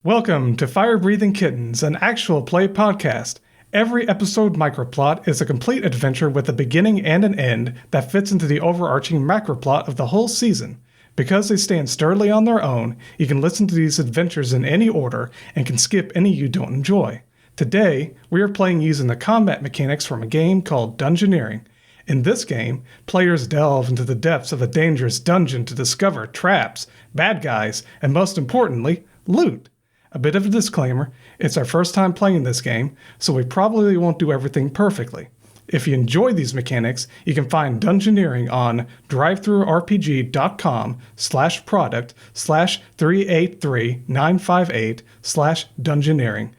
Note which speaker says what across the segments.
Speaker 1: Welcome to Fire Breathing Kittens, an actual play podcast. Every episode microplot is a complete adventure with a beginning and an end that fits into the overarching macroplot of the whole season. Because they stand sturdily on their own, you can listen to these adventures in any order and can skip any you don't enjoy. Today, we are playing using the combat mechanics from a game called Dungeoneering. In this game, players delve into the depths of a dangerous dungeon to discover traps, bad guys, and most importantly, loot. A bit of a disclaimer, it's our first time playing this game, so we probably won't do everything perfectly. If you enjoy these mechanics, you can find Dungeoneering on drivethrurpg.com/product/383958/Dungeoneering.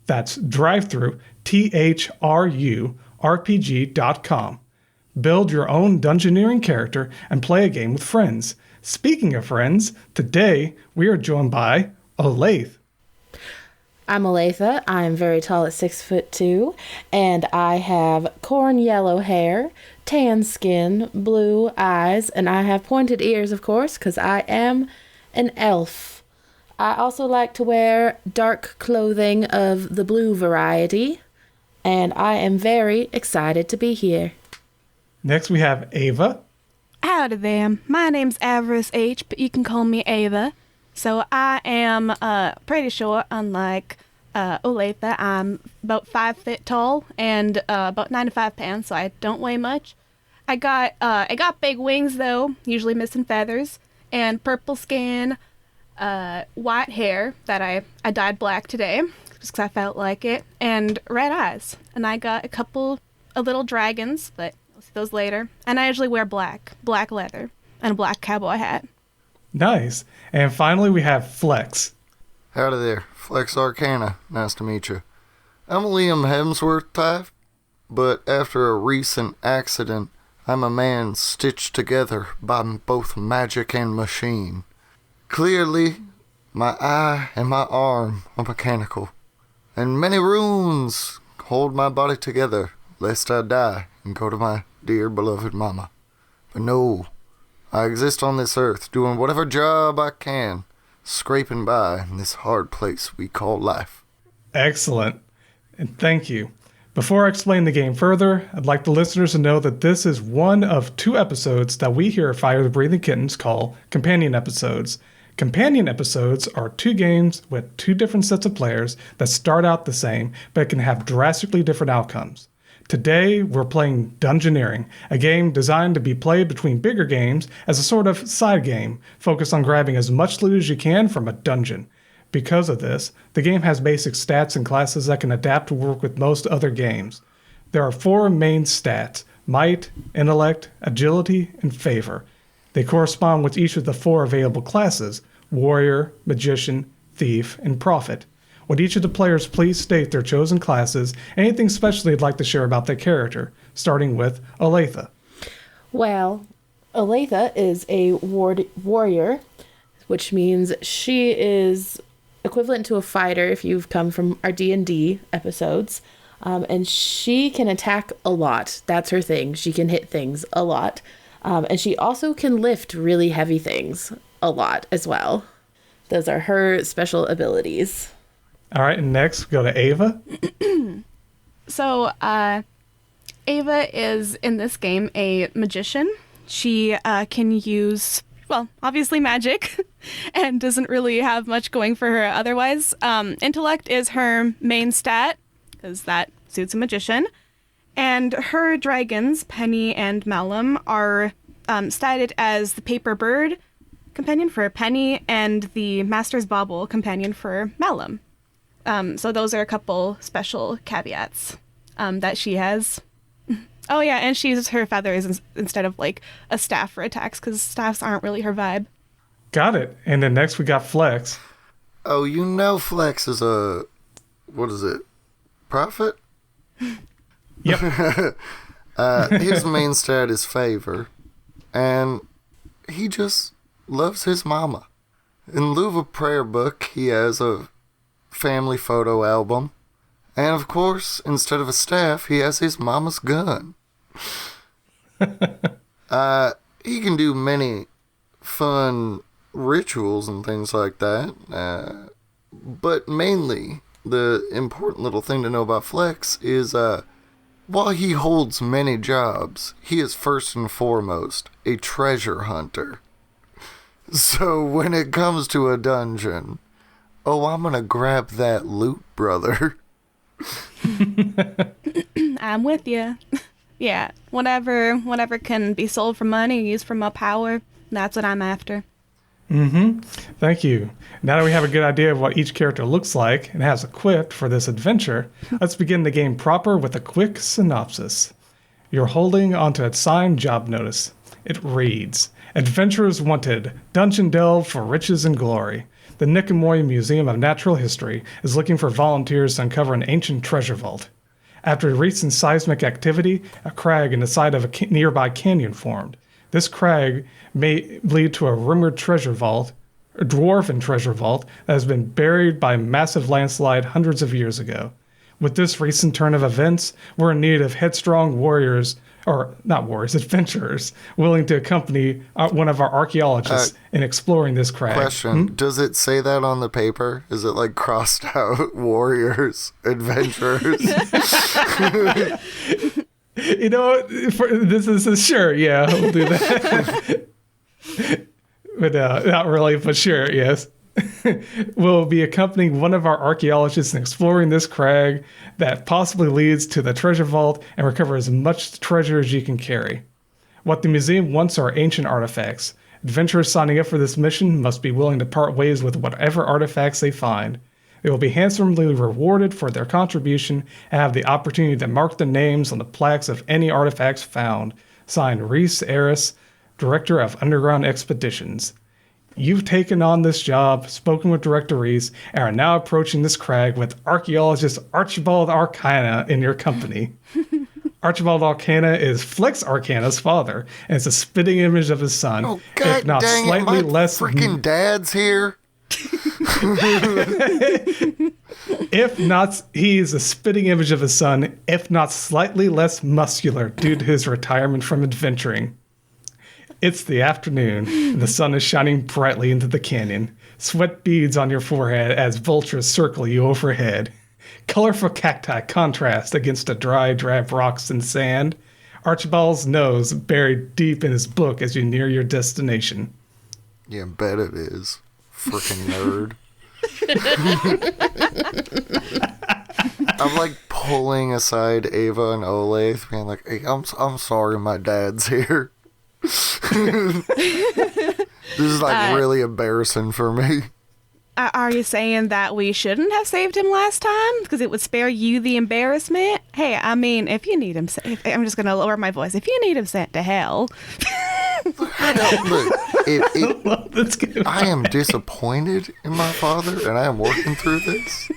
Speaker 1: That's drivethrurpg.com. Build your own Dungeoneering character and play a game with friends. Speaking of friends, today we are joined by Olathe.
Speaker 2: I'm Olathe. I'm very tall at 6'2", and I have corn yellow hair, tan skin, blue eyes, and I have pointed ears, of course, because I am an elf. I also like to wear dark clothing of the blue variety, and I am very excited to be here.
Speaker 1: Next we have Ava.
Speaker 3: Howdy there. My name's Avarice H, but you can call me Ava. So I am pretty short, unlike Olathe. I'm about 5 feet tall and about 95 pounds, so I don't weigh much. I got big wings though, usually missing feathers, and purple skin, white hair that I dyed black today just because I felt like it, and red eyes. And I got a couple of little dragons, but I'll see those later. And I usually wear black leather, and a black cowboy hat.
Speaker 1: Nice. And finally, we have Flex.
Speaker 4: Howdy there, Flex Arcana. Nice to meet you. I'm Liam Hemsworth type, but after a recent accident, I'm a man stitched together by both magic and machine. Clearly, my eye and my arm are mechanical, and many runes hold my body together, lest I die and go to my dear beloved mama. But no, I exist on this earth, doing whatever job I can, scraping by in this hard place we call life.
Speaker 1: Excellent. And thank you. Before I explain the game further, I'd like the listeners to know that this is one of 2 episodes that we here at Fire the Breathing Kittens call companion episodes. Companion episodes are 2 games with 2 different sets of players that start out the same, but can have drastically different outcomes. Today, we're playing Dungeoneering, a game designed to be played between bigger games as a sort of side game, focused on grabbing as much loot as you can from a dungeon. Because of this, the game has basic stats and classes that can adapt to work with most other games. There are 4 main stats: might, intellect, agility, and favor. They correspond with each of the 4 available classes: warrior, magician, thief, and prophet. Would each of the players please state their chosen classes, anything special they'd like to share about their character, starting with Olathe.
Speaker 2: Well, Olathe is a warrior, which means she is equivalent to a fighter if you've come from our D&D episodes. And she can attack a lot. That's her thing. She can hit things a lot. And she also can lift really heavy things a lot as well. Those are her special abilities.
Speaker 1: All right, and next we go to Ava.
Speaker 3: So Ava is, in this game, a magician. She can use, well, obviously magic, and doesn't really have much going for her otherwise. Intellect is her main stat, because that suits a magician. And her dragons, Penny and Malum, are statted as the Paper Bird companion for Penny and the Master's Bauble companion for Malum. So those are a couple special caveats that she has. Oh yeah, and she uses her feathers instead of like a staff for attacks, because staffs aren't really her vibe.
Speaker 1: Got it. And then next we got Flex.
Speaker 4: Oh, you know Flex is a, what is it, prophet?
Speaker 1: Yep.
Speaker 4: His main stat is favor, and he just loves his mama. In lieu of a prayer book, he has a family photo album, and of course, instead of a staff, he has his mama's gun. He can do many fun rituals and things like that, But mainly, the important little thing to know about Flex is, while he holds many jobs, he is first and foremost a treasure hunter. So when it comes to a dungeon, I'm gonna grab that loot, brother.
Speaker 3: I'm with you. Yeah, whatever can be sold for money, used for more power, that's what I'm after.
Speaker 1: Thank you. Now that we have a good idea of what each character looks like and has equipped for this adventure, let's begin the game proper with a quick synopsis. You're holding onto a signed job notice. It reads, Adventurers wanted, dungeon delve for riches and glory. The Nicomoy Museum of Natural History is looking for volunteers to uncover an ancient treasure vault. After recent seismic activity, a crag in the side of a nearby canyon formed. This crag may lead to a rumored treasure vault, a dwarven treasure vault that has been buried by a massive landslide hundreds of years ago. With this recent turn of events, we're in need of headstrong adventurers, willing to accompany one of our archaeologists in exploring this crag.
Speaker 4: Question, does it say that on the paper? Is it like crossed out warriors, adventurers?
Speaker 1: You know, this is sure, yeah, we'll do that. But not really, but sure, yes. We'll be accompanying one of our archaeologists in exploring this crag that possibly leads to the treasure vault and recover as much treasure as you can carry. What the museum wants are ancient artifacts. Adventurers signing up for this mission must be willing to part ways with whatever artifacts they find. They will be handsomely rewarded for their contribution and have the opportunity to mark their names on the plaques of any artifacts found. Signed, Reese Aris, Director of Underground Expeditions. You've taken on this job, spoken with Director Reese, and are now approaching this crag with archaeologist Archibald Arcana in your company. Archibald Arcana is Flex Arcana's father, and it's a spitting image of his son.
Speaker 4: Oh, God
Speaker 1: if not
Speaker 4: dang
Speaker 1: slightly
Speaker 4: it, my
Speaker 1: less
Speaker 4: freaking dad's here.
Speaker 1: If not, he is a spitting image of his son, if not slightly less muscular due to his retirement from adventuring. It's the afternoon, and the sun is shining brightly into the canyon. Sweat beads on your forehead as vultures circle you overhead. Colorful cacti contrast against the dry, drab rocks and sand. Archibald's nose buried deep in his book as you near your destination.
Speaker 4: Yeah, bet it is. Freaking nerd. I'm like pulling aside Ava and Olathe, being like, "Hey, I'm sorry, my dad's here." This is like really embarrassing for me.
Speaker 3: Are you saying that we shouldn't have saved him last time because it would spare you the embarrassment? Hey, I mean, if you need him, I'm just gonna lower my voice. If you need him sent to hell,
Speaker 4: I am disappointed in my father, and I am working through this.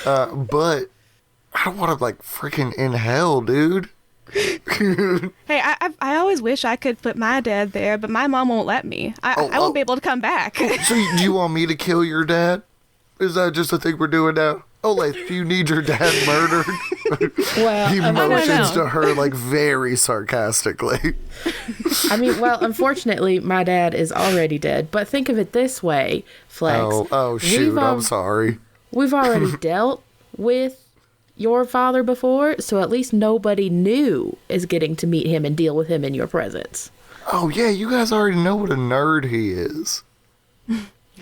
Speaker 4: But I don't want to like freaking in hell, dude.
Speaker 3: Hey, I always wish I could put my dad there, but my mom won't let me. I won't be able to come back.
Speaker 4: So do you want me to kill your dad? Is that just a thing we're doing now? Olathe, do you need your dad murdered?
Speaker 2: Well,
Speaker 4: He motions
Speaker 3: no.
Speaker 4: to her like very sarcastically.
Speaker 2: I mean, well, unfortunately, my dad is already dead. But think of it this way, Flex.
Speaker 4: Oh shoot, I'm sorry.
Speaker 2: We've already dealt with your father before, so at least nobody new is getting to meet him and deal with him in your presence.
Speaker 4: Oh yeah, you guys already know what a nerd he is.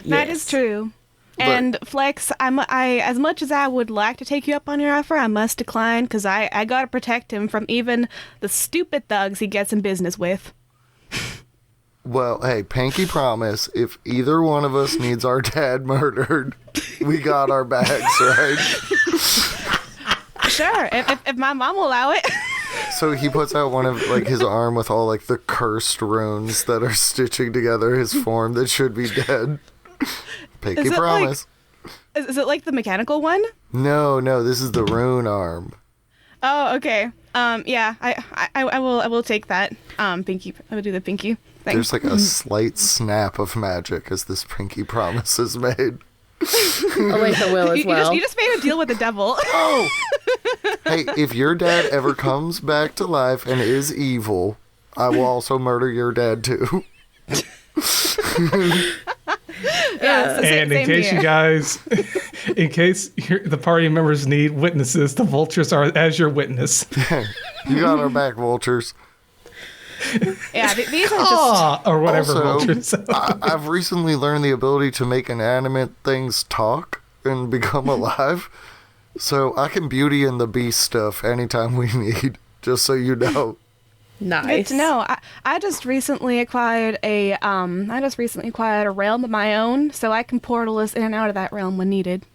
Speaker 3: That is true. And Flex, I as much as I would like to take you up on your offer, I must decline because I gotta protect him from even the stupid thugs he gets in business with.
Speaker 4: Well, hey, pinky promise, if either one of us needs our dad murdered, we got our bags, right?
Speaker 3: Sure, if my mom will allow it.
Speaker 4: So he puts out one of like his arm with all like the cursed runes that are stitching together his form that should be dead. Pinky promise.
Speaker 3: Is it like the mechanical one?
Speaker 4: No, this is the rune arm.
Speaker 3: Oh, okay. Yeah, I will take that. Pinky. I will do the pinky. Thanks.
Speaker 4: There's like a slight snap of magic as this pinky promise is made.
Speaker 2: Olathe will as well.
Speaker 3: You just made a deal with the devil.
Speaker 4: Oh! Hey, if your dad ever comes back to life and is evil, I will also murder your dad too.
Speaker 3: Yeah,
Speaker 1: And in
Speaker 3: same
Speaker 1: case
Speaker 3: here.
Speaker 1: you guys, in case the party members need witnesses, the vultures are as your witness.
Speaker 4: You got our back, vultures.
Speaker 3: Yeah, these are just
Speaker 1: Ah, or whatever
Speaker 4: Also,
Speaker 1: vultures.
Speaker 4: I've recently learned the ability to make inanimate things talk and become alive. So I can Beauty and the Beast stuff anytime we need, just so you know.
Speaker 2: Nice.
Speaker 3: good to know. I just recently acquired a realm of my own, so I can portal us in and out of that realm when needed.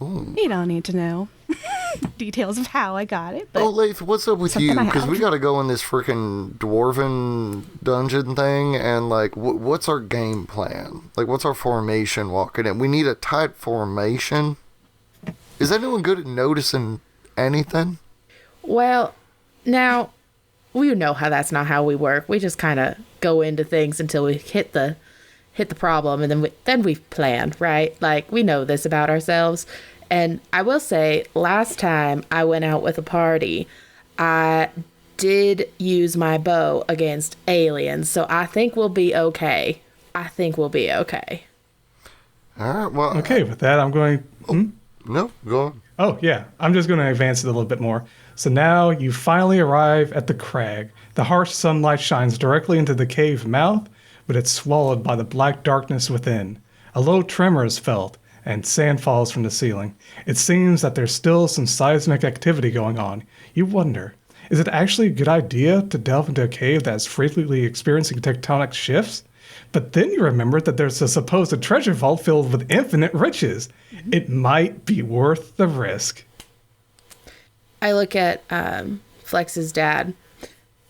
Speaker 4: Ooh.
Speaker 3: You don't need to know details of how I got it, but
Speaker 4: Olathe, what's up with you?
Speaker 3: something I
Speaker 4: Because we
Speaker 3: have.
Speaker 4: gotta go in this freaking dwarven dungeon thing, and like, what's our game plan? Like, what's our formation walking in? We need a tight formation. Is anyone good at noticing anything?
Speaker 2: Well, now we know how that's not how we work. We just kind of go into things until we hit the problem, and then we plan, right? Like, we know this about ourselves. And I will say, last time I went out with a party, I did use my bow against aliens, so I think we'll be okay.
Speaker 4: All right, well,
Speaker 1: Okay, with that, I'm going.
Speaker 4: no, go on.
Speaker 1: Oh, yeah. I'm just going to advance it a little bit more. So now you finally arrive at the crag. The harsh sunlight shines directly into the cave mouth, but it's swallowed by the black darkness within. A low tremor is felt, and sand falls from the ceiling. It seems that there's still some seismic activity going on. You wonder, is it actually a good idea to delve into a cave that's frequently experiencing tectonic shifts? But then you remember that there's a supposed treasure vault filled with infinite riches. It might be worth the risk.
Speaker 2: I look at Flex's dad,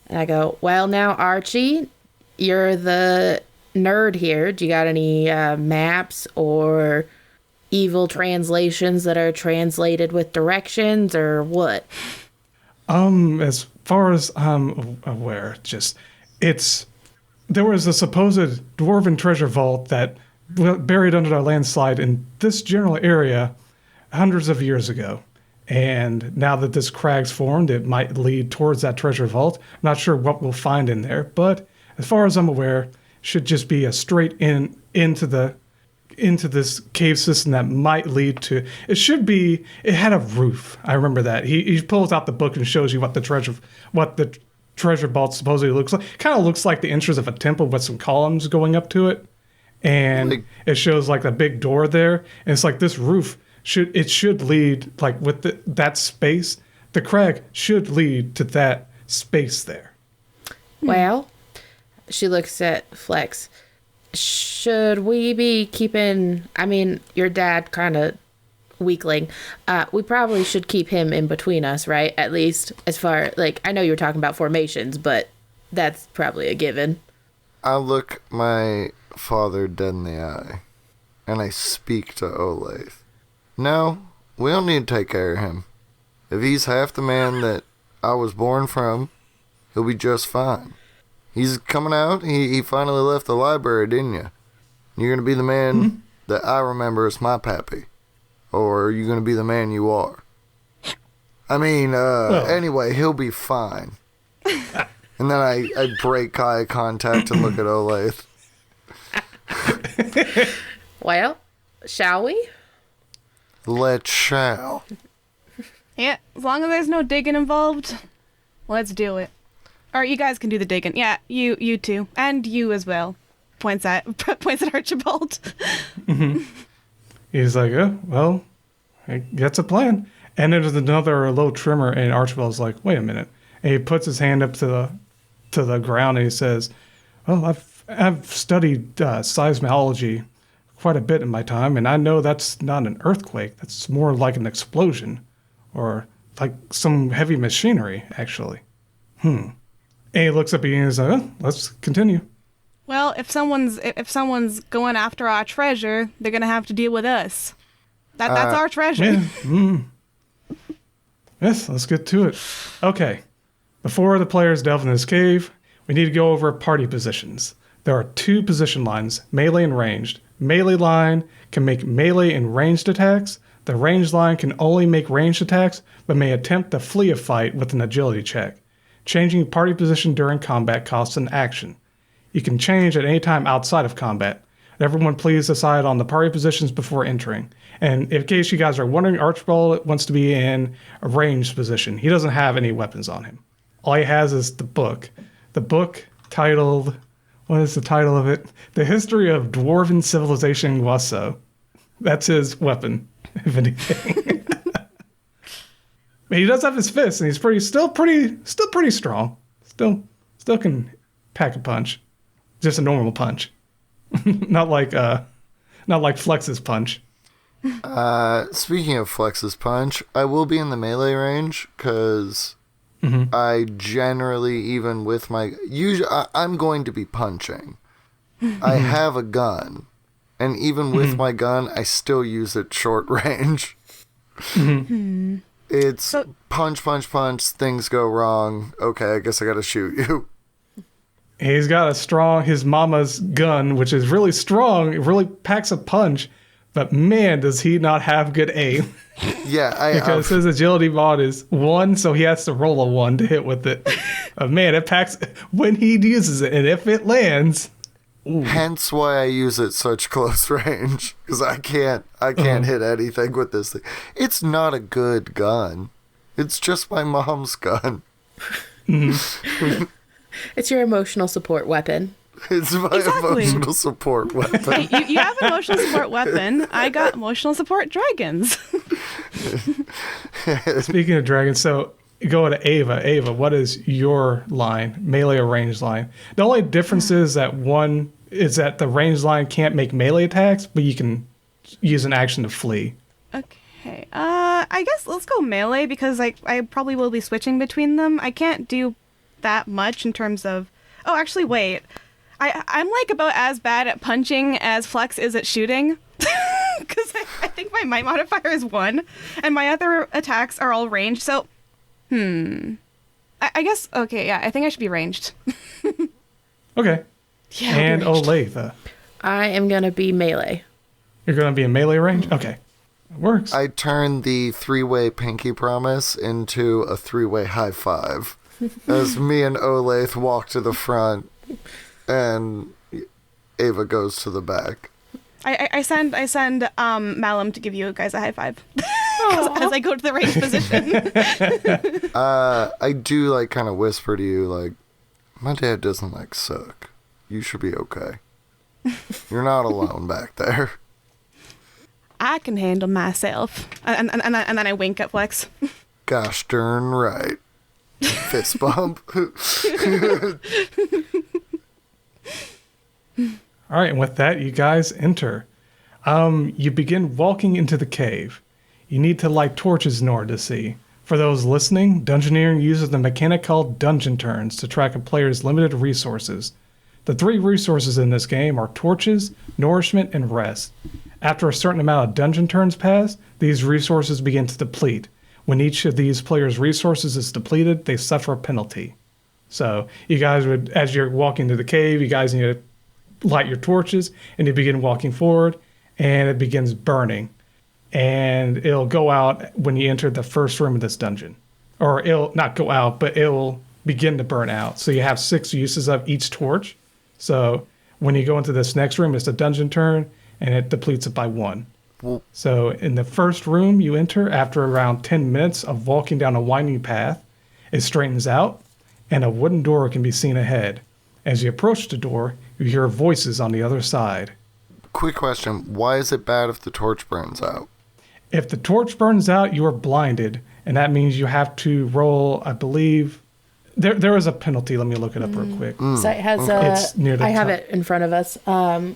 Speaker 2: and I go, well, now, Archie, you're the nerd here. Do you got any maps or evil translations that are translated with directions, or what?
Speaker 1: As far as I'm aware, there was a supposed dwarven treasure vault that buried under a landslide in this general area hundreds of years ago. And now that this crag's formed, it might lead towards that treasure vault. I'm not sure what we'll find in there, but as far as I'm aware, should just be a straight into this cave system that might lead to. It had a roof. I remember that. He pulls out the book and shows you what the treasure vault supposedly looks like. Kind of looks like the entrance of a temple with some columns going up to it, and it shows like a big door there. And it's like this roof should lead, like, with that space. The crag should lead to that space there.
Speaker 2: Well, she looks at Flex. Should we be keeping, I mean, your dad kind of weakling. We probably should keep him in between us, right? At least as far, like, I know you were talking about formations, but that's probably a given.
Speaker 4: I look my father dead in the eye, and I speak to Olathe. No, we don't need to take care of him. If he's half the man that I was born from, he'll be just fine. He's coming out. He finally left the library, didn't you? You're going to be the man that I remember as my pappy. Or are you going to be the man you are? I mean, anyway, he'll be fine. And then I break eye contact and look at Olathe.
Speaker 2: Well, shall we?
Speaker 4: Let's shall.
Speaker 3: Yeah, as long as there's no digging involved, let's do it. Or you guys can do the digging. Yeah, you too. And you as well. Points at Archibald.
Speaker 1: He's like, oh, well, that's a plan. And then there's another low tremor, and Archibald's like, wait a minute. And he puts his hand up to the ground, and he says, well, I've studied seismology quite a bit in my time, and I know that's not an earthquake. That's more like an explosion, or like some heavy machinery, actually. And he looks up at you and he's like, oh, let's continue.
Speaker 3: Well, if someone's going after our treasure, they're gonna have to deal with us. That's our treasure.
Speaker 1: Yeah. Yes, let's get to it. Okay. Before the players delve into this cave, we need to go over party positions. There are 2 position lines, melee and ranged. Melee line can make melee and ranged attacks. The ranged line can only make ranged attacks, but may attempt to flee a fight with an agility check. Changing party position during combat costs an action. You can change at any time outside of combat. Everyone please decide on the party positions before entering. And in case you guys are wondering, Archibald wants to be in a ranged position. He doesn't have any weapons on him. All he has is the book. The book titled, what is the title of it? The History of Dwarven Civilization Guasso. That's his weapon, if anything. But he does have his fists, and he's still pretty strong. Still can pack a punch. Just a normal punch. not like Flex's punch.
Speaker 4: Speaking of Flex's punch, I will be in the melee range because I generally, even with my I'm going to be punching. I have a gun, and even with my gun, I still use it short range. It's punch, things go wrong. Okay, I guess I gotta shoot you.
Speaker 1: He's got his mama's gun, which is really strong. It really packs a punch. But man, does he not have good aim.
Speaker 4: Yeah,
Speaker 1: because his agility mod is 1, so he has to roll a 1 to hit with it. Man, it packs when he uses it, and if it lands. Ooh.
Speaker 4: Hence why I use it such close range, because I can't hit anything with this thing. It's not a good gun. It's just my mom's gun.
Speaker 2: It's your emotional support weapon.
Speaker 4: It's my emotional support weapon.
Speaker 3: Hey, you have emotional support weapon. I got emotional support dragons.
Speaker 1: Speaking of dragons, so go to Ava. Ava, what is your line, melee or ranged line? The only difference is that one is that the ranged line can't make melee attacks, but you can use an action to flee.
Speaker 3: Okay. I guess let's go melee because I probably will be switching between them. I can't do that much in terms of... Oh, actually, wait. I'm like about as bad at punching as Flex is at shooting. Because I think my might modifier is 1, and my other attacks are all ranged, so... I guess, okay, yeah, I think I should be ranged.
Speaker 1: Okay.
Speaker 2: Yeah,
Speaker 1: and Olathe.
Speaker 2: I am going to be melee.
Speaker 1: You're going to be in melee range? Okay. It works.
Speaker 4: I turned the 3-way pinky promise into a 3-way high five. As me and Olathe walk to the front, and Ava goes to the back.
Speaker 3: I send Malum to give you guys a high five as I go to the range position.
Speaker 4: I do kind of whisper to you my dad doesn't suck. You should be okay. You're not alone back there.
Speaker 3: I can handle myself, and then I wink at Flex.
Speaker 4: Gosh darn right. Fist bump.
Speaker 1: All right, and with that, you guys enter. You begin walking into the cave. You need to light torches in order to see. For those listening, Dungeoneering uses the mechanic called dungeon turns to track a player's limited resources. The 3 resources in this game are torches, nourishment, and rest. After a certain amount of dungeon turns pass, these resources begin to deplete. When each of these players' resources is depleted, they suffer a penalty. So you guys would, as you're walking to the cave, you guys need to light your torches, and you begin walking forward, and it begins burning. And it'll go out when you enter the first room of this dungeon. Or it'll not go out, but it'll begin to burn out. So you have 6 uses of each torch. So when you go into this next room, it's a dungeon turn, and it depletes it by 1. So in the first room you enter, after around 10 minutes of walking down a winding path, it straightens out, and a wooden door can be seen ahead. As you approach the door, you hear voices on the other side.
Speaker 4: Quick question. Why is it bad if the torch burns out?
Speaker 1: If the torch burns out, you are blinded, and that means you have to roll, I believe... There is a penalty. Let me look it up real quick.
Speaker 2: So it has
Speaker 1: It's near the
Speaker 2: I have
Speaker 1: top.
Speaker 2: it in front of us.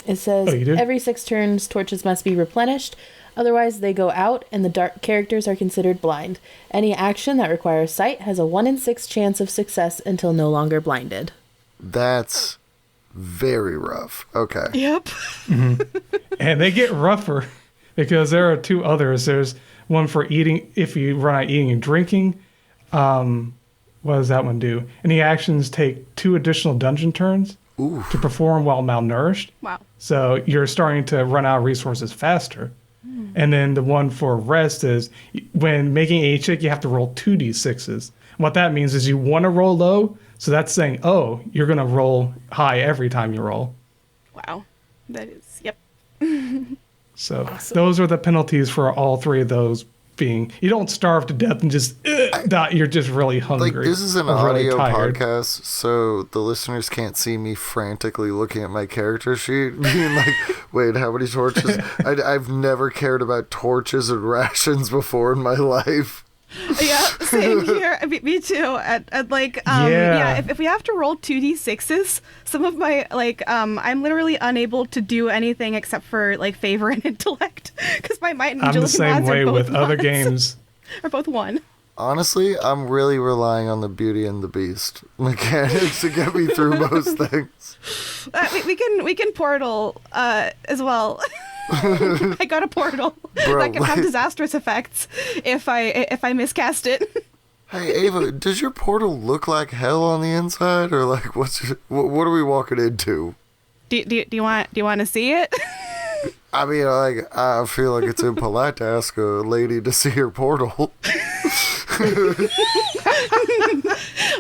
Speaker 2: It says
Speaker 1: Oh, you do?
Speaker 2: every 6 turns, torches must be replenished. Otherwise, they go out, and the dark characters are considered blind. Any action that requires sight has a 1 in 6 chance of success until no longer blinded.
Speaker 4: That's very rough. Okay.
Speaker 3: Yep.
Speaker 1: And they get rougher because there are 2 others. There's one for eating, if you run out eating and drinking. What does that one do? Any actions take 2 additional dungeon turns
Speaker 4: Oof.
Speaker 1: to perform while malnourished.
Speaker 3: Wow.
Speaker 1: So you're starting to run out of resources faster. And then the one for rest is when making a check, you have to roll 2d6s. What that means is you want to roll low. So that's saying, oh, you're going to roll high every time you roll.
Speaker 3: Wow. That is, yep.
Speaker 1: So those are the penalties for all three of those being, you don't starve to death and just die. You're just really hungry.
Speaker 4: Like, this is an
Speaker 1: or really
Speaker 4: audio
Speaker 1: tired.
Speaker 4: podcast, so the listeners can't see me frantically looking at my character sheet, being like, wait, how many torches? I've never cared about torches and rations before in my life.
Speaker 3: Yeah, same here. Me too. And like, if we have to roll 2d6s, some of my, like, I'm literally unable to do anything except for, like, favor and intellect, because my might and
Speaker 1: I'm the
Speaker 3: agility
Speaker 1: same
Speaker 3: mods are
Speaker 1: way
Speaker 3: both
Speaker 1: with other
Speaker 3: mods.
Speaker 1: games.
Speaker 3: Are both 1.
Speaker 4: Honestly, I'm really relying on the Beauty and the Beast mechanics to get me through most things.
Speaker 3: We can portal as well. I got a portal
Speaker 4: Bro,
Speaker 3: that can have disastrous effects if I miscast it.
Speaker 4: Hey, Ava, does your portal look like hell on the inside, or like what are we walking into?
Speaker 3: Do you want to see it?
Speaker 4: I mean, like, I feel like it's impolite to ask a lady to see her portal.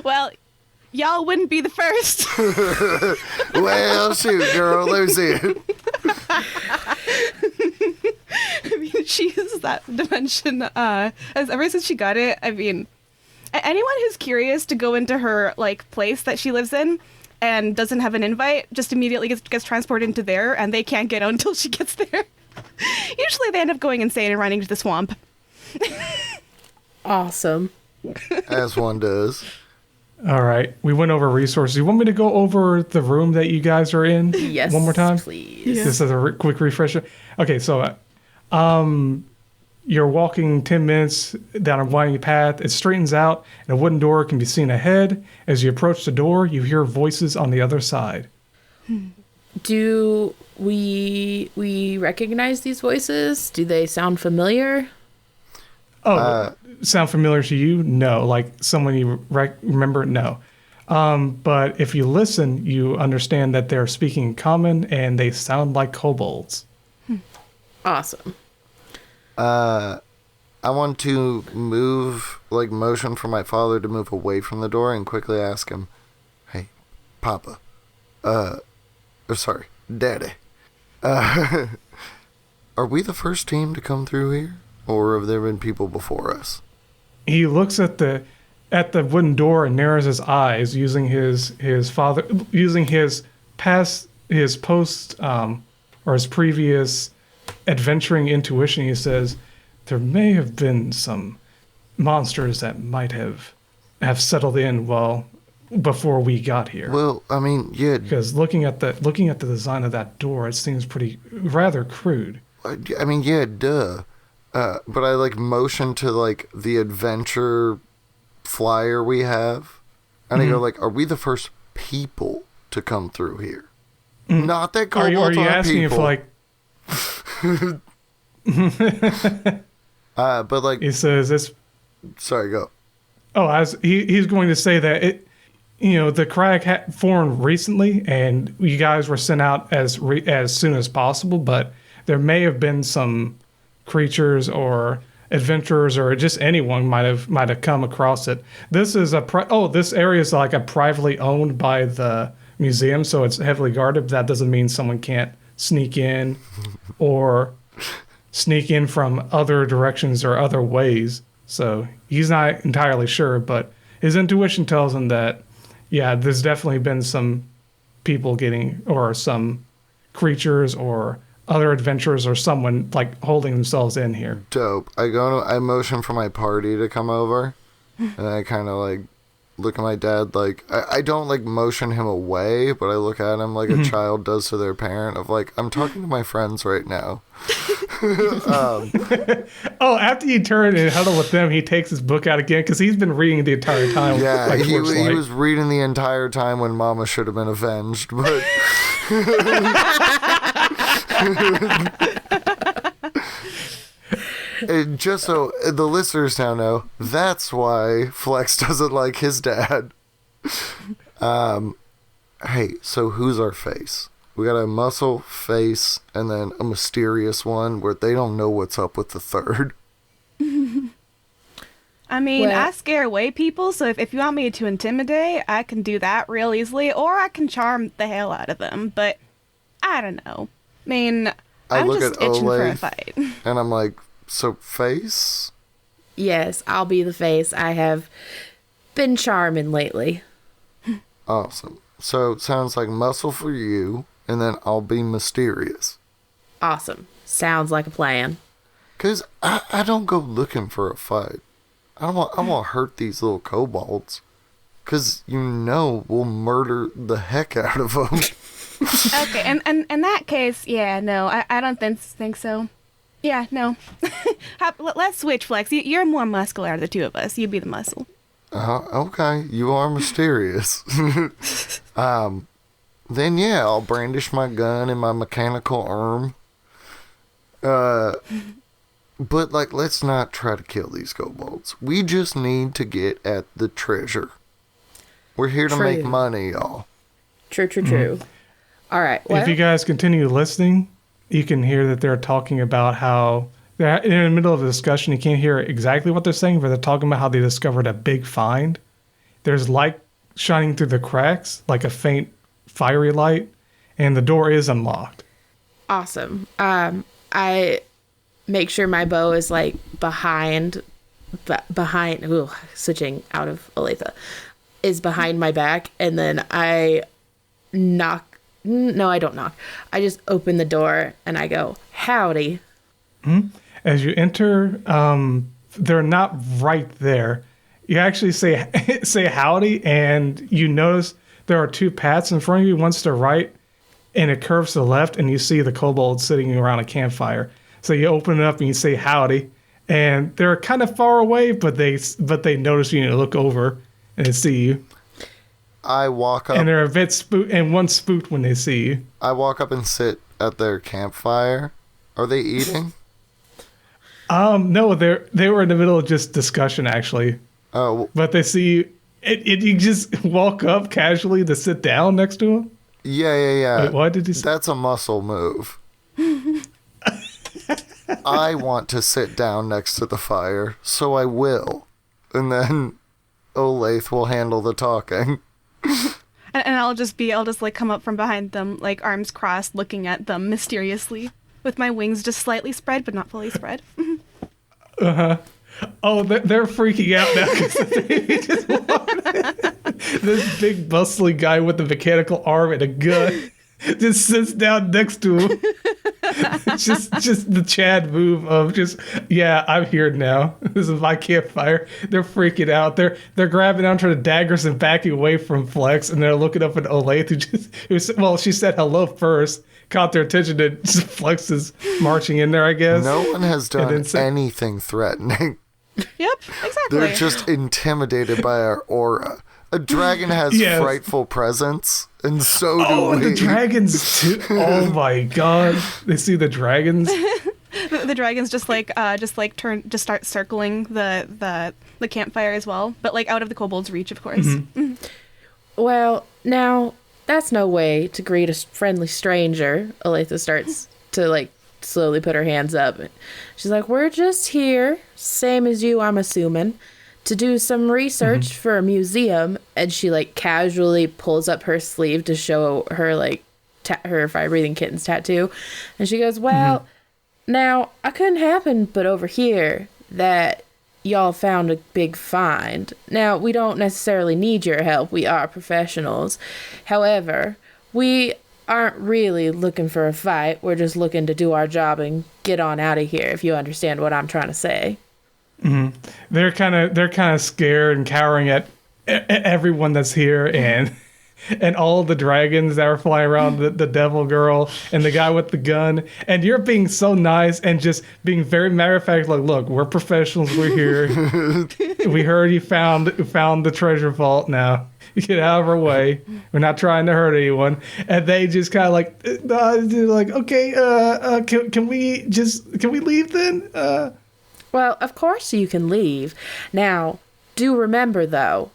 Speaker 3: Well, y'all wouldn't be the first.
Speaker 4: Well, shoot, girl, let me see it.
Speaker 3: I mean, she uses that dimension as ever since she got it. I mean, anyone who's curious to go into her like place that she lives in and doesn't have an invite just immediately gets transported into there, and they can't get out until she gets there. Usually they end up going insane and running to the swamp.
Speaker 2: Awesome.
Speaker 4: As one does.
Speaker 1: All right. We went over resources. You want me to go over the room that you guys are in
Speaker 2: Yes.
Speaker 1: one more time?
Speaker 2: Please.
Speaker 1: This is a quick refresher. Okay, so you're walking 10 minutes down a winding path. It straightens out, and a wooden door can be seen ahead. As you approach the door, you hear voices on the other side.
Speaker 2: Do we recognize these voices? Do they sound familiar?
Speaker 1: Oh, sound familiar to you? No. Like someone you remember? No. But if you listen, you understand that they're speaking common, and they sound like kobolds.
Speaker 2: Awesome.
Speaker 4: I want to motion for my father to move away from the door and quickly ask him, hey, Papa, sorry, Daddy, are we the first team to come through here, or have there been people before us?
Speaker 1: He looks at the wooden door and narrows his eyes using his previous adventuring intuition. He says, there may have been some monsters that might have settled in before we got here.
Speaker 4: Well, I mean, yeah.
Speaker 1: Because looking at the design of that door, it seems rather crude.
Speaker 4: I mean, yeah, duh. But I motion to the adventure flyer we have, and I go are we the first people to come through here? Not that kobolds
Speaker 1: are you asking
Speaker 4: people.
Speaker 1: if
Speaker 4: but
Speaker 1: he says it's.
Speaker 4: Sorry, go.
Speaker 1: Oh, as he's going to say that it, the crag had formed recently, and you guys were sent out as soon as possible. But there may have been some creatures or adventurers or just anyone might have come across it. This is this area is like a privately owned by the museum, so it's heavily guarded. But that doesn't mean someone can't sneak in or sneak in from other directions or other ways. So he's not entirely sure, but his intuition tells him that, yeah, there's definitely been some people or some creatures or other adventurers or someone holding themselves in here.
Speaker 4: Dope. I motion for my party to come over, and I kind of look at my dad I don't motion him away, but I look at him like a child does to their parent of I'm talking to my friends right now.
Speaker 1: Oh, after you turn and huddle with them, he takes his book out again because he's been reading the entire time.
Speaker 4: Yeah, he was reading the entire time when Mama should have been avenged, but. And just so the listeners now know, that's why Flex doesn't like his dad. Hey, so who's our face? We got a muscle face and then a mysterious one where they don't know what's up with the third.
Speaker 3: I mean,
Speaker 2: Well-
Speaker 3: I scare away people, so if you want me to intimidate, I can do that real easily, or I can charm the hell out of them, but I don't know. I mean,
Speaker 4: I
Speaker 3: I'm
Speaker 4: look
Speaker 3: just
Speaker 4: at
Speaker 3: itching for a
Speaker 4: Olathe,
Speaker 3: fight.
Speaker 4: and I'm like, so face?
Speaker 2: Yes, I'll be the face. I have been charming lately.
Speaker 4: Awesome. So it sounds like muscle for you, and then I'll be mysterious.
Speaker 2: Awesome. Sounds like a plan.
Speaker 4: Because I don't go looking for a fight. I want to hurt these little kobolds. Because we'll murder the heck out of them.
Speaker 3: Okay, and in that case, yeah, no, I don't think so. Yeah, no. Let's switch, Flex. You're more muscular out of the two of us. You be the muscle.
Speaker 4: Okay, you are mysterious. Then yeah, I'll brandish my gun in my mechanical arm. But let's not try to kill these kobolds. We just need to get at the treasure. We're here to make money, y'all.
Speaker 2: True. All right. Well,
Speaker 1: If you guys continue listening, you can hear that they're talking about how they're in the middle of a discussion. You can't hear exactly what they're saying, but they're talking about how they discovered a big find. There's light shining through the cracks, like a faint fiery light, and the door is unlocked.
Speaker 2: awesome. I make sure my bow is behind, switching out of Olathe, is behind my back, and then I knock. No, I don't knock. I just open the door and I go, howdy.
Speaker 1: As you enter, they're not right there. You actually say howdy, and you notice there are two paths in front of you. One's to the right, and it curves to the left, and you see the kobolds sitting around a campfire. So you open it up and you say howdy, and they're kind of far away, but they notice you and they look over and they see you.
Speaker 4: I walk up.
Speaker 1: And they're a bit spooked, and one spooked when they see you.
Speaker 4: I walk up and sit at their campfire. Are they eating?
Speaker 1: No, they were in the middle of just discussion actually.
Speaker 4: Oh,
Speaker 1: But they see you. You just walk up casually to sit down next to them.
Speaker 4: yeah.
Speaker 1: Wait, what did you say?
Speaker 4: That's a muscle move. I want to sit down next to the fire, so I will. And then Olathe will handle the talking.
Speaker 3: And I'll just come up from behind them, arms crossed, looking at them mysteriously, with my wings just slightly spread, but not fully spread.
Speaker 1: Oh, they're freaking out now because they just walked. This big bustly guy with a mechanical arm and a gun just sits down next to him. just the Chad move of just, yeah, I'm here now. This is my campfire. They're freaking out. They're grabbing onto the daggers and backing away from Flex, and they're looking up at Olathe, she said hello first, caught their attention, and Flex is marching in there, I guess.
Speaker 4: No one has done anything threatening.
Speaker 3: Yep, exactly.
Speaker 4: They're just intimidated by our aura. A dragon has frightful presence, and so do we.
Speaker 1: The dragons too. Oh my god! They see the dragons.
Speaker 3: The dragons just start circling the campfire as well, but out of the kobold's reach, of course.
Speaker 1: Mm-hmm.
Speaker 2: Well, now that's no way to greet a friendly stranger. Olathe starts to slowly put her hands up. She's like, we're just here, same as you, I'm assuming, to do some research for a museum. And she casually pulls up her sleeve to show her her fire breathing kittens tattoo. And she goes, well, now I couldn't happen but over here that y'all found a big find. Now, we don't necessarily need your help. We are professionals. However, we aren't really looking for a fight. We're just looking to do our job and get on out of here, if you understand what I'm trying to say.
Speaker 1: Mm-hmm. They're kind of scared and cowering at everyone that's here, and all the dragons that are flying around, the devil girl and the guy with the gun. And you're being so nice and just being very matter of fact, look, we're professionals, we're here. We heard you found the treasure vault. Now get out of our way. We're not trying to hurt anyone. And they just kind of okay, can we leave then?
Speaker 2: Well, of course you can leave. Now, do remember though,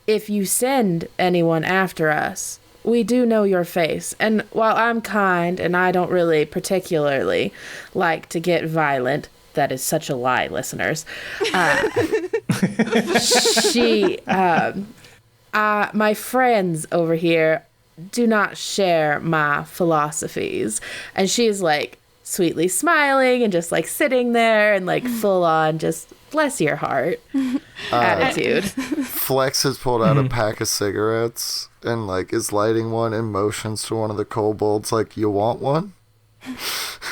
Speaker 2: if you send anyone after us, we do know your face. And while I'm kind and I don't really particularly like to get violent, that is such a lie, listeners. My friends over here do not share my philosophies. And she is sweetly smiling and just like sitting there and like full on just bless your heart attitude.
Speaker 4: Flex has pulled out a pack of cigarettes and like is lighting one and motions to one of the kobolds like, you want one?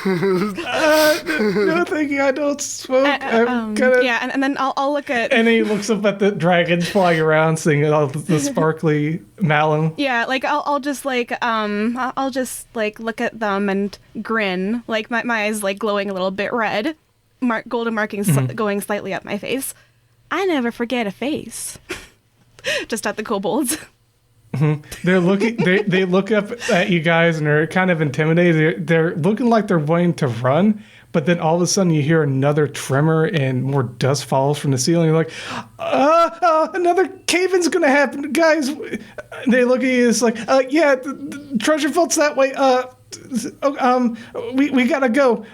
Speaker 1: No, thank you. I don't smoke. I'm gonna...
Speaker 3: Yeah, and then I'll look at...
Speaker 1: And then he looks up at the dragons flying around, seeing all the sparkly malum.
Speaker 3: Yeah, like I'll just like look at them and grin, like my eyes like glowing a little bit red, golden markings going slightly up my face. I never forget a face. Just at the kobolds.
Speaker 1: They're looking. They look up at you guys and they're kind of intimidated. They're looking like they're wanting to run, but then all of a sudden you hear another tremor and more dust falls from the ceiling. You're like, another cave-in's gonna happen, guys. They look at you. It's like, yeah, the treasure vault's that way. We gotta go.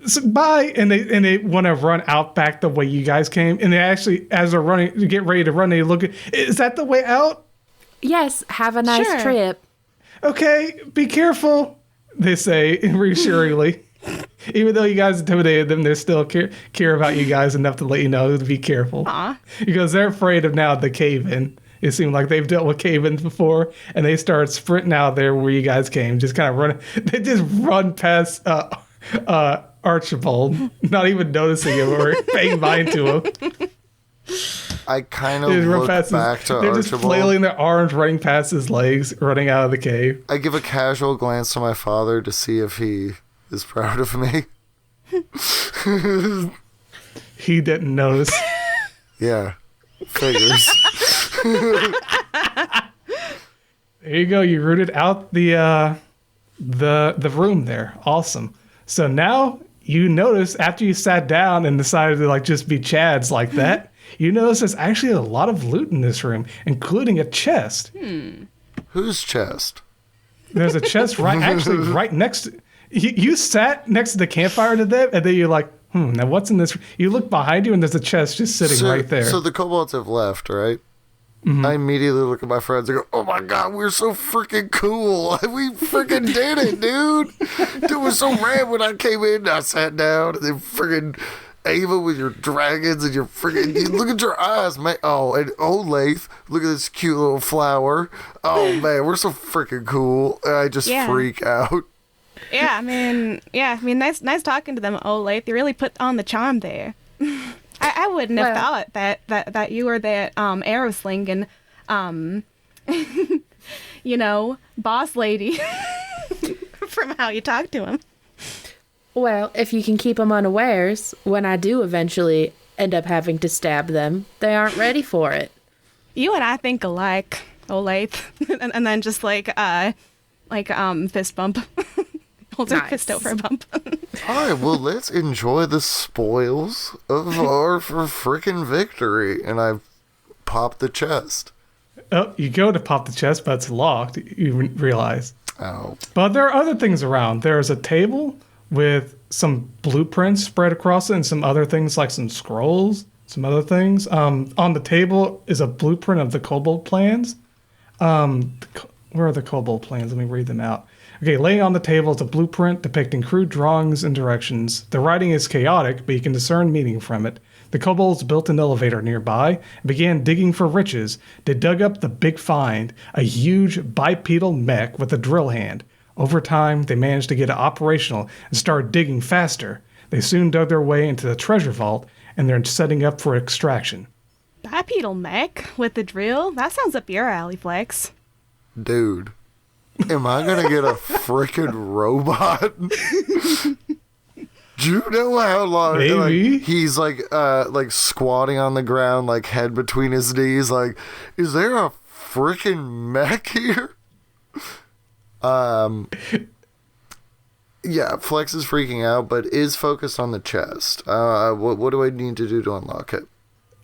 Speaker 1: So bye. And they want to run out back the way you guys came. And they actually, as they're running, to get ready to run, they look at, is that the way out?
Speaker 2: Yes, have a nice trip.
Speaker 1: Okay, be careful, they say reassuringly. Even though you guys intimidated them, they still care about you guys enough to let you know to be careful.
Speaker 3: Aww.
Speaker 1: Because they're afraid of now the cave-in. It seemed like they've dealt with cave-ins before, and they start sprinting out there where you guys came, just kind of running. They just run past Archibald, not even noticing him or paying mind to him.
Speaker 4: I kind of look back to Archibald.
Speaker 1: They're just flailing their arms, running past his legs, running out of the cave.
Speaker 4: I give a casual glance to my father to see if he is proud of me.
Speaker 1: He didn't notice.
Speaker 4: Yeah, figures.
Speaker 1: There you go. You rooted out the room there. Awesome. So now you notice after you sat down and decided to like just be Chads like that. You notice there's actually a lot of loot in this room, including a chest.
Speaker 4: Whose chest?
Speaker 1: There's a chest right next to... You sat next to the campfire to them, and then you're like, now what's in this? You look behind you, and there's a chest just sitting right there.
Speaker 4: So the kobolds have left, right? I immediately look at my friends and go, oh my god, we're so freaking cool. We freaking did it, dude. It was so rad when I came in and I sat down, and then freaking... Ava with your dragons and your freaking... Look at your eyes, man. Oh, and Olathe, look at this cute little flower. Oh, man, we're so freaking cool. And I just freak out.
Speaker 3: Yeah, I mean, nice talking to them, Olathe. You really put on the charm there. I wouldn't have thought that you were that arrow slinging, boss lady from how you talk to him.
Speaker 2: Well, if you can keep them unawares, when I do eventually end up having to stab them, they aren't ready for it.
Speaker 3: You and I think alike, Olathe. and then just fist bump. Holds her fist over a bump.
Speaker 4: All right, well, let's enjoy the spoils of our freaking victory. And I pop the chest.
Speaker 1: Oh, you go to pop the chest, but it's locked, you realize.
Speaker 4: Oh.
Speaker 1: But there are other things around. There's a table with some blueprints spread across it and some other things like some scrolls, some other things. On the table is a blueprint of the kobold plans. Where are the kobold plans? Let me read them out. Okay, laying on the table is a blueprint depicting crude drawings and directions. The writing is chaotic, but you can discern meaning from it. The kobolds built an elevator nearby and began digging for riches. They dug up the big find, a huge bipedal mech with a drill hand. Over time, they managed to get it operational and started digging faster. They soon dug their way into the treasure vault, and they're setting up for extraction.
Speaker 3: Bipedal mech with the drill? That sounds up your alley, Flex.
Speaker 4: Dude, am I gonna get a freaking robot? Do you know how long he's like squatting on the ground, like head between his knees? Like, is there a freaking mech here? Yeah, Flex is freaking out, but is focused on the chest. What do I need to do to unlock it?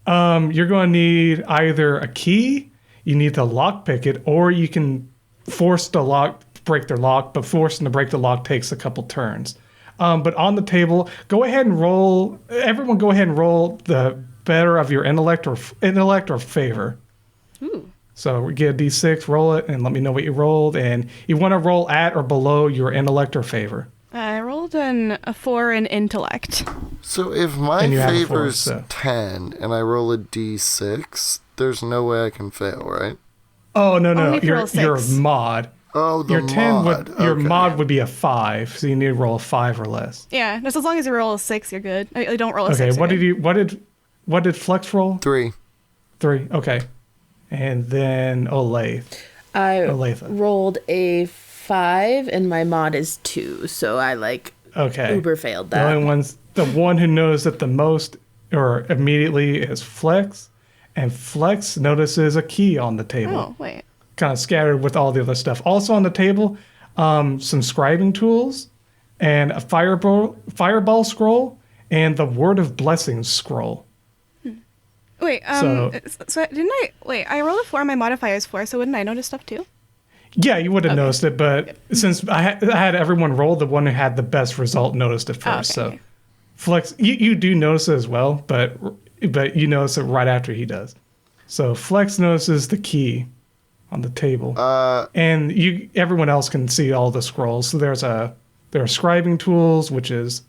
Speaker 1: You're going to need either a key, you need to lockpick it, or you can force the lock, break the lock, but forcing to break the lock takes a couple turns. But on the table, go ahead and roll. Everyone, go ahead and roll the better of your intellect or favor.
Speaker 3: Ooh.
Speaker 1: So get a d6, roll it, and let me know what you rolled. And you want to roll at or below your intellect or favor.
Speaker 3: I rolled rolled a 4 in intellect.
Speaker 4: So if my
Speaker 1: And you have a
Speaker 4: favor's
Speaker 1: 4, so.
Speaker 4: 10 and I roll a d6, there's no way I can fail, right?
Speaker 1: Oh, no.
Speaker 3: Only if you roll
Speaker 1: You're a
Speaker 3: 6.
Speaker 1: mod.
Speaker 4: Oh, the
Speaker 1: Your 10
Speaker 4: mod.
Speaker 1: your
Speaker 4: Okay.
Speaker 1: mod would be a 5, so you need to roll a 5 or less.
Speaker 3: Yeah, just as long as you roll a 6, you're good. I don't roll a
Speaker 1: Okay,
Speaker 3: 6.
Speaker 1: what did Flex roll?
Speaker 4: 3.
Speaker 1: 3. Okay. And then Olathe.
Speaker 2: I
Speaker 1: Olathe.
Speaker 2: rolled a 5 and my mod is 2, so I
Speaker 1: Okay.
Speaker 2: uber failed
Speaker 1: The
Speaker 2: that.
Speaker 1: one who knows it the most or immediately is Flex, and Flex notices a key on the table,
Speaker 3: Oh, wait.
Speaker 1: kind of scattered with all the other stuff. Also on the table, some scribing tools, and a fireball scroll, and the Word of Blessings scroll.
Speaker 3: Wait,
Speaker 1: So-
Speaker 3: so I rolled a 4 and my modifier is 4, so wouldn't I notice stuff too?
Speaker 1: Yeah, you would have noticed it, but since I had everyone roll, the one who had the best result noticed it first.
Speaker 3: okay.
Speaker 1: So, Flex, you do notice it as well, but you notice it right after he does. So Flex notices the key on the table, and everyone else can see all the scrolls. So there are scribing tools, which is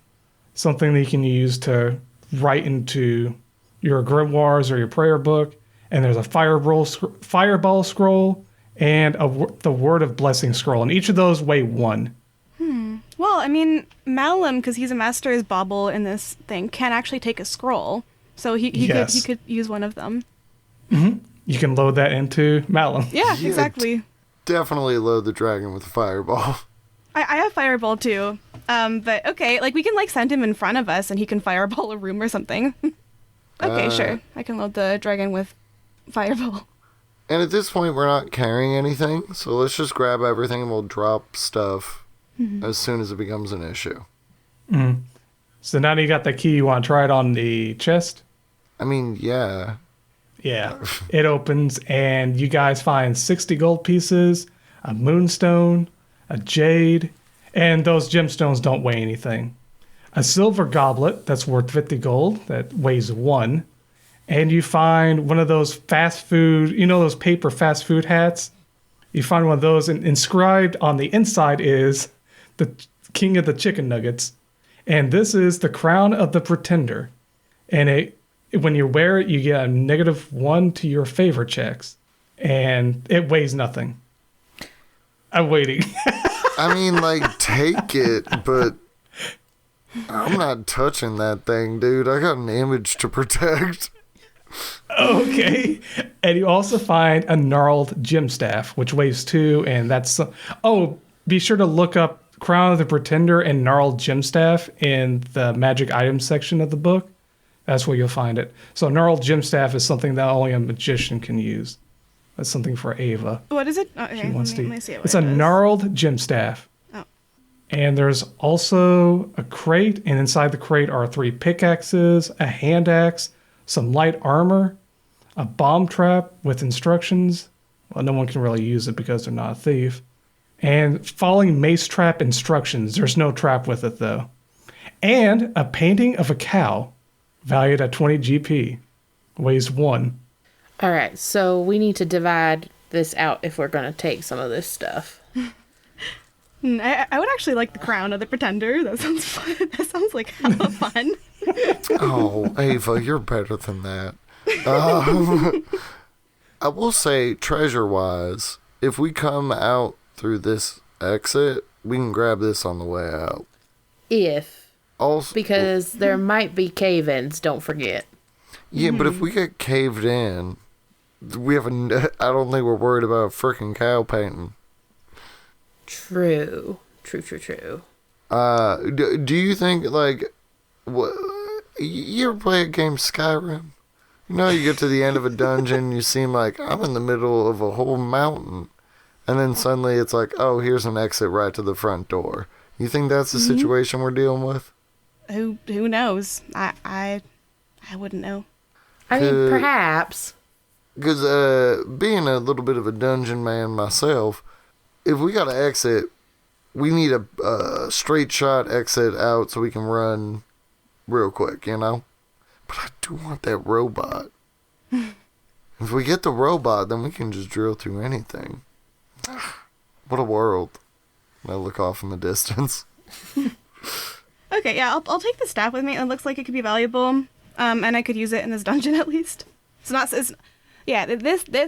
Speaker 1: something that you can use to write into your grimoires or your prayer book, and there's a fireball scroll. And the Word of Blessing scroll, and each of those weigh 1.
Speaker 3: Well, I mean, Malum, because he's a master's bauble in this thing, can actually take a scroll, so he
Speaker 1: Yes.
Speaker 3: could use one of them.
Speaker 1: You can load that into Malum.
Speaker 3: Yeah,
Speaker 4: Yeah.
Speaker 3: exactly.
Speaker 4: Definitely load the dragon with a fireball.
Speaker 3: I have fireball too, but okay, we can send him in front of us and he can fireball a room or something. Okay, sure, I can load the dragon with fireball.
Speaker 4: And at this point, we're not carrying anything, so let's just grab everything and we'll drop stuff as soon as it becomes an issue.
Speaker 1: So now that you got the key, you want to try it on the chest?
Speaker 4: I mean, yeah.
Speaker 1: Yeah. It opens, and you guys find 60 gold pieces, a moonstone, a jade, and those gemstones don't weigh anything. A silver goblet that's worth 50 gold that weighs 1. And you find one of those fast food, those paper fast food hats? You find one of those, and inscribed on the inside is the king of the chicken nuggets. And this is the crown of the pretender. And when you wear it, you get a -1 to your favor checks. And it weighs nothing. I'm waiting.
Speaker 4: I mean, take it, but I'm not touching that thing, dude. I got an image to protect.
Speaker 1: Okay. And you also find a gnarled gem staff, which weighs 2, and that's... Oh, be sure to look up Crown of the Pretender and gnarled gem staff in the magic items section of the book. That's where you'll find it. So gnarled gem staff is something that only a magician can use. That's something for Ava.
Speaker 3: What is it? Okay,
Speaker 1: She wants
Speaker 3: let
Speaker 1: to.
Speaker 3: me see what
Speaker 1: It's
Speaker 3: it
Speaker 1: a
Speaker 3: is.
Speaker 1: gnarled gem staff.
Speaker 3: Oh.
Speaker 1: And there's also a crate, and inside the crate are 3 pickaxes, a hand axe, some light armor, a bomb trap with instructions. Well, no one can really use it because they're not a thief. And falling mace trap instructions. There's no trap with it, though. And a painting of a cow, valued at 20 GP. Weighs 1.
Speaker 2: All right, so we need to divide this out if we're going to take some of this stuff.
Speaker 3: I would actually like the crown of the pretender. That sounds fun. That sounds like hella fun.
Speaker 4: Oh, Ava, you're better than that. I will say, treasure-wise, if we come out through this exit, we can grab this on the way out.
Speaker 1: Mm-hmm.
Speaker 2: Because there might be cave-ins, don't forget.
Speaker 4: Yeah, but if we get caved in, I don't think we're worried about a freaking cow painting.
Speaker 2: True.
Speaker 4: Do you think, what, you ever play a game Skyrim? You get to the end of a dungeon, you seem like, I'm in the middle of a whole mountain. And then suddenly it's like, oh, here's an exit right to the front door. You think that's the situation we're dealing with?
Speaker 3: Who knows? I wouldn't know.
Speaker 2: I mean, perhaps.
Speaker 4: Because being a little bit of a dungeon man myself, if we got to exit, we need a straight shot exit out so we can run real quick, But I do want that robot. If we get the robot, then we can just drill through anything. What a world. I look off in the distance.
Speaker 3: Okay, yeah, I'll take the staff with me. It looks like it could be valuable, and I could use it in this dungeon at least. This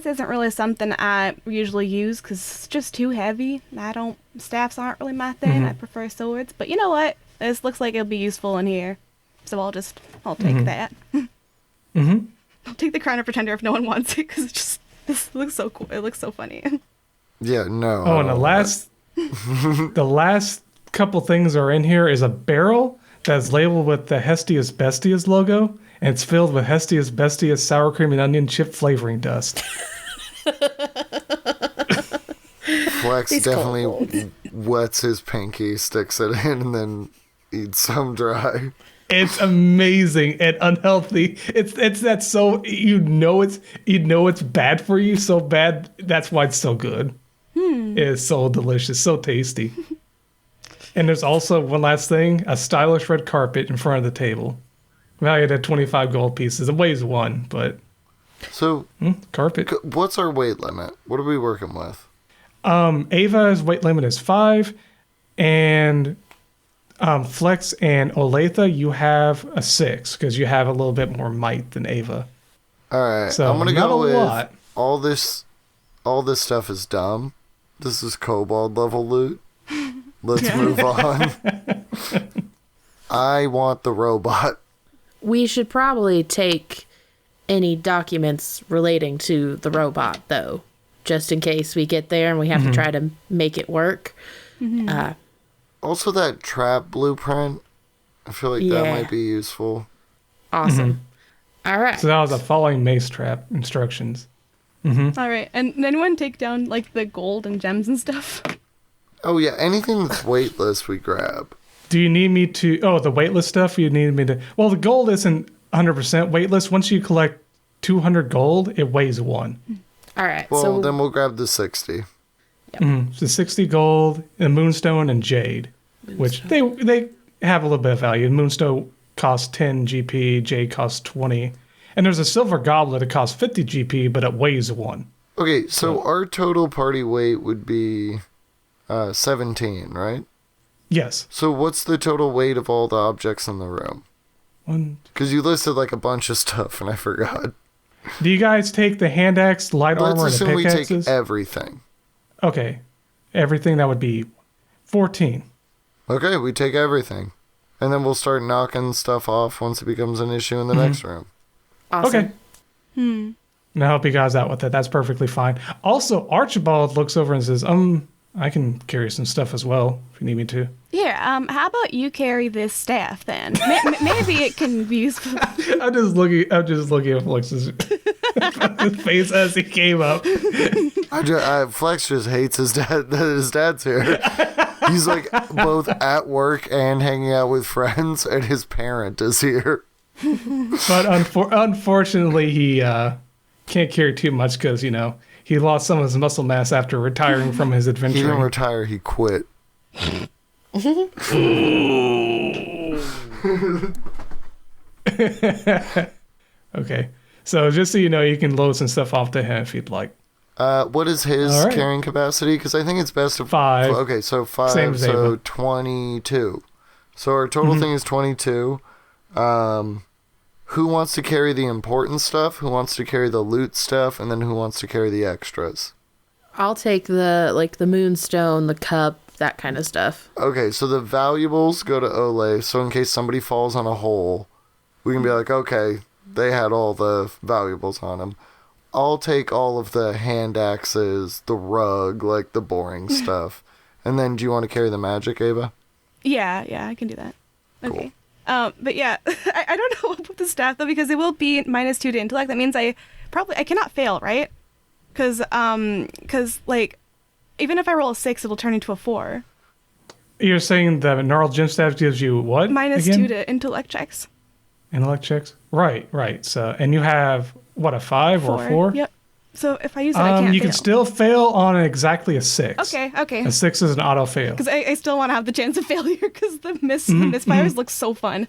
Speaker 3: isn't really something I usually use because it's just too heavy. Staffs aren't really my thing. I prefer swords. But you know what? This looks like it'll be useful in here, so I'll take that. I'll take the crown of pretender if no one wants it because this looks so cool. It looks so funny.
Speaker 4: Yeah, no.
Speaker 1: Oh, and the last couple things are in here is a barrel that's labeled with the Hestia's Bestia's logo, and it's filled with Hestia's Bestia's sour cream and onion chip flavoring dust.
Speaker 4: Flex
Speaker 2: These
Speaker 4: definitely wets his pinky, sticks it in, and then eats some dry.
Speaker 1: It's amazing and unhealthy. It's that so it's bad for you so bad. That's why it's so good. It is so delicious, so tasty. And there's also one last thing: a stylish red carpet in front of the table, valued at 25 gold pieces. It weighs 1, but
Speaker 4: So,
Speaker 1: carpet.
Speaker 4: what's our weight limit? What are we working with?
Speaker 1: Ava's weight limit is 5, and Flex and Olathe, you have a 6 because you have a little bit more might than Ava.
Speaker 4: All right,
Speaker 1: So
Speaker 4: I'm gonna
Speaker 1: not
Speaker 4: go
Speaker 1: a
Speaker 4: with
Speaker 1: lot.
Speaker 4: all this stuff is dumb. This is kobold level loot. Let's move on. I want the robot.
Speaker 2: We should probably take any documents relating to the robot, though, just in case we get there and we have to try to make it work.
Speaker 4: Also, that trap blueprint. I feel like that might be useful.
Speaker 2: Awesome. All right.
Speaker 1: So that was the following mace trap instructions.
Speaker 3: All right, and did anyone take down like the gold and gems and stuff?
Speaker 4: Oh yeah, anything that's weightless we grab.
Speaker 1: Do you need me to... Oh, the weightless stuff you need me to... Well, the gold isn't 100% weightless. Once you collect 200 gold, it weighs 1.
Speaker 2: All right.
Speaker 4: Well,
Speaker 2: so
Speaker 4: then we'll grab the 60.
Speaker 1: So 60 gold, and moonstone and jade, which they have a little bit of value. Moonstone costs 10 GP, jade costs 20. And there's a silver goblet that costs 50 GP, but it weighs 1.
Speaker 4: Okay, so our total party weight would be 17, right?
Speaker 1: Yes.
Speaker 4: So what's the total weight of all the objects in the room?
Speaker 1: 1.
Speaker 4: Because you listed like a bunch of stuff and I forgot.
Speaker 1: Do you guys take the hand axe, light
Speaker 4: Let's
Speaker 1: armor, and the
Speaker 4: assume we
Speaker 1: pickaxes?
Speaker 4: take everything.
Speaker 1: Okay. Everything that would be 14.
Speaker 4: Okay, we take everything. And then we'll start knocking stuff off once it becomes an issue in the next room.
Speaker 2: awesome.
Speaker 1: Okay. I'll help you guys out with it. That's perfectly fine. Also, Archibald looks over and says, I can carry some stuff as well if you need me to.
Speaker 3: Here, how about you carry this staff then? Maybe it can be useful.
Speaker 1: I'm just looking at Flex's face as he came up.
Speaker 4: Flex just hates his dad that his dad's here. He's like both at work and hanging out with friends, and his parent is here.
Speaker 1: But unfortunately, he can't carry too much because, he lost some of his muscle mass after retiring from his
Speaker 4: He didn't
Speaker 1: adventuring.
Speaker 4: retire, he quit.
Speaker 1: Okay. So just so you know, you can load some stuff off to him if you'd like.
Speaker 4: What is his
Speaker 1: All right.
Speaker 4: carrying capacity? Because I think it's best to
Speaker 1: 5.
Speaker 4: Okay, so 5,
Speaker 1: Same as
Speaker 4: so
Speaker 1: Ava.
Speaker 4: 22. So our total thing is 22. Who wants to carry the important stuff? Who wants to carry the loot stuff? And then who wants to carry the extras?
Speaker 2: I'll take the moonstone, the cup, that kind of stuff.
Speaker 4: Okay, so the valuables go to Olathe. So in case somebody falls on a hole, we can be like, okay, they had all the valuables on them. I'll take all of the hand axes, the rug, like the boring stuff. And then do you want to carry the magic, Ava?
Speaker 3: Yeah, I can do that. Okay. But yeah, I don't know about the staff though because it will be -2 to intellect. That means I cannot fail, right? Because like even if I roll a 6, it'll turn into a 4.
Speaker 1: You're saying the gnarled gem staff gives you what?
Speaker 3: -2
Speaker 1: again?
Speaker 3: to intellect checks.
Speaker 1: Intellect checks? Right. So, and you have, what, a 5 or a 4?
Speaker 3: Yep. So if I use it, I can't
Speaker 1: you
Speaker 3: fail.
Speaker 1: can still fail on exactly a 6.
Speaker 3: Okay.
Speaker 1: A 6 is an auto fail.
Speaker 3: Because I still want to have the chance of failure because the misfires look so fun.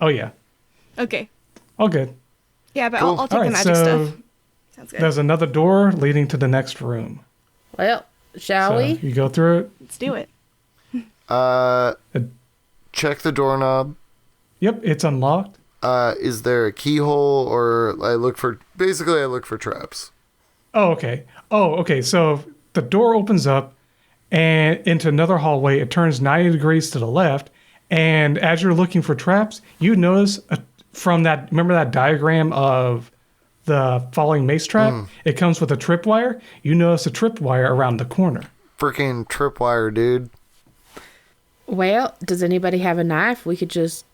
Speaker 1: Oh, yeah.
Speaker 3: Okay.
Speaker 1: All good.
Speaker 3: Yeah, but
Speaker 4: Cool.
Speaker 3: I'll take
Speaker 1: All
Speaker 3: the
Speaker 1: right,
Speaker 3: magic
Speaker 1: so
Speaker 3: stuff. Sounds good.
Speaker 1: there's another door leading to the next room.
Speaker 2: Well, shall
Speaker 1: So
Speaker 2: we?
Speaker 1: you go through it.
Speaker 3: Let's do it.
Speaker 4: check the doorknob.
Speaker 1: Yep, it's unlocked.
Speaker 4: Is there a keyhole, or I look for traps?
Speaker 1: Oh, okay. So the door opens up and into another hallway. It turns 90 degrees to the left. And as you're looking for traps, you notice from that, remember that diagram of the falling mace trap? It comes with a tripwire. You notice a tripwire around the corner.
Speaker 4: Freaking tripwire, dude.
Speaker 2: Well, does anybody have a knife? We could just...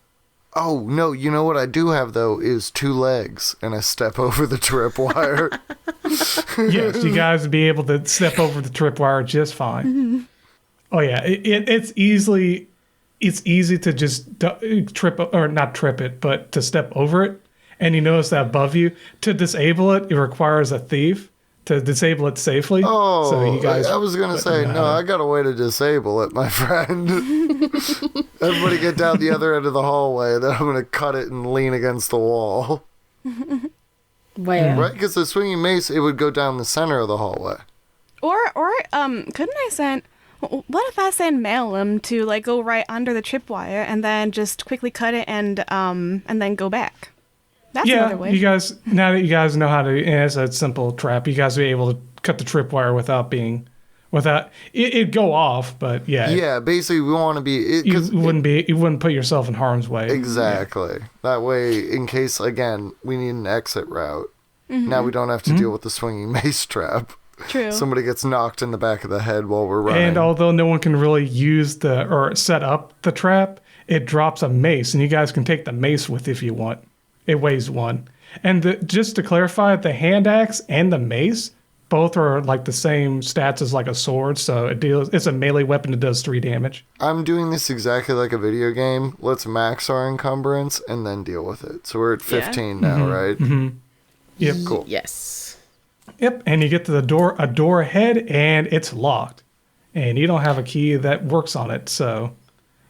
Speaker 4: Oh, no, you know what I do have, though, is 2 legs, and I step over the tripwire.
Speaker 1: Yes, you guys would be able to step over the tripwire just fine. Oh, yeah, it's easy to just not trip it, but to step over it. And you notice that above you, to disable it, it requires a thief to disable it safely.
Speaker 4: Oh,
Speaker 1: so you guys
Speaker 4: I was going to say, no, I got a way to disable it, my friend. Everybody get down the other end of the hallway, then I'm going to cut it and lean against the wall.
Speaker 2: Well,
Speaker 4: Right? Because the swinging mace, it would go down the center of the hallway.
Speaker 3: Or couldn't I send... What if I send Malum to like go right under the tripwire and then just quickly cut it and then go back? That's another way.
Speaker 1: You guys, now that you guys know how to, it's a simple trap. You guys will be able to cut the tripwire without it'd go off, but yeah.
Speaker 4: Yeah, basically we want to be...
Speaker 1: You wouldn't put yourself in harm's way.
Speaker 4: Exactly. Yeah. That way, in case, again, we need an exit route. Now we don't have to deal with the swinging mace trap.
Speaker 3: True.
Speaker 4: Somebody gets knocked in the back of the head while we're running.
Speaker 1: And although no one can really use or set up the trap, it drops a mace, and you guys can take the mace with if you want. It weighs 1. And just to clarify, the hand axe and the mace both are like the same stats as like a sword, so it's a melee weapon that does 3 damage.
Speaker 4: I'm doing this exactly like a video game. Let's max our encumbrance and then deal with it. So we're at 15 now, right?
Speaker 1: Mm-hmm. Yep.
Speaker 4: Cool.
Speaker 2: yes.
Speaker 1: Yep, and you get to a door ahead, and it's locked. And you don't have a key that works on it, so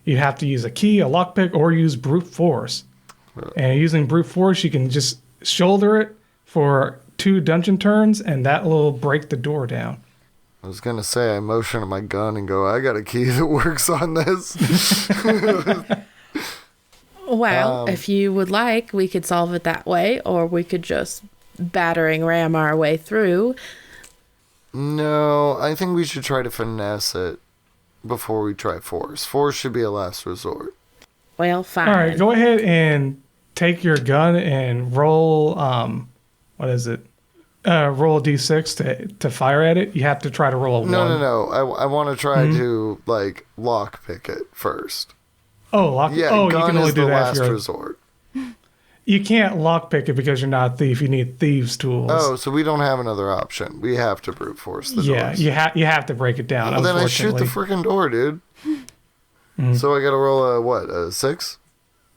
Speaker 1: you have to use a key, a lockpick, or use brute force. And using brute force, you can just shoulder it for 2 dungeon turns, and that will break the door down.
Speaker 4: I was going to say, I motion at my gun and go, I got a key that works on this.
Speaker 2: Well, if you would like, we could solve it that way, or we could just battering ram our way through.
Speaker 4: No, I think we should try to finesse it before we try force. Force should be a last resort.
Speaker 2: Well, fine.
Speaker 1: All right, go ahead and take your gun and roll, what is it? Roll a d6 to fire at it. You have to try to roll a 1.
Speaker 4: No. I want to try to, like, lockpick it first.
Speaker 1: Oh, lock.
Speaker 4: Yeah,
Speaker 1: oh,
Speaker 4: gun
Speaker 1: you can only
Speaker 4: is
Speaker 1: do
Speaker 4: the
Speaker 1: that
Speaker 4: last
Speaker 1: if you're...
Speaker 4: resort.
Speaker 1: You can't lockpick it because you're not a thief. You need thieves' tools.
Speaker 4: Oh, so we don't have another option. We have to brute force the doors.
Speaker 1: You have to break it down,
Speaker 4: Well, then I shoot
Speaker 1: unfortunately.
Speaker 4: the freaking door, dude. So I gotta roll a 6?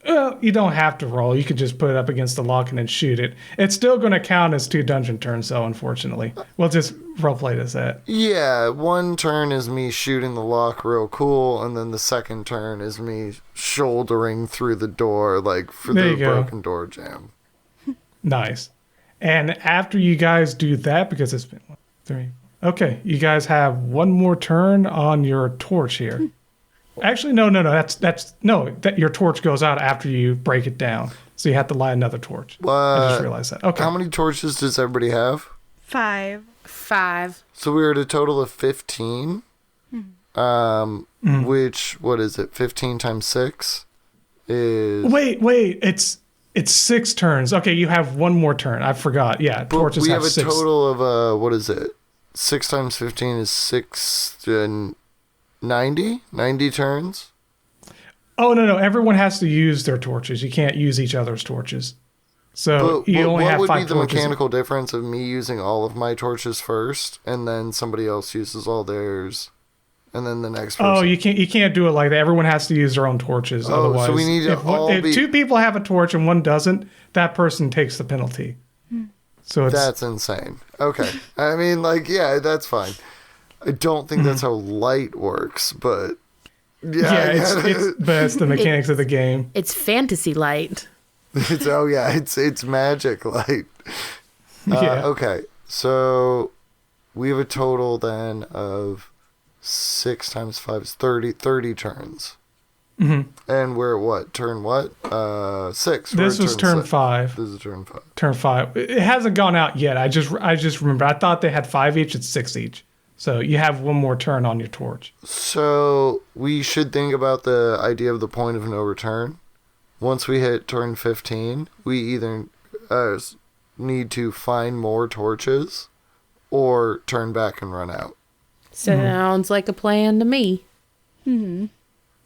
Speaker 1: Well, you don't have to roll. You can just put it up against the lock and then shoot it. It's still going to count as 2 dungeon turns, though, unfortunately. We'll just roleplay this at.
Speaker 4: Yeah, 1 turn is me shooting the lock real cool, and then the second turn is me shouldering through the door, like, for the broken door jam.
Speaker 1: Nice. And after you guys do that, because it's been 3. Okay, you guys have 1 more turn on your torch here. Actually, no. That your torch goes out after you break it down, so you have to light another torch. I just realized that. Okay.
Speaker 4: How many torches does everybody have?
Speaker 3: 5.
Speaker 2: 5.
Speaker 4: So we were at a total of 15. Which, what is it? 15 times 6 is...
Speaker 1: Wait. It's 6 turns. Okay, you have 1 more turn. I forgot. Yeah, torches have 6.
Speaker 4: We have a total of, what is it? 6 times 15 is 6 and 90 turns.
Speaker 1: Oh, no. Everyone has to use their torches. You can't use each other's torches. So you only have 5 torches.
Speaker 4: What would be the mechanical difference of me using all of my torches first, and then somebody else uses all theirs, and then the next person?
Speaker 1: Oh, you can't do it like that. Everyone has to use their own torches.
Speaker 4: Oh,
Speaker 1: otherwise,
Speaker 4: so we need to
Speaker 1: if 2 people have a torch and 1 doesn't, that person takes the penalty. So
Speaker 4: that's insane. Okay. I mean, like, yeah, that's fine. I don't think that's how light works, but
Speaker 1: it's the mechanics of the game.
Speaker 2: It's fantasy light.
Speaker 4: It's magic light. Okay, so we have a total then of 6 times 5 is 30 turns. And we're what? Turn what? 6.
Speaker 1: This was turn 5.
Speaker 4: This is turn 5.
Speaker 1: Turn 5. It hasn't gone out yet. I just remember. I thought they had 5 each. It's 6 each. So you have one more turn on your torch.
Speaker 4: So we should think about the idea of the point of no return. Once we hit turn 15, we either need to find more torches or turn back and run out.
Speaker 2: Sounds like a plan to me.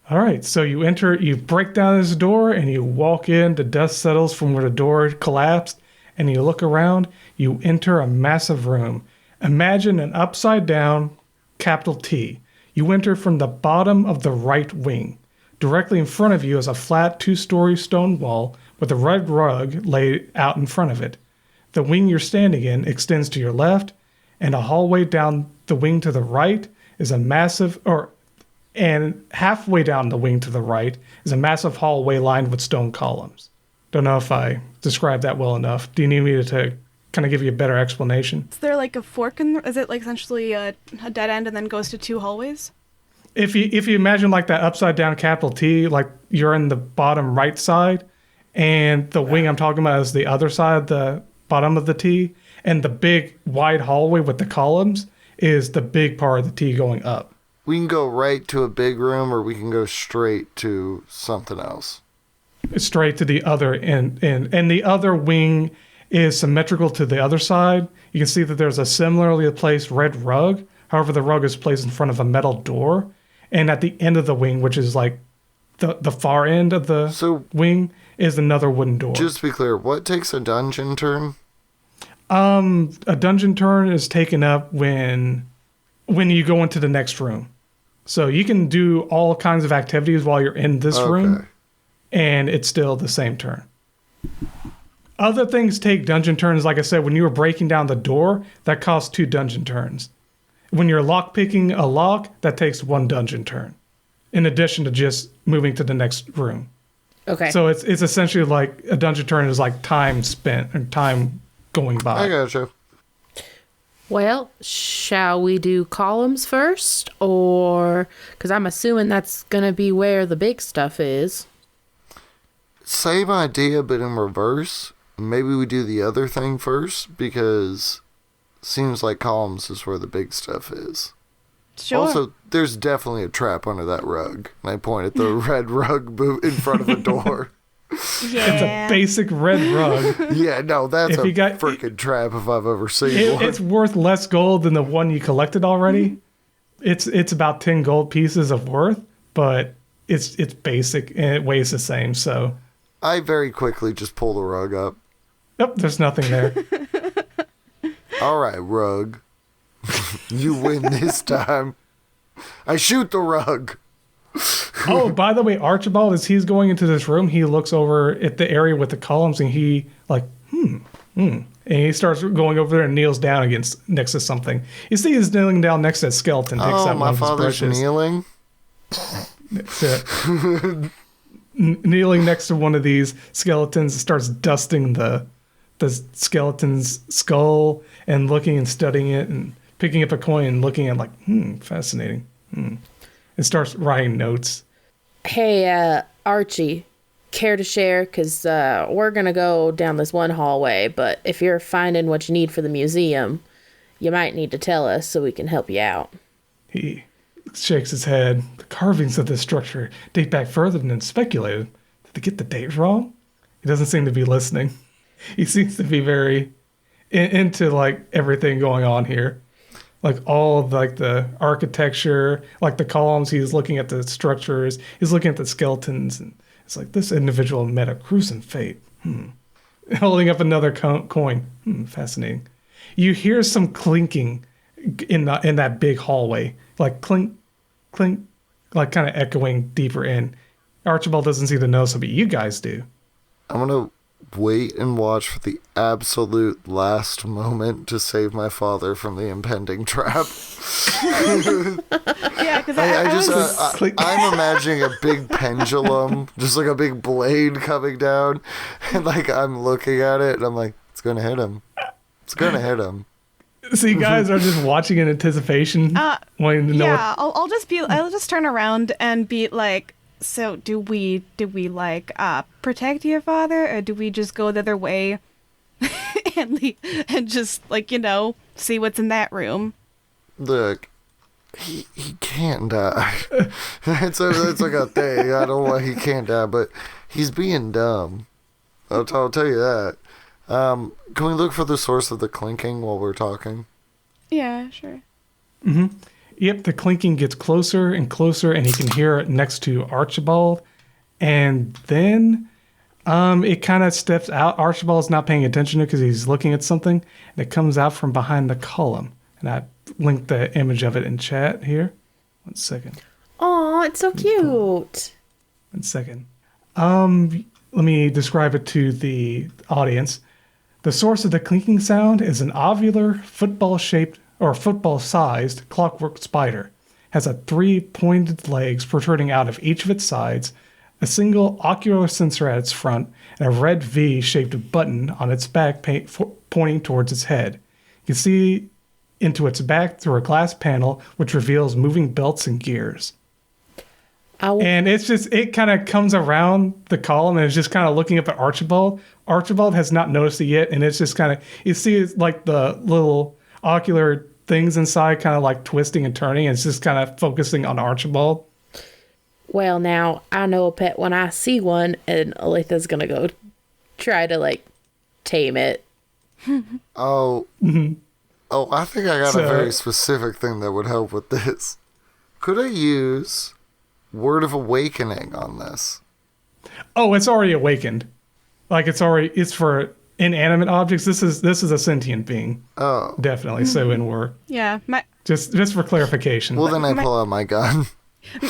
Speaker 1: All right, so you break down this door and you walk in. The dust settles from where the door collapsed, and you look around. You enter a massive room. Imagine an upside down capital T. You enter from the bottom of the right wing. Directly in front of you is a flat 2-story stone wall with a red rug laid out in front of it. The wing you're standing in extends to your left, and a hallway down the wing to the right is a massive, and halfway down the wing to the right is a massive hallway lined with stone columns. Don't know if I described that well enough. Do you need me to kind of give you a better explanation?
Speaker 3: Is there like a fork is it like essentially a dead end and then goes to 2 hallways?
Speaker 1: If you imagine like that upside down capital T, like you're in the bottom right side, and the wing I'm talking about is the other side, the bottom of the T, and the big wide hallway with the columns is the big part of the T going up.
Speaker 4: We can go right to a big room, or we can go straight to something else.
Speaker 1: Straight to the other end. And the other wing is symmetrical to the other side. You can see that there's a similarly placed red rug. However, the rug is placed in front of a metal door. And at the end of the wing, which is like the far end of the wing, is another wooden door.
Speaker 4: Just to be clear, what takes a dungeon turn?
Speaker 1: A dungeon turn is taken up when you go into the next room. So you can do all kinds of activities while you're in this room, and it's still the same turn. Other things take dungeon turns. Like I said, when you were breaking down the door, that costs 2 dungeon turns. When you're lockpicking a lock, that takes 1 dungeon turn, in addition to just moving to the next room.
Speaker 2: Okay.
Speaker 1: So it's essentially like a dungeon turn is like time spent and time going by.
Speaker 4: I gotcha.
Speaker 2: Well, shall we do columns first? Or, because I'm assuming that's going to be where the big stuff is.
Speaker 4: Same idea, but in reverse. Maybe we do the other thing first, because seems like columns is where the big stuff is.
Speaker 3: Sure.
Speaker 4: Also, there's definitely a trap under that rug. And I point at the red rug in front of a door.
Speaker 3: Yeah.
Speaker 1: It's a basic red rug.
Speaker 4: Yeah, no, that's
Speaker 1: If
Speaker 4: a
Speaker 1: you got-
Speaker 4: freaking trap if I've ever seen one.
Speaker 1: It's worth less gold than the one you collected already. It's about 10 gold pieces of worth, but it's basic and it weighs the same. So,
Speaker 4: I very quickly just pull the rug up.
Speaker 1: nope, there's nothing there.
Speaker 4: All right, rug. You win this time. I shoot the rug.
Speaker 1: Oh, by the way, Archibald, as he's going into this room, he looks over at the area with the columns and he like, And he starts going over there and kneels down next to something. You see he's kneeling down next to a skeleton. Takes out
Speaker 4: My
Speaker 1: one of his
Speaker 4: father's
Speaker 1: brushes.
Speaker 4: kneeling?
Speaker 1: That's it. Kneeling next to one of these skeletons, starts dusting the skeleton's skull and looking and studying it and picking up a coin and looking at like, fascinating. And starts writing notes.
Speaker 2: Hey, Archie, care to share? Because we're going to go down this one hallway, but if you're finding what you need for the museum, you might need to tell us so we can help you out.
Speaker 1: He shakes his head. The carvings of this structure date back further than speculated. Did they get the date wrong? He doesn't seem to be listening. He seems to be very into like everything going on here. Like all of like the architecture, like the columns, he's looking at the structures, he's looking at the skeletons, and it's like this individual met a gruesome fate. Holding up another coin. Fascinating. You hear some clinking in that big hallway, like clink, clink, like kind of echoing deeper in. Archibald doesn't seem to know, so but you guys do.
Speaker 4: I'm going to wait and watch for the absolute last moment to save my father from the impending trap.
Speaker 3: Yeah, because
Speaker 4: I'm imagining a big pendulum, just like a big blade coming down, and like I'm looking at it and I'm like, it's gonna hit him. It's gonna hit him.
Speaker 1: So you guys are just watching in anticipation, wanting to know.
Speaker 3: I'll just turn around and be like, So do we like protect your father, or do we just go the other way and just like, see what's in that room?
Speaker 4: Look, he can't die. It's like a thing. I don't know why he can't die, but he's being dumb. I'll tell you that. Can we look for the source of the clinking while we're talking?
Speaker 3: Yeah, sure.
Speaker 1: Mm-hmm. Yep, the clinking gets closer and closer, and he can hear it next to Archibald. And then it kind of steps out. Archibald's not paying attention to it because he's looking at something. And it comes out from behind the column. And I linked the image of it in chat here. 1 second.
Speaker 2: Oh, it's so cute.
Speaker 1: 1 second. Let me describe it to the audience. The source of the clinking sound is an ovular, football-shaped or football-sized clockwork spider. Has 3 pointed legs protruding out of each of its sides, a single ocular sensor at its front, and a red V-shaped button on its back pointing towards its head. You can see into its back through a glass panel, which reveals moving belts and gears. And it kind of comes around the column and is just kind of looking up at Archibald. Archibald has not noticed it yet, and it's just kind of, you see it's like the little ocular things inside kind of like twisting and turning, and it's just kind of focusing on Archibald.
Speaker 2: Well, now, I know a pet when I see one, and Olathe's gonna go try to, like, tame it.
Speaker 4: Oh, I think I got a very specific thing that would help with this. Could I use Word of Awakening on this?
Speaker 1: Oh, it's already awakened. Like it's for inanimate objects. This is a sentient being. Oh, definitely. So
Speaker 3: yeah,
Speaker 1: just for clarification.
Speaker 4: Well, then I pull out my gun.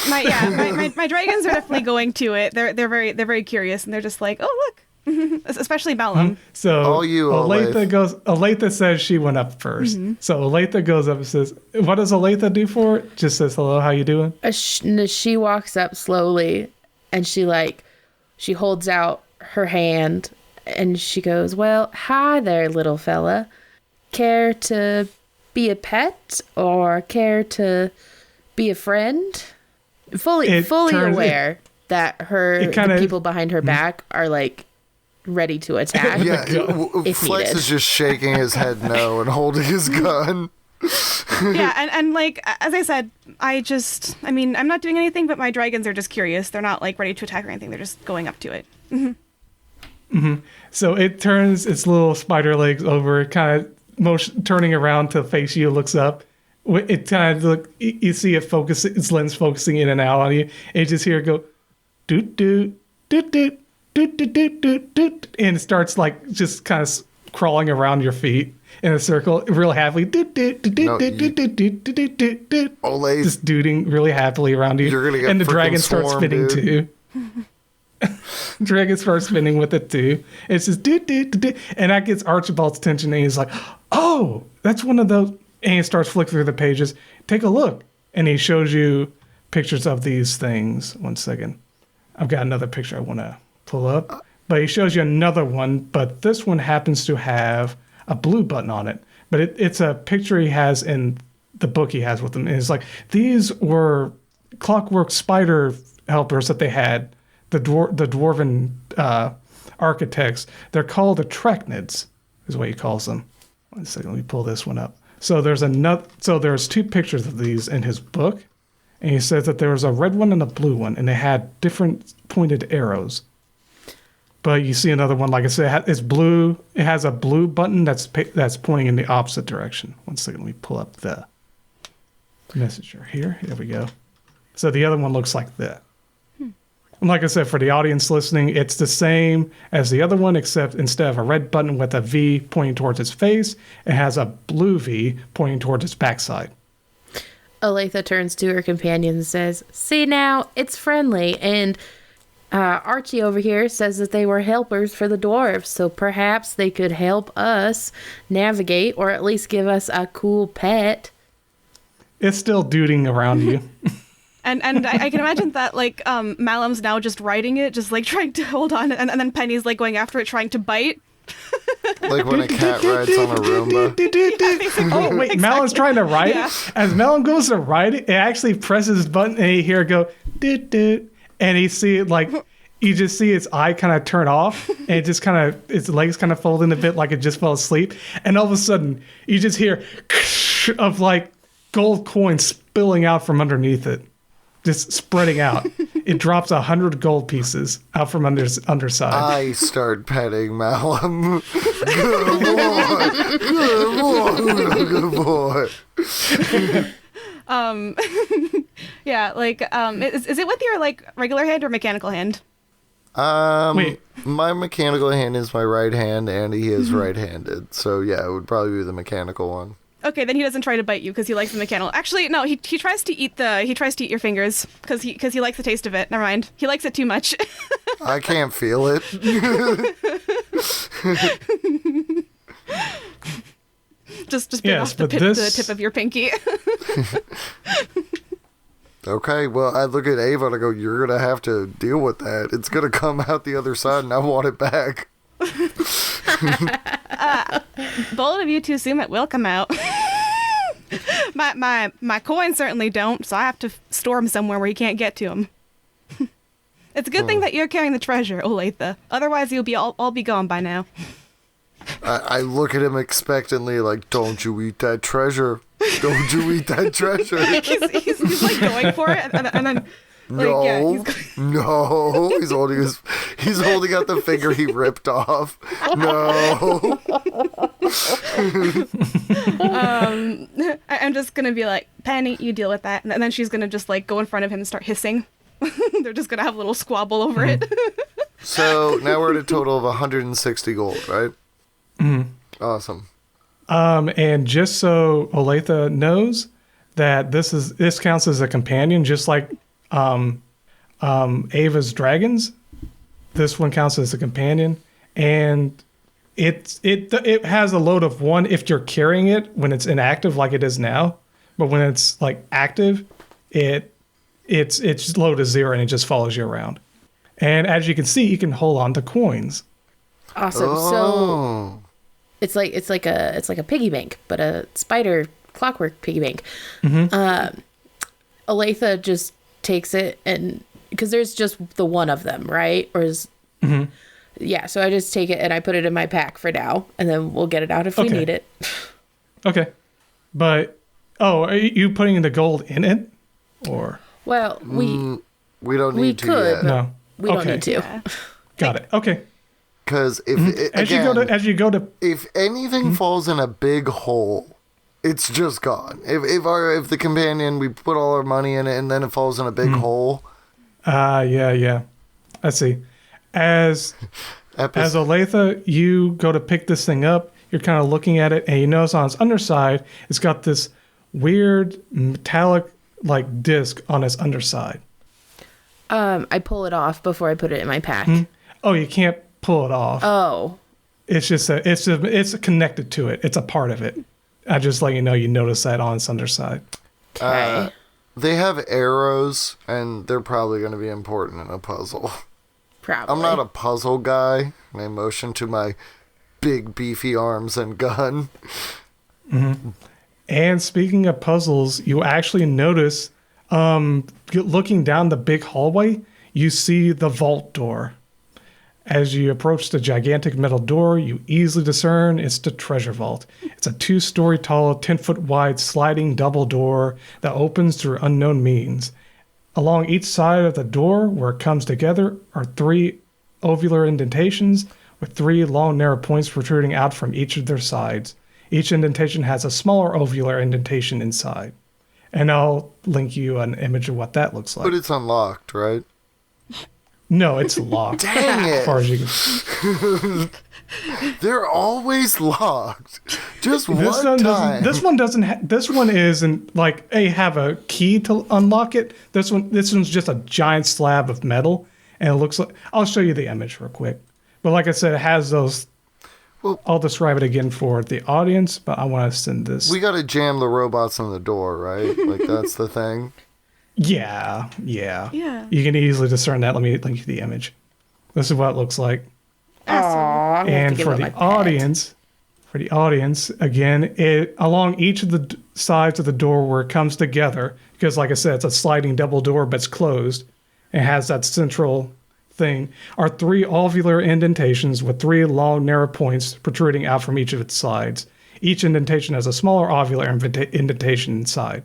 Speaker 3: My dragons are definitely going to it. They're very curious, and they're just like, oh look, especially Malum.
Speaker 1: So Olathe says she went up first. So Olathe goes up and says, "What does Olathe do for it?" Just says, "Hello, how you doing?"
Speaker 2: She walks up slowly, and she holds out her hand, and she goes, "Well, hi there, little fella. Care to be a pet or care to be a friend?" Fully aware that the people behind her back are like ready to attack.
Speaker 4: Flex
Speaker 2: needed.
Speaker 4: is just shaking his head no and holding his gun.
Speaker 3: and like, as I said, I'm not doing anything, but my dragons are just curious. They're not like ready to attack or anything. They're just going up to it.
Speaker 1: So it turns its little spider legs over, kind of turning around to face you, looks up. It kind of you see it its lens focusing in and out on you, and you just hear it go, doot doot doot doot doot doot doot doot doot, and it starts like just kind of crawling around your feet in a circle, real happily, doot doot doot doot doot doot doot doot doot doot, just dooting really happily around you.
Speaker 4: You're gonna get
Speaker 1: and the dragon starts spinning too. Dragon starts spinning with it too. It's just doot doot doot doot, and that gets Archibald's attention, and he's like, "Oh, that's one of those." And he starts flicking through the pages. Take a look. And he shows you pictures of these things. 1 second. I've got another picture I want to pull up. But he shows you another one. But this one happens to have a blue button on it. But it's a picture he has in the book he has with him. And it's like, these were clockwork spider helpers that they had. The dwarven architects. They're called arachnids, is what he calls them. 1 second. Let me pull this one up. So there's 2 pictures of these in his book, and he says that there was a red one and a blue one, and they had different pointed arrows. But you see another one, like I said, it's blue. It has a blue button that's pointing in the opposite direction. 1 second, let me pull up the messenger here. There we go. So the other one looks like that. And like I said, for the audience listening, it's the same as the other one, except instead of a red button with a V pointing towards its face, it has a blue V pointing towards its backside.
Speaker 2: Olathe turns to her companion and says, "See now, it's friendly, and Archie over here says that they were helpers for the dwarves, so perhaps they could help us navigate, or at least give us a cool pet."
Speaker 1: It's still duding around you.
Speaker 3: And I can imagine that, like, Malum's now just riding it, just, like, trying to hold on, and then Penny's, like, going after it, trying to bite.
Speaker 4: Like when a cat rides on a Roomba.
Speaker 1: Oh, wait, Malum's trying to ride it? As Malum goes to ride it, it actually presses his button, and you hear it go, doot, doot. and you see it like you just see its eye kind of turn off, and it just kind of its legs kind of fold in a bit like it just fell asleep, and all of a sudden you just hear of like gold coins spilling out from underneath it, just spreading out. It drops 100 gold pieces out from underside.
Speaker 4: I start petting Malum. Good boy. Good boy.
Speaker 3: Yeah, like, is it with your, like, regular hand or mechanical hand?
Speaker 1: Wait.
Speaker 4: My mechanical hand is my right hand, and he is right-handed. So yeah, it would probably be the mechanical one.
Speaker 3: Okay, then he doesn't try to bite you because he likes the mechanical. Actually, no, he tries to eat your fingers because he likes the taste of it. Never mind, he likes it too much.
Speaker 4: I can't feel it.
Speaker 3: just bit off the tip of your pinky.
Speaker 4: Okay, well, I look at Ava and I go, you're going to have to deal with that. It's going to come out the other side and I want it back.
Speaker 3: Bold of you to assume it will come out. my coins certainly don't, so I have to store them somewhere where he can't get to them. It's a good thing that you're carrying the treasure, Olathe. Otherwise, you'll be all be gone by now.
Speaker 4: I look at him expectantly like, don't you eat that treasure. Don't you eat that treasure.
Speaker 3: he's like going for it, and then like,
Speaker 4: no,
Speaker 3: yeah,
Speaker 4: no, he's holding out the finger he ripped off. No.
Speaker 3: I'm just gonna be like, Penny, you deal with that, and then she's gonna just like go in front of him and start hissing. They're just gonna have a little squabble over it.
Speaker 4: So now we're at a total of 160 gold, right?
Speaker 1: Mm-hmm.
Speaker 4: Awesome.
Speaker 1: And just so Olathe knows that this counts as a companion, just like Ava's dragons. This one counts as a companion, and it has a load of 1 if you're carrying it when it's inactive, like it is now. But when it's like active, it's low to 0 and it just follows you around. And as you can see, you can hold on to coins.
Speaker 2: Awesome.
Speaker 4: Oh.
Speaker 2: So it's like a piggy bank, but a spider clockwork piggy bank.
Speaker 1: Mm-hmm.
Speaker 2: Olathe just takes it, and because there's just the one of them, right? Or is
Speaker 1: Mm-hmm.
Speaker 2: Yeah, so I just take it and I put it in my pack for now, and then we'll get it out if we need it.
Speaker 1: Okay. But are you putting the gold in it, or
Speaker 2: Well,
Speaker 4: we don't need to
Speaker 2: could,
Speaker 4: yet.
Speaker 1: no?
Speaker 2: we don't need to.
Speaker 3: Yeah.
Speaker 1: Got it. Okay.
Speaker 4: Because if
Speaker 1: As you go to
Speaker 4: if anything falls in a big hole, it's just gone. If the companion, we put all our money in it and then it falls in a big hole.
Speaker 1: Yeah. I see. As Olathe, you go to pick this thing up, you're kind of looking at it, and you notice on its underside, it's got this weird metallic like disc on its underside.
Speaker 2: I pull it off before I put it in my pack.
Speaker 1: Oh, you can't pull it off.
Speaker 2: Oh,
Speaker 1: It's just it's connected to it. It's a part of it. I just let you know you notice that on its underside.
Speaker 2: okay.
Speaker 4: They have arrows, and they're probably going to be important in a puzzle.
Speaker 2: Probably.
Speaker 4: I'm not a puzzle guy. And I motion to my big beefy arms and gun.
Speaker 1: Mm-hmm. And speaking of puzzles, you actually notice, looking down the big hallway, you see the vault door. As you approach the gigantic metal door, you easily discern it's the treasure vault. It's a 2-story tall, 10-foot wide sliding double door that opens through unknown means. Along each side of the door, where it comes together, are 3 ovular indentations with 3 long, narrow points protruding out from each of their sides. Each indentation has a smaller ovular indentation inside. And I'll link you an image of what that looks like.
Speaker 4: But it's unlocked, right?
Speaker 1: No, it's locked.
Speaker 4: Dang it.
Speaker 1: As far as you can.
Speaker 4: They're always locked. Just one time.
Speaker 1: This one doesn't. This one isn't like have a key to unlock it. This one's just a giant slab of metal, and it looks like. I'll show you the image real quick. But like I said, it has those.
Speaker 4: Well,
Speaker 1: I'll describe it again for the audience, but I want to send this.
Speaker 4: We got to jam the robots on the door, right? Like that's the thing.
Speaker 1: Yeah.
Speaker 3: Yeah.
Speaker 1: You can easily discern that. Let me link you the image. This is what it looks like.
Speaker 2: Aw, I'm gonna have to
Speaker 1: And
Speaker 2: give
Speaker 1: for
Speaker 2: it
Speaker 1: the
Speaker 2: my pet.
Speaker 1: audience, again, along each of the sides of the door where it comes together, because like I said, it's a sliding double door, but it's closed. and has that central thing, are 3 alveolar indentations with 3 long, narrow points protruding out from each of its sides. Each indentation has a smaller alveolar indentation inside.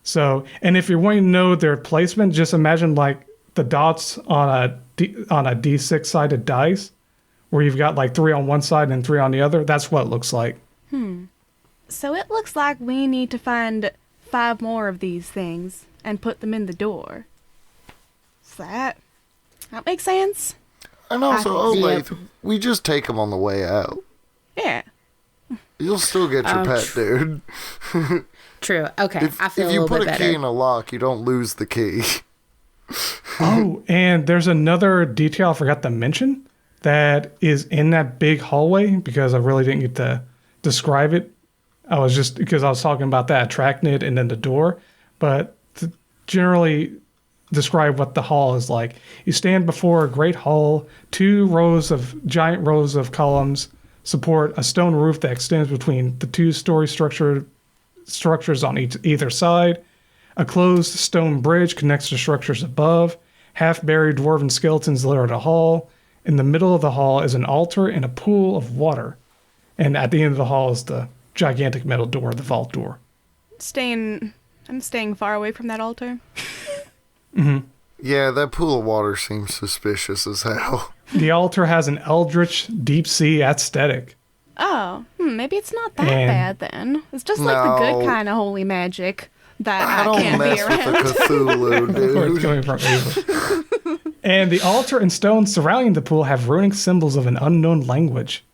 Speaker 1: So, and if you're wanting to know their placement, just imagine like the dots on a D6 sided dice, where you've got like 3 on one side and 3 on the other. That's what it looks like.
Speaker 3: So it looks like we need to find 5 more of these things and put them in the door. Does that makes sense?
Speaker 4: And also,
Speaker 2: think-
Speaker 4: Olathe, we just take them on the way out.
Speaker 3: Yeah.
Speaker 4: You'll still get your pet, dude.
Speaker 2: True. Okay, I feel
Speaker 4: If
Speaker 2: a
Speaker 4: you
Speaker 2: little
Speaker 4: put
Speaker 2: bit
Speaker 4: a
Speaker 2: better.
Speaker 4: key in a lock, you don't lose the key.
Speaker 1: Oh, and there's another detail I forgot to mention that is in that big hallway, because I really didn't get to describe it. Because I was talking about that arachnid and then the door. But to generally describe what the hall is like, you stand before a great hall. 2 giant rows of columns support a stone roof that extends between the 2-story structures on either side. A closed stone bridge connects the structures above. Half-buried dwarven skeletons litter the hall. In the middle of the hall is an altar and a pool of water. And at the end of the hall is the gigantic metal door, the vault door.
Speaker 3: I'm staying far away from that altar.
Speaker 4: Yeah, that pool of water seems suspicious as hell.
Speaker 1: The altar has an eldritch, deep-sea aesthetic.
Speaker 3: Oh, maybe it's not that
Speaker 1: And-
Speaker 3: bad then. It's just like the
Speaker 4: No.
Speaker 3: good kind of holy magic that
Speaker 4: I don't
Speaker 3: can't be
Speaker 4: mess with
Speaker 3: around.
Speaker 4: the Cthulhu,
Speaker 1: Where it's
Speaker 4: dude.
Speaker 1: coming from Ava. And the altar and stones surrounding the pool have runic symbols of an unknown language.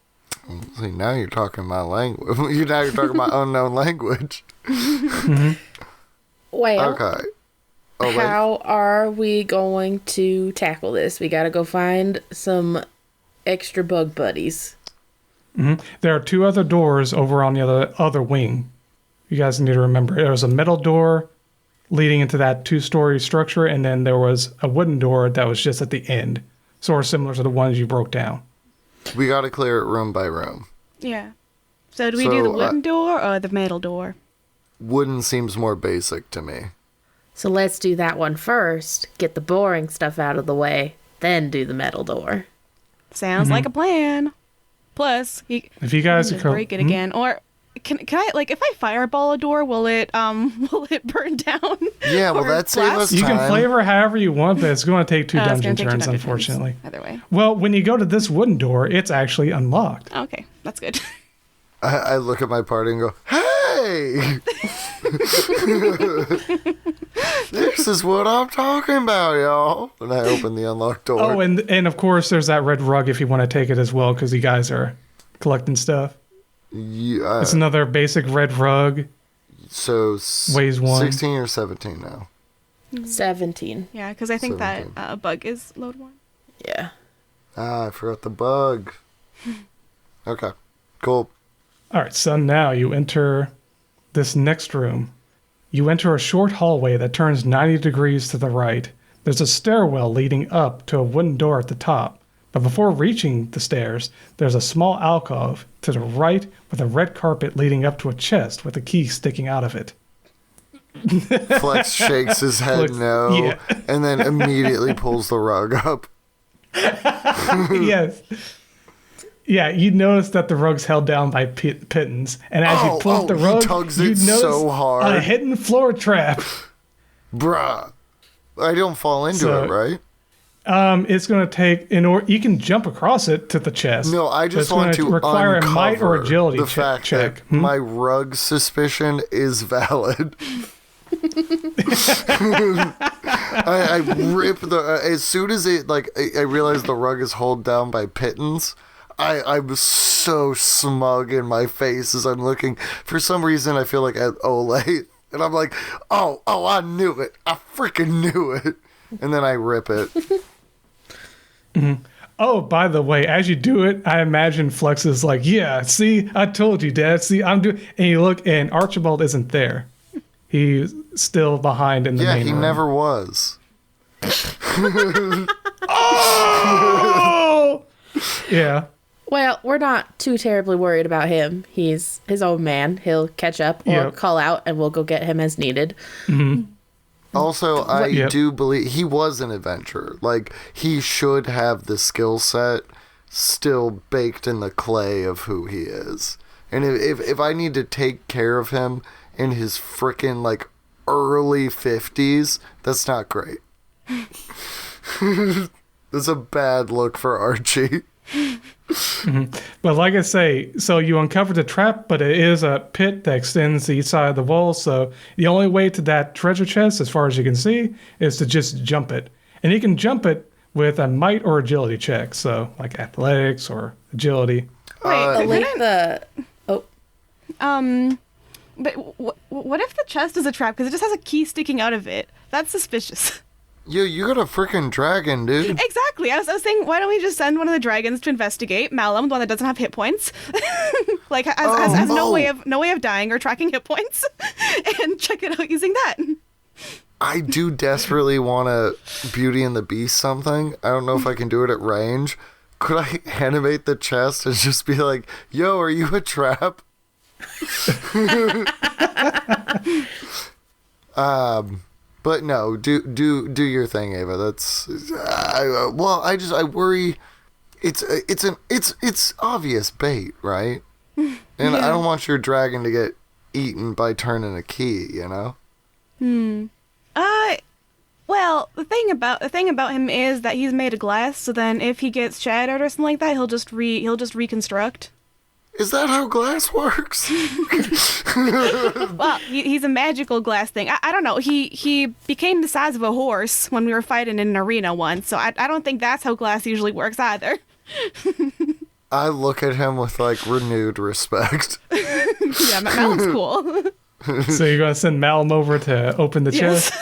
Speaker 4: See, now you're talking my language. Now you're talking my unknown language.
Speaker 2: Well,
Speaker 4: Okay. Oh, wait.
Speaker 2: how are we going to tackle this? We gotta go find some extra bug buddies.
Speaker 1: There are 2 other doors over on the other wing. You guys need to remember, there was a metal door leading into that 2-story structure, and then there was a wooden door that was just at the end, sort of similar to the ones you broke down.
Speaker 4: We got to clear it room by room.
Speaker 3: Yeah. So do we do the
Speaker 4: So,
Speaker 3: wooden door or the metal door?
Speaker 4: Wooden seems more basic to me.
Speaker 2: So let's do that one first, get the boring stuff out of the way, then do the metal door.
Speaker 3: Sounds like a plan. Plus, you
Speaker 1: If you guys
Speaker 3: just
Speaker 1: are
Speaker 3: break it again, or can I like if I fireball a door, will it burn down?
Speaker 4: Yeah, well,
Speaker 3: Or
Speaker 4: that saved us
Speaker 3: blast?
Speaker 1: you can
Speaker 4: time.
Speaker 1: flavor however you want, but it's going to take 2
Speaker 3: Oh, it's
Speaker 1: dungeon
Speaker 3: gonna take 2
Speaker 1: turns,
Speaker 3: dungeon turns.
Speaker 1: unfortunately.
Speaker 3: Either way.
Speaker 1: Well, when you go to this wooden door, it's actually unlocked.
Speaker 3: Okay, that's good.
Speaker 4: I look at my party and go, hey! This is what I'm talking about, y'all. And I open the unlocked door.
Speaker 1: Oh, and of course, there's that red rug if you want to take it as well, because you guys are collecting stuff.
Speaker 4: Yeah,
Speaker 1: It's another basic red rug.
Speaker 4: so
Speaker 1: Weighs 1.
Speaker 4: 16 or 17 now.
Speaker 2: 17.
Speaker 3: Yeah, because I think that
Speaker 4: 17.
Speaker 3: bug is load 1.
Speaker 2: Yeah.
Speaker 4: Ah, I forgot the bug. Okay, cool.
Speaker 1: All right, so now you enter this next room. You enter a short hallway that turns 90 degrees to the right. There's a stairwell leading up to a wooden door at the top. But before reaching the stairs, there's a small alcove to the right with a red carpet leading up to a chest with a key sticking out of it.
Speaker 4: Flex shakes his head
Speaker 1: Flex-
Speaker 4: no,
Speaker 1: yeah.
Speaker 4: and then immediately pulls the rug up.
Speaker 1: Yes. Yeah, you notice that the rug's held down by pittons, and as you pull up the
Speaker 4: he
Speaker 1: rug,
Speaker 4: tugs
Speaker 1: you
Speaker 4: it
Speaker 1: notice
Speaker 4: so hard.
Speaker 1: a hidden floor trap.
Speaker 4: Bruh. I don't fall into
Speaker 1: So-
Speaker 4: it, right?
Speaker 1: It's going to take you can jump across it to the chest.
Speaker 4: No, I
Speaker 1: but
Speaker 4: just
Speaker 1: it's
Speaker 4: want
Speaker 1: gonna
Speaker 4: to
Speaker 1: require a might or
Speaker 4: uncover
Speaker 1: agility
Speaker 4: the
Speaker 1: check.
Speaker 4: fact that
Speaker 1: Hmm?
Speaker 4: my rug suspicion is valid. I rip as soon as it I realize the rug is held down by pittons. I'm so smug in my face as I'm looking. For some reason, I feel like at Olathe, and I'm like, oh, I knew it. I freaking knew it. And then I rip it.
Speaker 1: Oh, by the way, as you do it, I imagine Flex is like, yeah, see, I told you, Dad. See, I'm doing. And you look, and Archibald isn't there. He's still behind in the
Speaker 4: Yeah,
Speaker 1: main
Speaker 4: he
Speaker 1: room.
Speaker 4: never was.
Speaker 1: Oh! Yeah.
Speaker 2: Well, we're not too terribly worried about him. He's his own man. He'll catch up or
Speaker 1: Yep.
Speaker 2: call out, and we'll go get him as needed.
Speaker 4: Also, I
Speaker 1: Yep.
Speaker 4: do believe he was an adventurer. Like, he should have the skill set still baked in the clay of who he is. And if I need to take care of him in his frickin' like early 50s, that's not great. That's a bad look for Archie.
Speaker 1: But like I say, so you uncovered the trap, but it is a pit that extends the east side of the wall. So the only way to that treasure chest, as far as you can see, is to just jump it. And you can jump it with a might or agility check. So like athletics or agility.
Speaker 3: Wait,
Speaker 2: Olathe. Oh,
Speaker 3: but what if the chest is a trap? Because it just has a key sticking out of it. That's suspicious.
Speaker 4: Yo, you got a frickin' dragon, dude.
Speaker 3: Exactly. I was saying, why don't we just send one of the dragons to investigate Malum, the one that doesn't have hit points, like has no way of dying or tracking hit points, and check it out using that.
Speaker 4: I do desperately want to Beauty and the Beast something. I don't know if I can do it at range. Could I animate the chest and just be like, yo, are you a trap? But no, do your thing, Ava. That's I worry. It's obvious bait, right? And I don't want your dragon to get eaten by turning a key, you know?
Speaker 3: Well, the thing about him is that he's made of glass. So then, if he gets shattered or something like that, he'll just reconstruct.
Speaker 4: Is that how glass works?
Speaker 3: Well, he's a magical glass thing. I don't know. He became the size of a horse when we were fighting in an arena once. So I don't think that's how glass usually works either.
Speaker 4: I look at him with like renewed respect.
Speaker 3: Yeah, Malum's cool.
Speaker 1: So you're going to send Malum over to open the chest?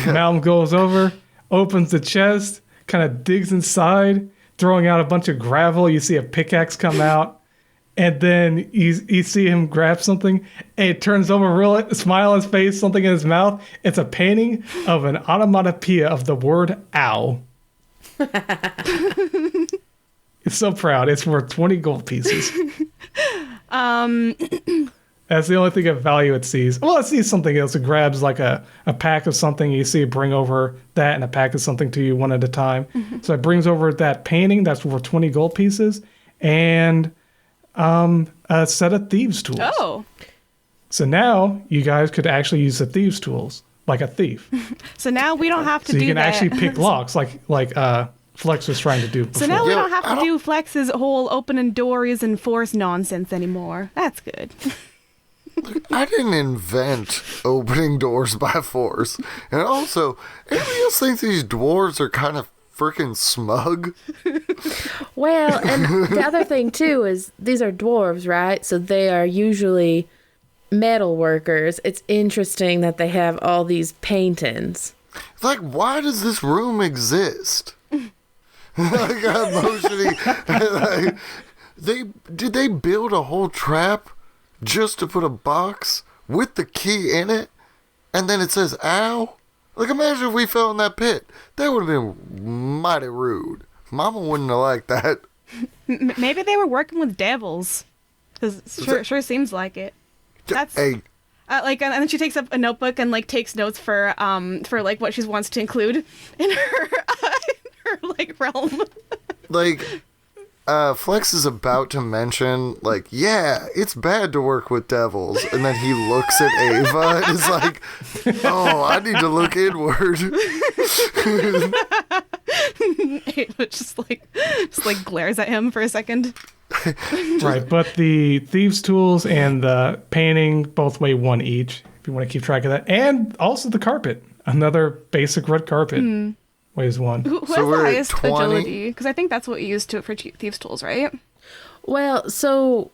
Speaker 1: Malum goes over, opens the chest, kind of digs inside, throwing out a bunch of gravel. You see a pickaxe come out. And then you see him grab something, and it turns over, real smile on his face, something in his mouth. It's a painting of an onomatopoeia of the word ow. It's so proud. It's worth 20 gold pieces. That's the only thing of value it sees. Well, it sees something else. It grabs like a pack of something. You see it bring over that and a pack of something to you one at a time. So it brings over that painting that's worth 20 gold pieces. And a set of thieves' tools.
Speaker 3: Oh.
Speaker 1: So now you guys could actually use the thieves' tools like a thief.
Speaker 3: So now we don't have to
Speaker 1: So
Speaker 3: do
Speaker 1: you can
Speaker 3: that.
Speaker 1: actually pick locks like Flex was trying to do before.
Speaker 3: So now we
Speaker 4: Yo,
Speaker 3: don't have to do Flex's whole opening doors and force nonsense anymore. That's good.
Speaker 4: I didn't invent opening doors by force. And also, anybody else think these dwarves are kind of freaking smug?
Speaker 2: well, and the other thing too is these are dwarves, right? So they are usually metal workers. It's interesting that they have all these paintings.
Speaker 4: Like, why does this room exist? Like, I'm motioning. Like, did they build a whole trap just to put a box with the key in it? And then it says, ow? Like, imagine if we fell in that pit. That would have been mighty rude. Mama wouldn't have liked that.
Speaker 3: Maybe they were working with devils. Because sure seems like it. That's
Speaker 4: Hey,
Speaker 3: and then she takes up a notebook and like takes notes for like what she wants to include in her like realm.
Speaker 4: like, Flex is about to mention, like, yeah, it's bad to work with devils. And then he looks at Ava and is like, oh, I need to look inward.
Speaker 3: Ava just like glares at him for a second.
Speaker 1: Right, but the thieves' tools and the painting both weigh 1 each, if you want to keep track of that. And also the carpet. Another basic red carpet weighs 1.
Speaker 3: Who
Speaker 4: So
Speaker 3: has the
Speaker 4: we're at
Speaker 3: highest
Speaker 4: 20?
Speaker 3: agility? Because I think that's what you use for thieves' tools, right?
Speaker 2: Well, so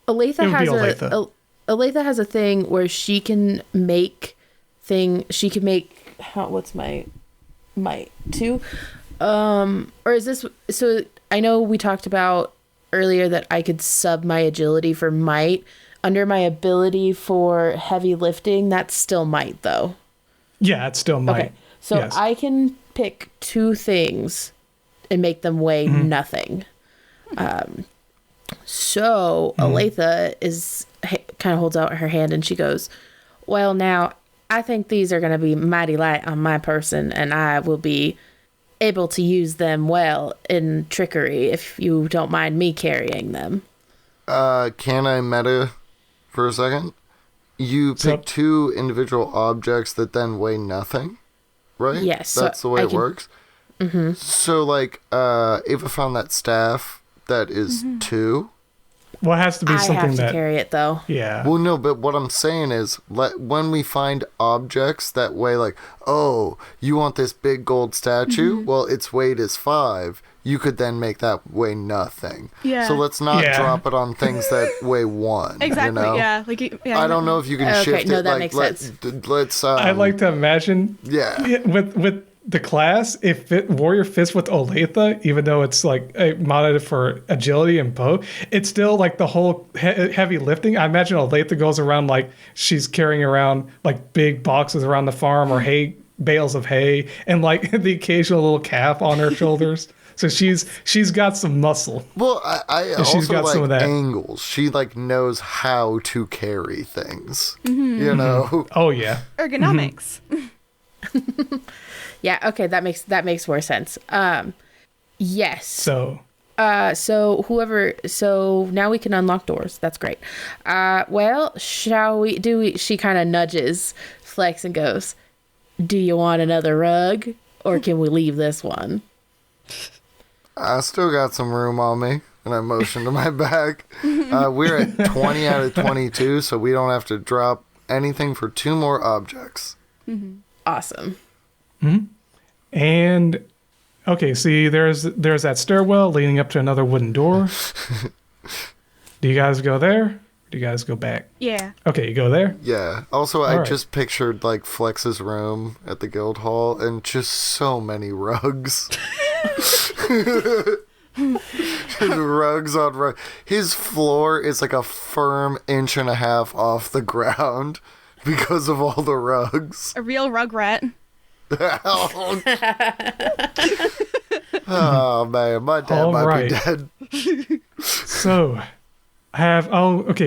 Speaker 2: Olathe
Speaker 1: It would be
Speaker 2: has
Speaker 1: Olathe.
Speaker 2: Olathe has a thing where she can make what's my 2? Or is this, so I know we talked about earlier that I could sub my agility for might. Under my ability for heavy lifting, that's still might though.
Speaker 1: Yeah, it's still might.
Speaker 2: Okay. So
Speaker 1: Yes.
Speaker 2: I can pick 2 things and make them weigh nothing. So Olathe kind of holds out her hand and she goes, well, now I think these are going to be mighty light on my person, and I will be able to use them well in trickery if you don't mind me carrying them.
Speaker 4: Can I meta for a second? You pick two individual objects that then weigh nothing, right?
Speaker 2: Yes.
Speaker 4: That's the way it works? Mm-hmm. So, like, Ava found that staff that is 2.
Speaker 1: Well, it has to be
Speaker 2: I
Speaker 1: something
Speaker 2: have to carry it, though.
Speaker 1: Yeah.
Speaker 4: Well, no, but what I'm saying is, when we find objects that weigh, like, oh, you want this big gold statue? Well, its weight is 5. You could then make that weigh nothing.
Speaker 3: Yeah.
Speaker 4: So let's not drop it on things that weigh 1.
Speaker 3: Exactly.
Speaker 4: You know?
Speaker 3: Yeah. Like. Yeah,
Speaker 4: I don't know if you can shift
Speaker 2: no,
Speaker 4: it.
Speaker 2: that
Speaker 4: Like,
Speaker 2: makes sense.
Speaker 4: let's.
Speaker 1: I like to imagine.
Speaker 4: Yeah.
Speaker 1: With the class, if Warrior fits with Olathe, even though it's like modded for agility and bow, it's still like the whole heavy lifting. I imagine Olathe goes around like she's carrying around like big boxes around the farm or bales of hay, and like the occasional little calf on her shoulders. So she's got some muscle.
Speaker 4: Well, I also
Speaker 1: she's got
Speaker 4: like
Speaker 1: some of that.
Speaker 4: angles. She like knows how to carry things. You know.
Speaker 1: Oh yeah.
Speaker 3: Ergonomics.
Speaker 2: Yeah, okay, that makes more sense. Yes.
Speaker 1: So
Speaker 2: So now we can unlock doors. That's great. Well, she kind of nudges Flex and goes, "Do you want another rug, or can we leave this one?"
Speaker 4: I still got some room on me, and I motion to my back. We're at 20 out of 22, so we don't have to drop anything for 2 more objects.
Speaker 2: Awesome.
Speaker 1: and okay, see, there's that stairwell leading up to another wooden door. Do you guys go there? Or do you guys go back?
Speaker 3: Yeah.
Speaker 1: Okay, you go there.
Speaker 4: Yeah. Also, I
Speaker 1: All right.
Speaker 4: just pictured like Flex's room at the guild hall, and just so many rugs. Rugs on rugs. His floor is like a firm 1.5 inches off the ground because of all the rugs.
Speaker 3: A real rugrat.
Speaker 4: Oh man, my dad
Speaker 1: All
Speaker 4: might
Speaker 1: right.
Speaker 4: be dead.
Speaker 1: So,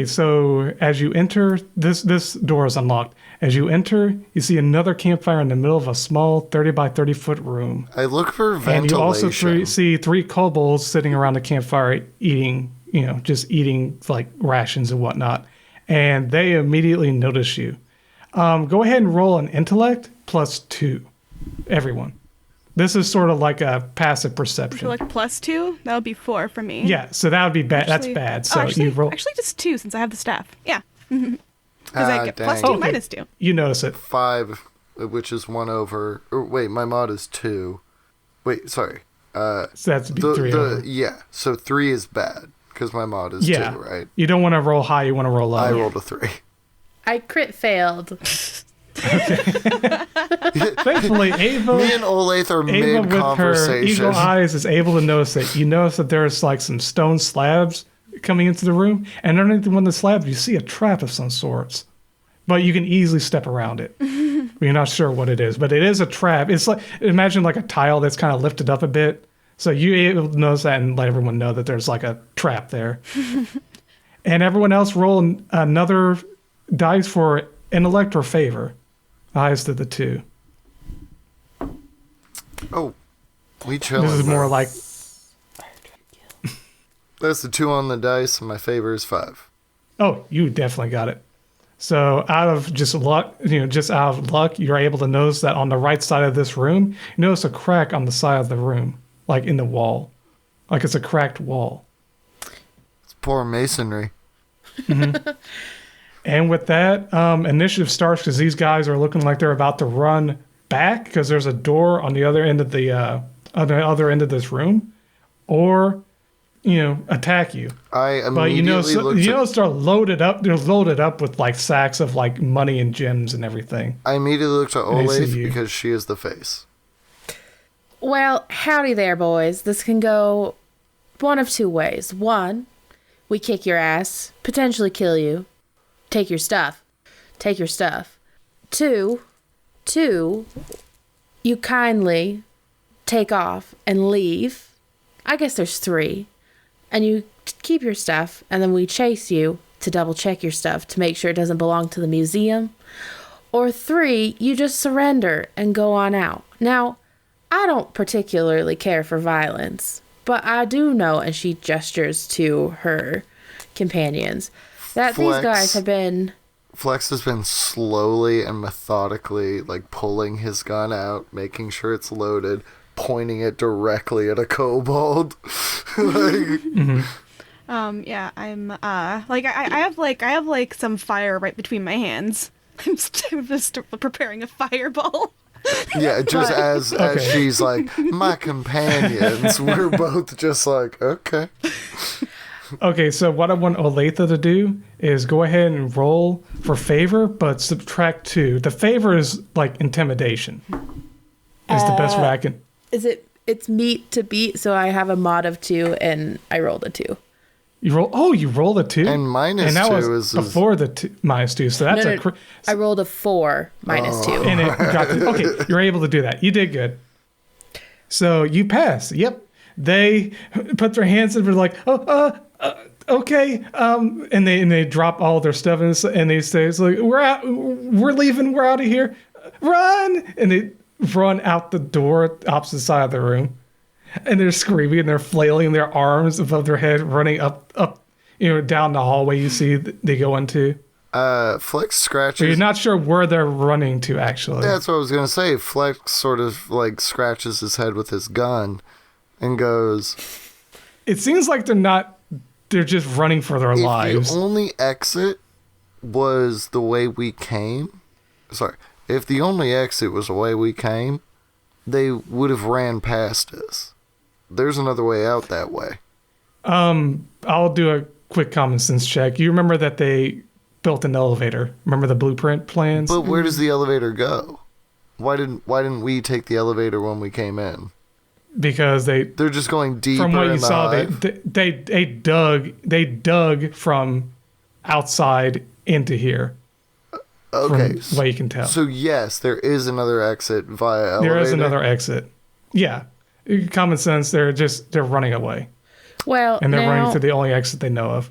Speaker 1: so as you enter, this door is unlocked. As you enter, you see another campfire in the middle of a small 30 by 30 foot room.
Speaker 4: I look for
Speaker 1: And
Speaker 4: ventilation.
Speaker 1: you also see 3 kobolds sitting around the campfire eating, just eating like rations and whatnot. And they immediately notice you. Go ahead and roll an intellect +2, everyone. This is sort of like a passive perception.
Speaker 3: So like +2, that would be 4 for me.
Speaker 1: Yeah, so that would be bad. That's
Speaker 3: Actually-
Speaker 1: bad. So
Speaker 3: actually,
Speaker 1: you roll.
Speaker 3: Actually, just 2 since I have the staff. Yeah. Because I get
Speaker 4: dang.
Speaker 3: +2
Speaker 1: Okay.
Speaker 3: minus 2.
Speaker 1: You notice it.
Speaker 4: 5, which is 1 over. Or wait, my mod is 2. Wait, sorry.
Speaker 1: So that's be 3 over.
Speaker 4: Yeah, so 3 is bad because my mod is 2, right?
Speaker 1: You don't want to roll high. You want to roll low.
Speaker 4: I rolled a 3.
Speaker 2: I crit failed.
Speaker 1: Thankfully, Ava.
Speaker 4: Me and Olathe are
Speaker 1: Ava
Speaker 4: mid
Speaker 1: with her
Speaker 4: conversation.
Speaker 1: eagle eyes is able to notice it. You notice that there's like some stone slabs coming into the room, and underneath one of the slabs you see a trap of some sorts. But you can easily step around it. You're not sure what it is, but it is a trap. It's like, imagine like a tile that's kind of lifted up a bit. So you're able to notice that and let everyone know that there's like a trap there. And everyone else roll another dice for intellect or favor. Highest of the 2.
Speaker 4: Oh, we chilling.
Speaker 1: This is more
Speaker 4: bro.
Speaker 1: like
Speaker 4: That's the 2 on the dice, and my favor is 5.
Speaker 1: oh, you definitely got it. So out of just luck, you're able to notice that on the right side of this room, you notice a crack on the side of the room, like in the wall, like it's a cracked wall.
Speaker 4: It's poor masonry.
Speaker 1: And with that, initiative starts because these guys are looking like they're about to run back because there's a door on the other end of this room, or attack you.
Speaker 4: I
Speaker 1: But
Speaker 4: immediately looked at,
Speaker 1: they're loaded up. They're loaded up with like sacks of like money and gems and everything.
Speaker 4: I immediately looked at
Speaker 1: They see
Speaker 4: Olathe
Speaker 1: you.
Speaker 4: because she is the face.
Speaker 2: Well, howdy there, boys. This can go one of 2 ways. 1, we kick your ass, potentially kill you, take your stuff. 2, you kindly take off and leave. I guess there's 3. And you keep your stuff, and then we chase you to double check your stuff to make sure it doesn't belong to the museum. Or 3, you just surrender and go on out. Now, I don't particularly care for violence, but I do know, and she gestures to her companions, that these guys have been...
Speaker 4: Flex has been slowly and methodically, like, pulling his gun out, making sure it's loaded, pointing it directly at a kobold.
Speaker 3: Yeah, I'm, like, I have, like, some fire right between my hands. I'm just preparing a fireball.
Speaker 4: Yeah, just as she's like, my companions, we're both just like, okay.
Speaker 1: Okay, so what I want Olathe to do is go ahead and roll for favor, but subtract 2. The favor is like intimidation. Is the best way I can...
Speaker 2: It's meat to beat, so I have a mod of 2, and I rolled a 2.
Speaker 1: You rolled a 2?
Speaker 4: And minus
Speaker 1: and that
Speaker 4: 2
Speaker 1: was
Speaker 4: is...
Speaker 1: before the minus 2, so that's
Speaker 2: I rolled a 4 minus 2.
Speaker 1: And it got okay, you're able to do that. You did good. So you pass. Yep. They put their hands in, they're like, okay. And they drop all their stuff and they say, it's like, we're leaving, we're out of here. Run! And they run out the door, opposite side of the room. And they're screaming and they're flailing their arms above their head, running up, down the hallway you see they go into.
Speaker 4: Flex scratches...
Speaker 1: But you're not sure where they're running to, actually.
Speaker 4: That's what I was going to say. Flex sort of, like, scratches his head with his gun and goes...
Speaker 1: It seems like they're just running for their lives.
Speaker 4: If the only exit was the way we came... Sorry. If the only exit was the way we came, they would have ran past us. There's another way out that way.
Speaker 1: I'll do a quick common sense check. You remember that they built an elevator. Remember the blueprint plans?
Speaker 4: But where does the elevator go? Why didn't we take the elevator when we came in?
Speaker 1: Because they're
Speaker 4: just going deeper.
Speaker 1: From what you
Speaker 4: in the
Speaker 1: saw,
Speaker 4: hive?
Speaker 1: they dug from outside into here.
Speaker 4: Okay,
Speaker 1: from what you can tell.
Speaker 4: So yes, there is another exit via elevator.
Speaker 1: There is another exit. Yeah, common sense. They're running away.
Speaker 2: Well,
Speaker 1: and they're
Speaker 2: now,
Speaker 1: running to the only exit they know of.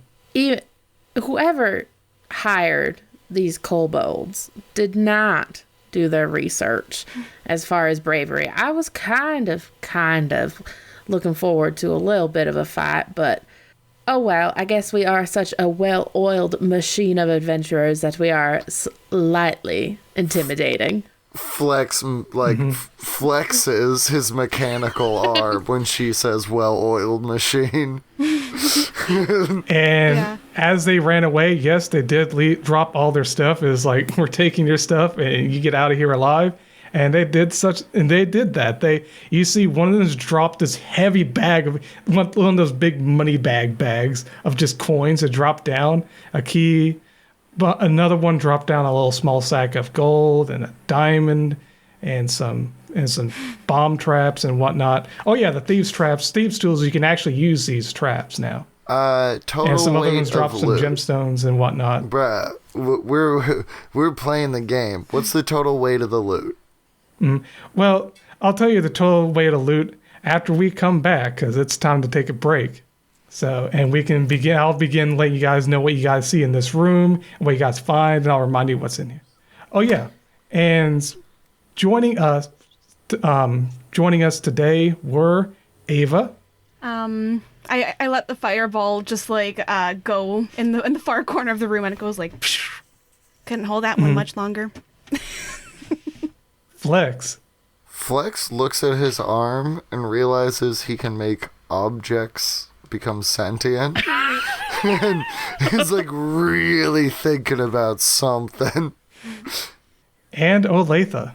Speaker 2: Whoever hired these kobolds did not do their research as far as bravery. I was kind of looking forward to a little bit of a fight, but oh well, I guess we are such a well-oiled machine of adventurers that we are slightly intimidating.
Speaker 4: Flex, flexes his mechanical arm when she says well-oiled machine.
Speaker 1: And as they ran away, yes, they did drop all their stuff. It was like, we're taking your stuff and you get out of here alive. And they did that. You see one of them has dropped this heavy bag of one of those big money bags of just coins that dropped down, a key. But another one dropped down a little small sack of gold and a diamond and some bomb traps and whatnot. Oh yeah, the thieves tools. You can actually use these traps now.
Speaker 4: Total
Speaker 1: and some other ones
Speaker 4: weight
Speaker 1: dropped
Speaker 4: of
Speaker 1: some
Speaker 4: loot.
Speaker 1: Gemstones and whatnot.
Speaker 4: Bruh, we're playing the game. What's the total weight of the loot?
Speaker 1: Well, I'll tell you the total weight of loot after we come back, because it's time to take a break. So, and we can begin. I'll begin letting you guys know what you guys see in this room, what you guys find, and I'll remind you what's in here. Oh yeah, and joining us today were Ava.
Speaker 3: I let the fireball just go in the far corner of the room, and it goes like. Couldn't hold that one much longer.
Speaker 1: Flex
Speaker 4: looks at his arm and realizes he can make objects become sentient. And he's like really thinking about something.
Speaker 1: And Olathe.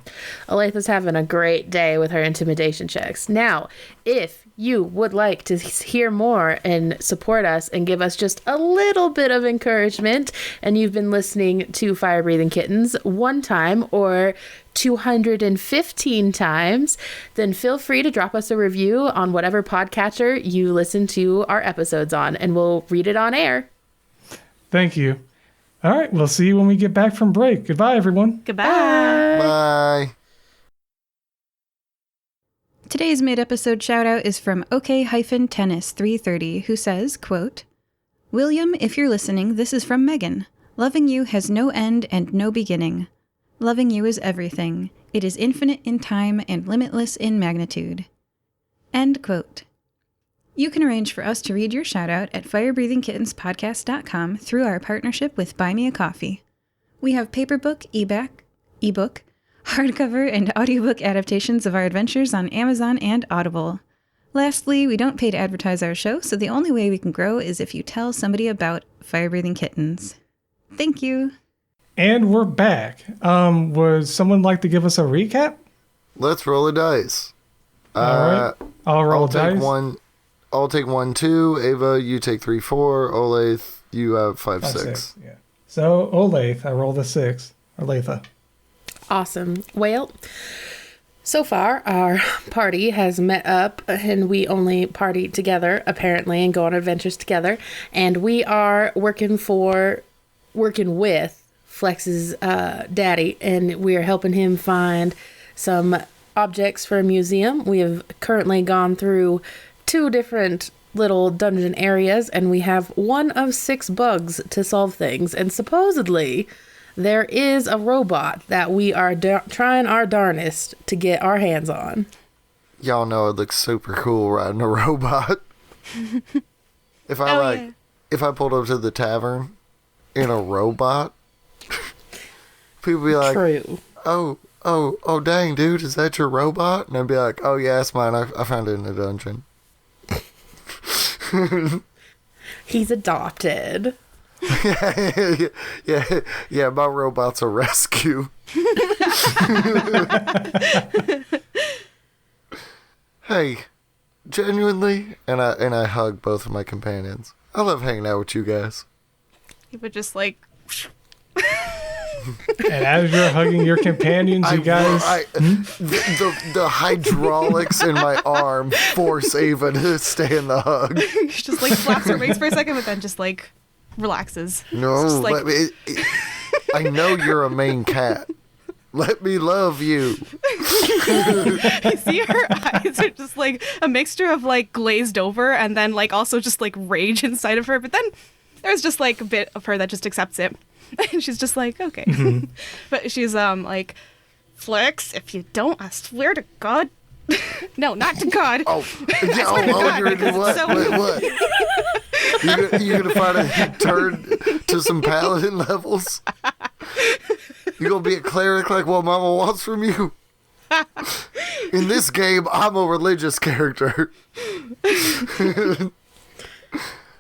Speaker 2: Olathe's having a great day with her intimidation checks. Now, if you would like to hear more and support us and give us just a little bit of encouragement, and you've been listening to Fire Breathing Kittens one time or 215 times, then feel free to drop us a review on whatever podcatcher you listen to our episodes on, and we'll read it on air.
Speaker 1: Thank you. All right, we'll see you when we get back from break. Goodbye, everyone.
Speaker 3: Goodbye.
Speaker 4: Bye.
Speaker 5: Today's mid-episode shoutout is from OK-Tennis330, who says, quote, William, if you're listening, this is from Megan. Loving you has no end and no beginning. Loving you is everything. It is infinite in time and limitless in magnitude. End quote. You can arrange for us to read your shout-out at firebreathingkittenspodcast.com through our partnership with Buy Me a Coffee. We have paperbook, ebook, hardcover, and audiobook adaptations of our adventures on Amazon and Audible. Lastly, we don't pay to advertise our show, so the only way we can grow is if you tell somebody about Fire Breathing Kittens. Thank you.
Speaker 1: And we're back. Would someone like to give us a recap?
Speaker 4: Let's roll a dice.
Speaker 1: All right. I'll roll dice.
Speaker 4: I'll take 1, 2. Ava, you take 3, 4. Olathe, you have 5, 6.
Speaker 1: Yeah. So, Olathe, I rolled a 6. Olathe.
Speaker 2: Awesome. Well, so far our party has met up and we only party together, apparently, and go on adventures together. And we are working with Flex's daddy, and we are helping him find some objects for a museum. We have currently gone through 2 different little dungeon areas, and we have 1 of 6 bugs to solve things. And supposedly there is a robot that we are trying our darnest to get our hands on.
Speaker 4: Y'all know it looks super cool riding a robot. If I pulled up to the tavern in a robot, people be like,
Speaker 2: True.
Speaker 4: oh, dang, dude, is that your robot? And I'd be like, oh, yeah, it's mine. I found it in the dungeon.
Speaker 2: He's adopted.
Speaker 4: yeah, my robot's a rescue. Hey, genuinely, and I hug both of my companions. I love hanging out with you guys.
Speaker 3: He would just like.
Speaker 1: And as you're hugging your companions, you guys...
Speaker 4: The hydraulics in my arm force Ava to stay in the hug.
Speaker 3: She just like flaps her wings for a second, but then just like relaxes.
Speaker 4: No,
Speaker 3: Just like...
Speaker 4: I know you're a main cat. Let me love you.
Speaker 3: You see her eyes are just like a mixture of like glazed over and then like also just like rage inside of her. But then there's just like a bit of her that just accepts it. And she's just like, okay. Mm-hmm. But she's like, Flex, if you don't, I swear to God. No, not to God.
Speaker 4: You're into what?
Speaker 3: So...
Speaker 4: Wait, what? You're gonna find a turn to some paladin levels? You're gonna be a cleric like what Mama wants from you? In this game, I'm a religious character.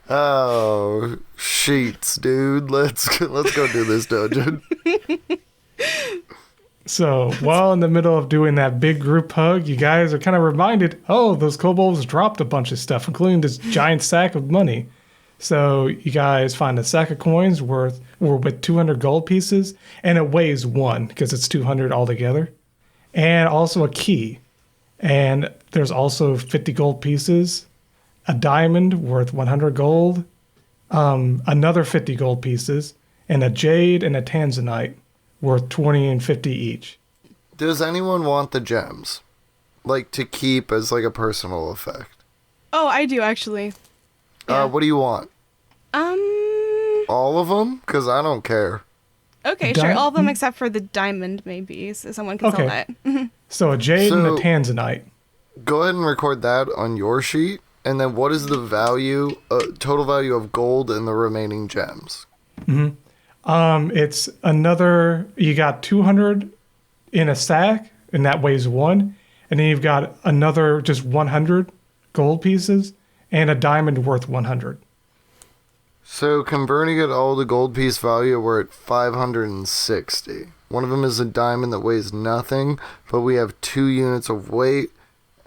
Speaker 4: Oh, sheets, dude. Let's go do this dungeon.
Speaker 1: So, while in the middle of doing that big group hug, you guys are kind of reminded, oh, those kobolds dropped a bunch of stuff, including this giant sack of money. So, you guys find a sack of coins with 200 gold pieces, and it weighs 1 because it's 200 altogether. And also a key. And there's also 50 gold pieces, a diamond worth 100 gold, another 50 gold pieces, and a jade and a tanzanite worth 20 and 50 each.
Speaker 4: Does anyone want the gems? Like, to keep as, like, a personal effect?
Speaker 3: Oh, I do, actually. Yeah.
Speaker 4: What do you want? All of them? Because I don't care.
Speaker 3: Okay, sure. All of them except for the diamond, maybe, so someone can sell that.
Speaker 1: So a jade and a tanzanite.
Speaker 4: Go ahead and record that on your sheet. And then what is the value, total value of gold and the remaining gems?
Speaker 1: Mm-hmm. It's another, you got 200 in a stack, and that weighs 1. And then you've got another just 100 gold pieces and a diamond worth 100.
Speaker 4: So converting it all to gold piece value, we're at 560. One of them is a diamond that weighs nothing, but we have 2 units of weight.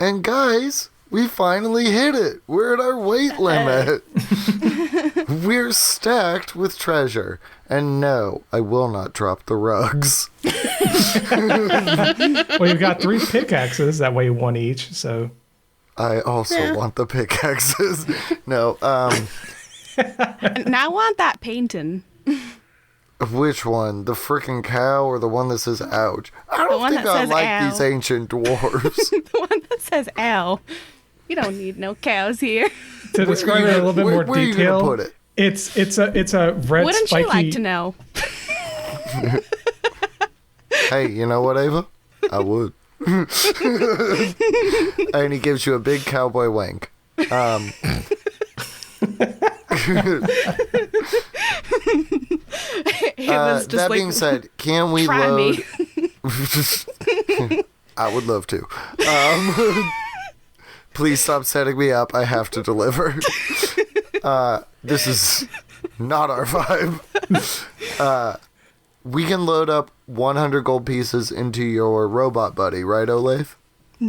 Speaker 4: And guys, we finally hit it. We're at our weight limit. We're stacked with treasure. And no, I will not drop the rugs.
Speaker 1: Well, you've got 3 pickaxes that weigh 1 each, so...
Speaker 4: I also want the pickaxes. No,
Speaker 3: And I want that painting.
Speaker 4: Which one? The frickin' cow or the one that says ouch? I don't think I like
Speaker 3: ow.
Speaker 4: these ancient dwarves.
Speaker 3: The one that says ow. You don't need no cows here.
Speaker 1: To describe it in a little bit more
Speaker 4: where
Speaker 1: detail,
Speaker 4: are you gonna put it?
Speaker 1: It's a red
Speaker 3: Wouldn't
Speaker 1: spiky...
Speaker 3: you like to know?
Speaker 4: Hey, you know what, Ava? I would. And he gives you a big cowboy wink. That being said, can we
Speaker 3: try
Speaker 4: load?
Speaker 3: me.
Speaker 4: I would love to. Please stop setting me up. I have to deliver. This is not our vibe. We can load up 100 gold pieces into your robot buddy, right, Olathe?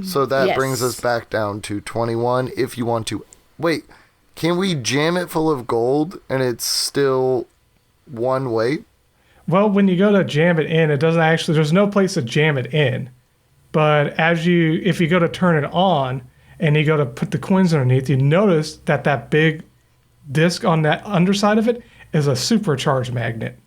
Speaker 4: So that
Speaker 2: Yes.
Speaker 4: brings us back down to 21 if you want to. Wait, can we jam it full of gold and it's still one weight?
Speaker 1: Well, when you go to jam it in, it doesn't actually, there's no place to jam it in. But if you go to turn it on and you go to put the coins underneath, you notice that that big disc on that underside of it is a supercharged magnet.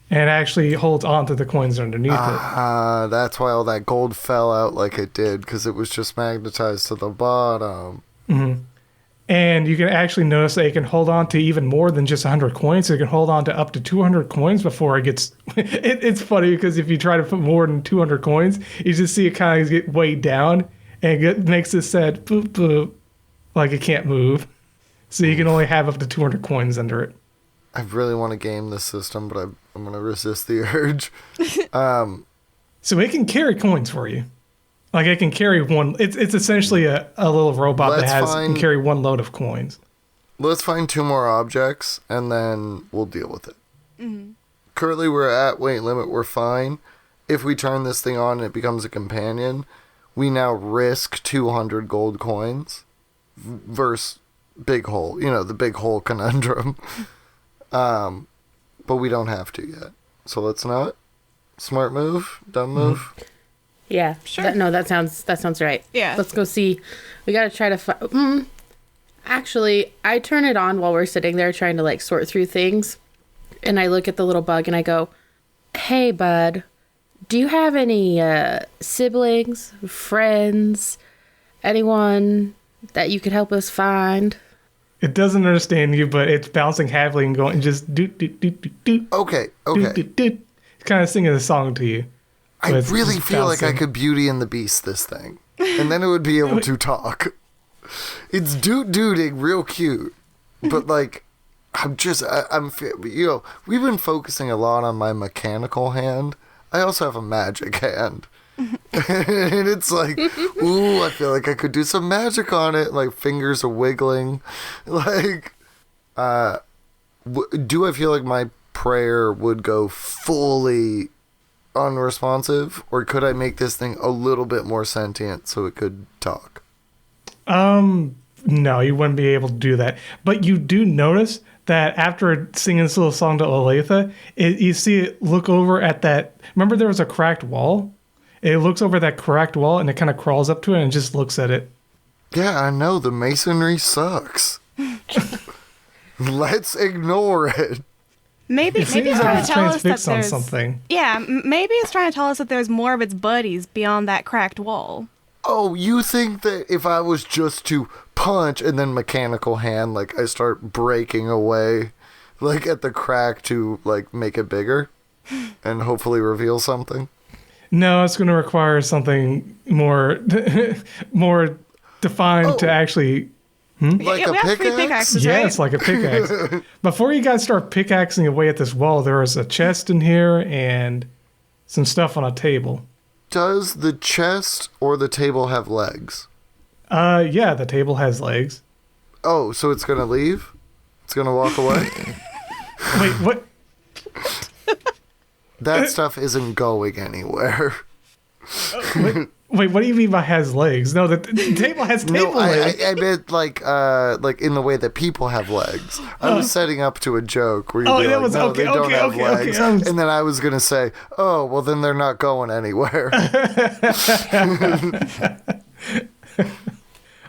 Speaker 1: And it actually holds on to the coins underneath it.
Speaker 4: That's why all that gold fell out like it did, because it was just magnetized to the bottom.
Speaker 1: And you can actually notice that it can hold on to even more than just 100 coins. It can hold on to up to 200 coins before it gets... It's funny because if you try to put more than 200 coins, you just see it kind of get weighed down and it makes this sad boop boop, like it can't move. So you can only have up to 200 coins under it.
Speaker 4: I really want to game this system, but I'm going to resist the urge.
Speaker 1: So it can carry coins for you. Like it can carry one... It's essentially a little robot that can carry one load of coins.
Speaker 4: Let's find 2 more objects, and then we'll deal with it. Currently, we're at weight limit. We're fine. If we turn this thing on and it becomes a companion, we now risk 200 gold coins versus big hole. You know, the big hole conundrum. But we don't have to yet. So let's not. Smart move. Dumb move.
Speaker 2: Yeah.
Speaker 3: Sure.
Speaker 2: That sounds right.
Speaker 3: Yeah.
Speaker 2: Let's go see. We got to try to actually, I turn it on while we're sitting there trying to like sort through things. And I look at the little bug and I go, "Hey, bud, do you have any siblings, friends, anyone that you could help us find?"
Speaker 1: It doesn't understand you, but it's bouncing happily and going just doot doot doot doot doot.
Speaker 4: Okay.
Speaker 1: Doot, doot, doot. It's kind of singing a song to you.
Speaker 4: I
Speaker 1: But it's
Speaker 4: really
Speaker 1: just
Speaker 4: feel like I
Speaker 1: bouncing.
Speaker 4: could Beauty and the Beast this thing. And then it would be able to talk. It's doot-dooting real cute. But like, we've been focusing a lot on my mechanical hand. I also have a magic hand. And it's like, ooh, I feel like I could do some magic on it. Like, fingers are wiggling. Like, do I feel like my prayer would go fully unresponsive, or could I make this thing a little bit more sentient so it could talk?
Speaker 1: No, you wouldn't be able to do that. But you do notice that after singing this little song to Olathe, you see it look over at that. Remember, there was a cracked wall. It looks over that cracked wall and it kind of crawls up to it and just looks at it.
Speaker 4: Yeah, I know the masonry sucks. Let's ignore it.
Speaker 3: Maybe
Speaker 1: It seems
Speaker 3: it's
Speaker 1: like
Speaker 3: trying
Speaker 1: it's
Speaker 3: to tell us that
Speaker 1: transfixed on
Speaker 3: there's
Speaker 1: something.
Speaker 3: Yeah, maybe it's trying to tell us that there's more of its buddies beyond that cracked wall.
Speaker 4: Oh, you think that if I was just to punch and then mechanical hand, like I start breaking away, like at the crack to like make it bigger and hopefully reveal something?
Speaker 1: No, it's going to require something more more defined to actually...
Speaker 4: Like
Speaker 3: Yeah,
Speaker 4: a
Speaker 3: we have 3
Speaker 4: pickaxe?
Speaker 3: pickaxes,
Speaker 1: Yeah,
Speaker 3: right?
Speaker 1: it's like a pickaxe. Before you guys start pickaxing away at this wall, there is a chest in here and some stuff on a table.
Speaker 4: Does the chest or the table have legs?
Speaker 1: Yeah, the table has legs.
Speaker 4: Oh, so it's gonna leave? It's gonna walk away?
Speaker 1: Wait, what?
Speaker 4: That stuff isn't going anywhere.
Speaker 1: Wait, what do you mean by has legs? No, the table has table
Speaker 4: No,
Speaker 1: legs.
Speaker 4: I meant like in the way that people have legs. I was setting up to a joke where you'd be
Speaker 1: that
Speaker 4: like,
Speaker 1: was
Speaker 4: no,
Speaker 1: okay,
Speaker 4: they don't
Speaker 1: okay,
Speaker 4: have
Speaker 1: okay,
Speaker 4: legs.
Speaker 1: okay, I was-
Speaker 4: And then I was going to say, oh, well, then they're not going anywhere.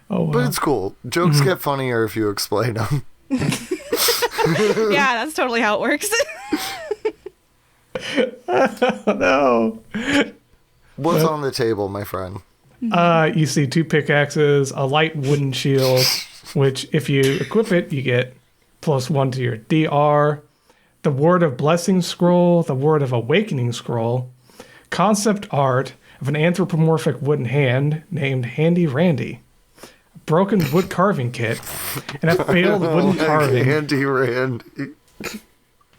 Speaker 1: Oh,
Speaker 4: But
Speaker 1: wow.
Speaker 4: it's cool. Jokes get funnier if you explain them.
Speaker 3: Yeah, that's totally how it works.
Speaker 1: No.
Speaker 4: What's on the table, my friend?
Speaker 1: You see 2 pickaxes, a light wooden shield, which if you equip it, you get +1 to your DR. The Word of Blessing scroll, the Word of Awakening scroll, concept art of an anthropomorphic wooden hand named Handy Randy, a broken wood carving kit, and a failed wooden carving.
Speaker 4: Handy Randy.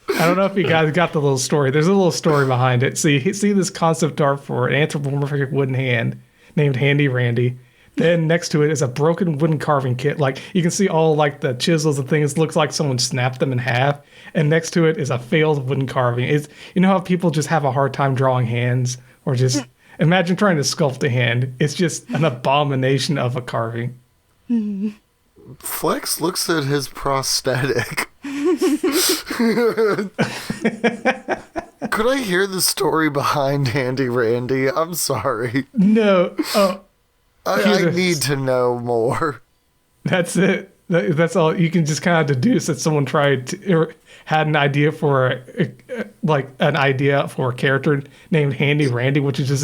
Speaker 1: I don't know if you guys got the little story. There's a little story behind it. So you see this concept art for an anthropomorphic wooden hand named Handy Randy. Then next to it is a broken wooden carving kit. Like you can see all like the chisels and things. Looks like someone snapped them in half. And next to it is a failed wooden carving. It's, you know how people just have a hard time drawing hands, or just imagine trying to sculpt a hand. It's just an abomination of a carving.
Speaker 4: Flex looks at his prosthetic. Could I hear the story behind Handy Randy? I'm sorry.
Speaker 1: No.
Speaker 4: I need to know more.
Speaker 1: That's it. That's all. You can just kind of deduce that someone tried to, or had an idea for an idea for a character named Handy Randy, which is just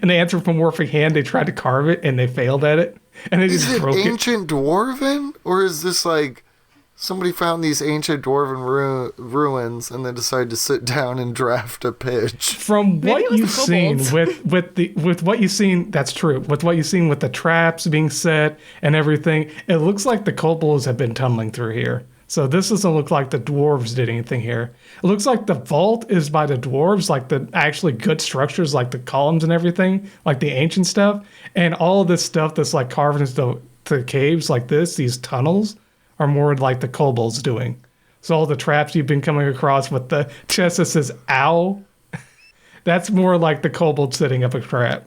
Speaker 1: an anthropomorphic hand. They tried to carve it and they failed at it, and they just broke it.
Speaker 4: Is it ancient dwarven, or is this like somebody found these ancient dwarven ruins and then decided to sit down and draft a pitch?
Speaker 1: From what you've seen with what you've seen, that's true. With what you've seen with the traps being set and everything, it looks like the kobolds have been tumbling through here. So this doesn't look like the dwarves did anything here. It looks like the vault is by the dwarves, like the actually good structures, like the columns and everything, like the ancient stuff. And all of this stuff that's like carved into the caves like this, these tunnels, are more like the kobolds doing. So all the traps you've been coming across with the chest that says ow, that's more like the kobold setting up a trap.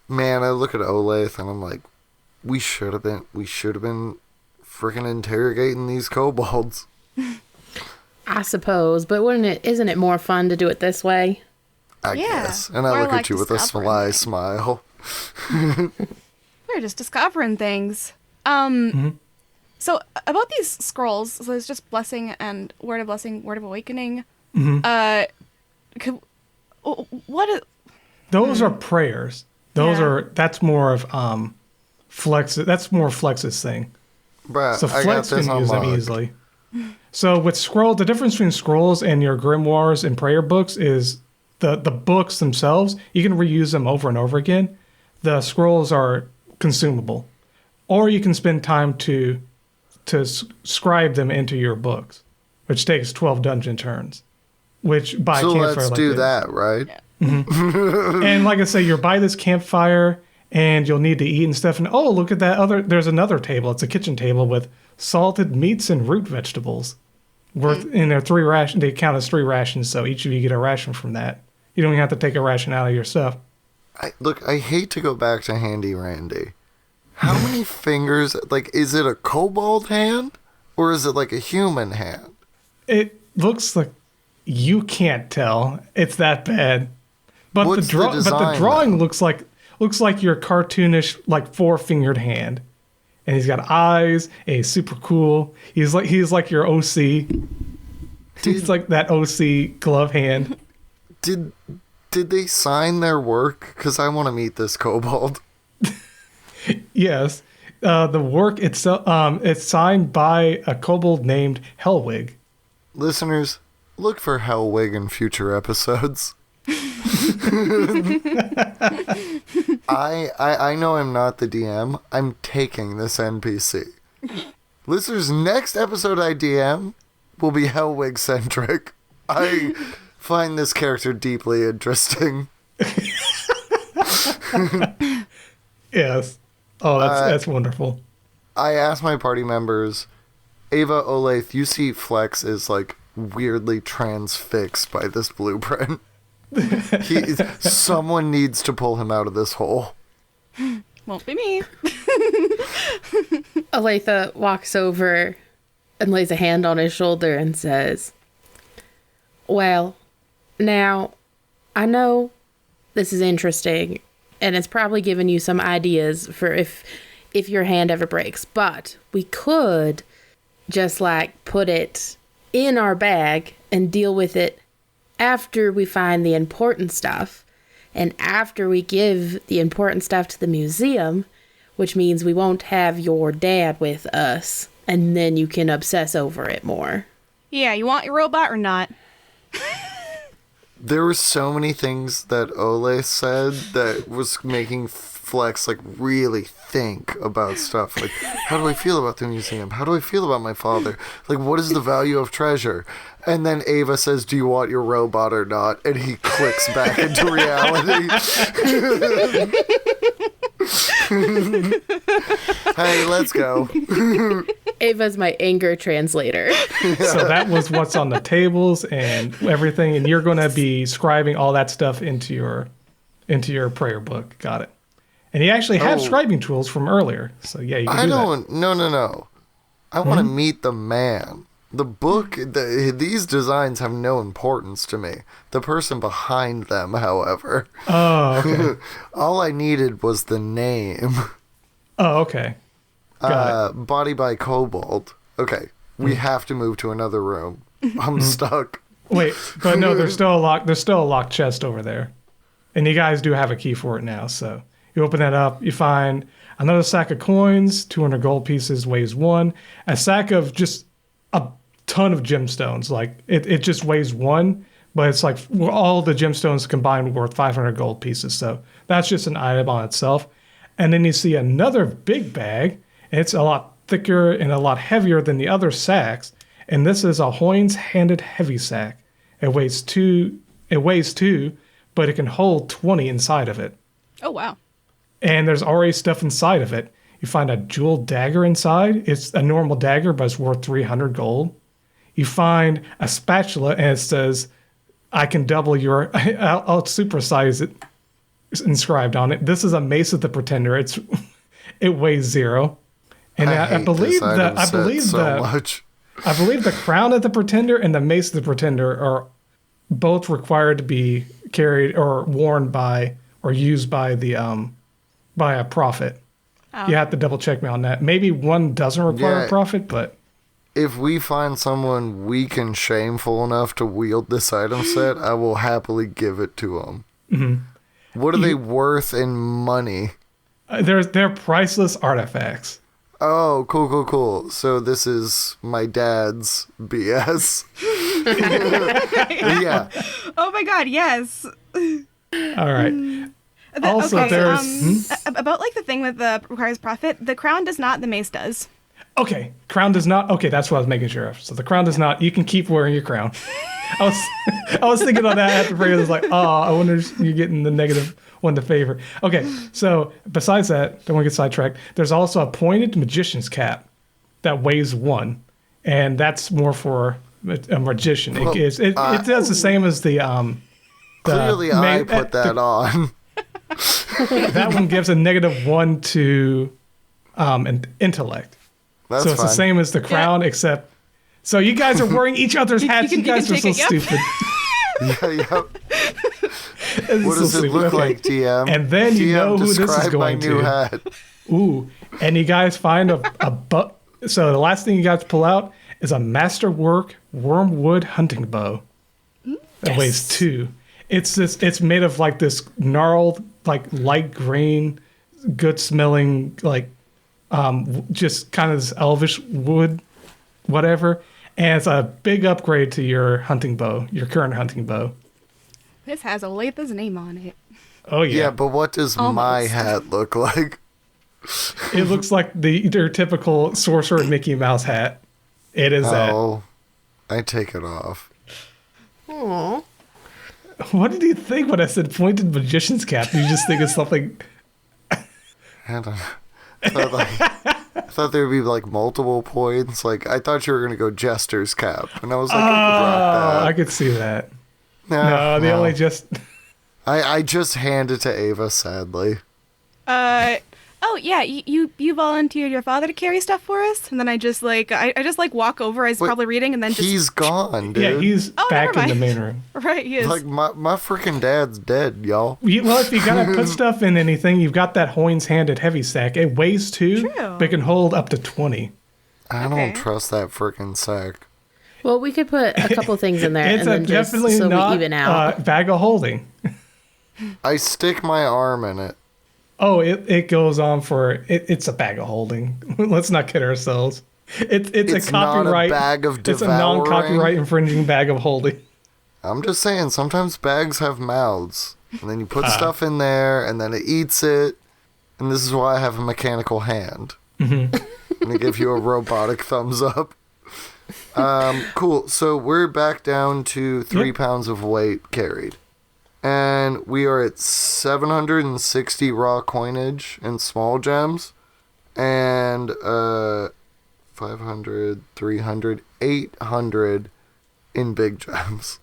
Speaker 4: Man, I look at Olathe and I'm like, we should have been freaking interrogating these kobolds.
Speaker 2: I suppose, but isn't it more fun to do it this way?
Speaker 4: I guess. And I look at you with a sly smile.
Speaker 3: We're just discovering things. So about these scrolls, so there's just blessing and word of awakening.
Speaker 1: Those are prayers. That's more of Flex. That's more Flex's thing.
Speaker 4: Bruh,
Speaker 1: so Flex can use them easily. So with scroll, the difference between scrolls and your grimoires and prayer books is the books themselves. You can reuse them over and over again. The scrolls are consumable, or you can spend time to scribe them into your books, which takes 12 dungeon turns. Which by
Speaker 4: so
Speaker 1: campfire,
Speaker 4: let's do that, right?
Speaker 3: Yeah.
Speaker 1: Mm-hmm. And like I say, you're by this campfire, and you'll need to eat and stuff. And oh, look at that there's another table. It's a kitchen table with salted meats and root vegetables. And they're 3 rations. They count as 3 rations, so each of you get a ration from that. You don't even have to take a ration out of your stuff.
Speaker 4: I hate to go back to Handy Randy. How many fingers? Like, is it a kobold hand, or is it like a human hand?
Speaker 1: It looks like you can't tell. It's that bad. But
Speaker 4: What's
Speaker 1: the drawing looks like your cartoonish like 4-fingered hand, and he's got eyes. And he's super cool. He's like your OC. He's like that OC glove hand.
Speaker 4: Did they sign their work? Because I want to meet this kobold.
Speaker 1: Yes, the work itself. It's signed by a kobold named Hellwig.
Speaker 4: Listeners, look for Hellwig in future episodes. I know I'm not the DM. I'm taking this NPC. Listeners, next episode I DM will be Hellwig centric. I find this character deeply interesting.
Speaker 1: Yes. Oh, that's wonderful.
Speaker 4: I asked my party members, Ava, Olathe, you see Flex is like weirdly transfixed by this blueprint. Someone needs to pull him out of this hole.
Speaker 3: Won't be me.
Speaker 2: Olathe walks over and lays a hand on his shoulder and says, well, now, I know this is interesting, and it's probably given you some ideas for if your hand ever breaks, but we could just like put it in our bag and deal with it after we find the important stuff, and after we give the important stuff to the museum, which means we won't have your dad with us, and then you can obsess over it more.
Speaker 3: Yeah, you want your robot or not?
Speaker 4: There were so many things that Olathe said that was making Flex like really think about stuff. Like, how do I feel about the museum? How do I feel about my father? Like, what is the value of treasure? And then Ava says, "Do you want your robot or not?" And he clicks back into reality. Hey, let's go.
Speaker 2: Ava's my anger translator.
Speaker 1: So that was what's on the tables and everything, and you're going to be scribing all that stuff into your prayer book. Got it. And you actually have scribing tools from earlier, so yeah, you can do that.
Speaker 4: No. I want to meet the man. The book, these designs have no importance to me. The person behind them, however.
Speaker 1: Oh, okay.
Speaker 4: All I needed was the name.
Speaker 1: Oh, okay. Got it.
Speaker 4: Body by Kobold. Okay, we have to move to another room. I'm stuck.
Speaker 1: Wait, but no, there's still a locked chest over there. And you guys do have a key for it now, so you open that up, you find another sack of coins, 200 gold pieces, weighs 1, a sack of just a ton of gemstones. Like, it just weighs 1, but it's like all the gemstones combined worth 500 gold pieces, so that's just an item on itself. And then you see another big bag, and it's a lot thicker and a lot heavier than the other sacks, and this is a Hoynes handed heavy sack. It weighs 2, but it can hold 20 inside of it.
Speaker 3: Oh, wow.
Speaker 1: And there's already stuff inside of it. You find a jeweled dagger inside. It's a normal dagger, but it's worth 300 gold. You find a spatula, and it says, "I can double your..." I'll supersize it. It's inscribed on it. "This is a mace of the Pretender. It weighs 0." And I believe the crown of the Pretender and the mace of the Pretender are both required to be carried or worn by or used by by a prophet. You have to double check me on that. Maybe one doesn't require a prophet, but
Speaker 4: if we find someone weak and shameful enough to wield this item set, I will happily give it to them. Mm-hmm. What are they worth in money?
Speaker 1: They're priceless artifacts.
Speaker 4: Oh, cool. So this is my dad's BS. Yeah.
Speaker 3: Oh my god, yes.
Speaker 1: All right. Also,
Speaker 3: okay,
Speaker 1: there's...
Speaker 3: about like the thing with the requires profit, the crown does not, the mace does.
Speaker 1: Okay, crown does not. Okay, that's what I was making sure of. So the crown does not. You can keep wearing your crown. I was thinking on that after prayer. I was like, I wonder if you're getting the negative one to favor. Okay, so besides that, don't want to get sidetracked. There's also a pointed magician's cap that weighs 1, and that's more for a magician. It does the same as the
Speaker 4: clearly, I put that on.
Speaker 1: That one gives a -1 to an intellect.
Speaker 4: That's
Speaker 1: so it's
Speaker 4: fine.
Speaker 1: the same as the crown, except... So you guys are wearing each other's hats. You guys are so stupid.
Speaker 4: Yeah. What does it look like, TM?
Speaker 1: And then you know who this is going to.
Speaker 4: Hat.
Speaker 1: Ooh, and you guys find so the last thing you guys pull out is a masterwork wormwood hunting bow. That weighs 2. It's made of like this gnarled, like light green, good smelling, like just kind of this elvish wood, whatever. And it's a big upgrade to your hunting bow, your current hunting bow.
Speaker 3: This has Olathe's name on it.
Speaker 1: Oh yeah.
Speaker 4: Yeah, but what does my hat look like?
Speaker 1: It looks like your typical sorcerer Mickey Mouse hat. It is that.
Speaker 4: Oh, I take it off.
Speaker 2: Aww.
Speaker 1: What did you think when I said pointed magician's cap? Did you just think of something?
Speaker 4: I don't know. I thought there would be like multiple points. Like I thought you were gonna go jester's cap, and I was like,
Speaker 1: I could see that. No, they only just.
Speaker 4: I just hand it to Ava, sadly.
Speaker 3: Oh yeah, you volunteered your father to carry stuff for us, and then I just like walk over. I was probably reading, and then just
Speaker 4: he's gone, dude.
Speaker 1: Yeah, he's back in the main room.
Speaker 3: Right, he is.
Speaker 4: Like my freaking dad's dead, y'all.
Speaker 1: Well, if you gotta put stuff in anything, you've got that Hoynes handed heavy sack. It weighs 2,
Speaker 3: True.
Speaker 1: but it can hold up to 20.
Speaker 4: I don't trust that freaking sack.
Speaker 2: Well, we could put a couple things in there
Speaker 1: It's
Speaker 2: and then just
Speaker 1: definitely
Speaker 2: so
Speaker 1: not
Speaker 2: we even out.
Speaker 1: bag of holding.
Speaker 4: I stick my arm in it.
Speaker 1: Oh, it goes on for it's a bag of holding. Let's not kid ourselves. It's a copyright.
Speaker 4: Not a bag of devouring.
Speaker 1: It's a non-copyright infringing bag of holding.
Speaker 4: I'm just saying, sometimes bags have mouths. And then you put stuff in there, and then it eats it. And this is why I have a mechanical hand. Mm-hmm. I'm going to give you a robotic thumbs up. Cool. So we're back down to 3 pounds of weight carried. And we are at 760 raw coinage and small gems. And 500, 300, 800 in big gems.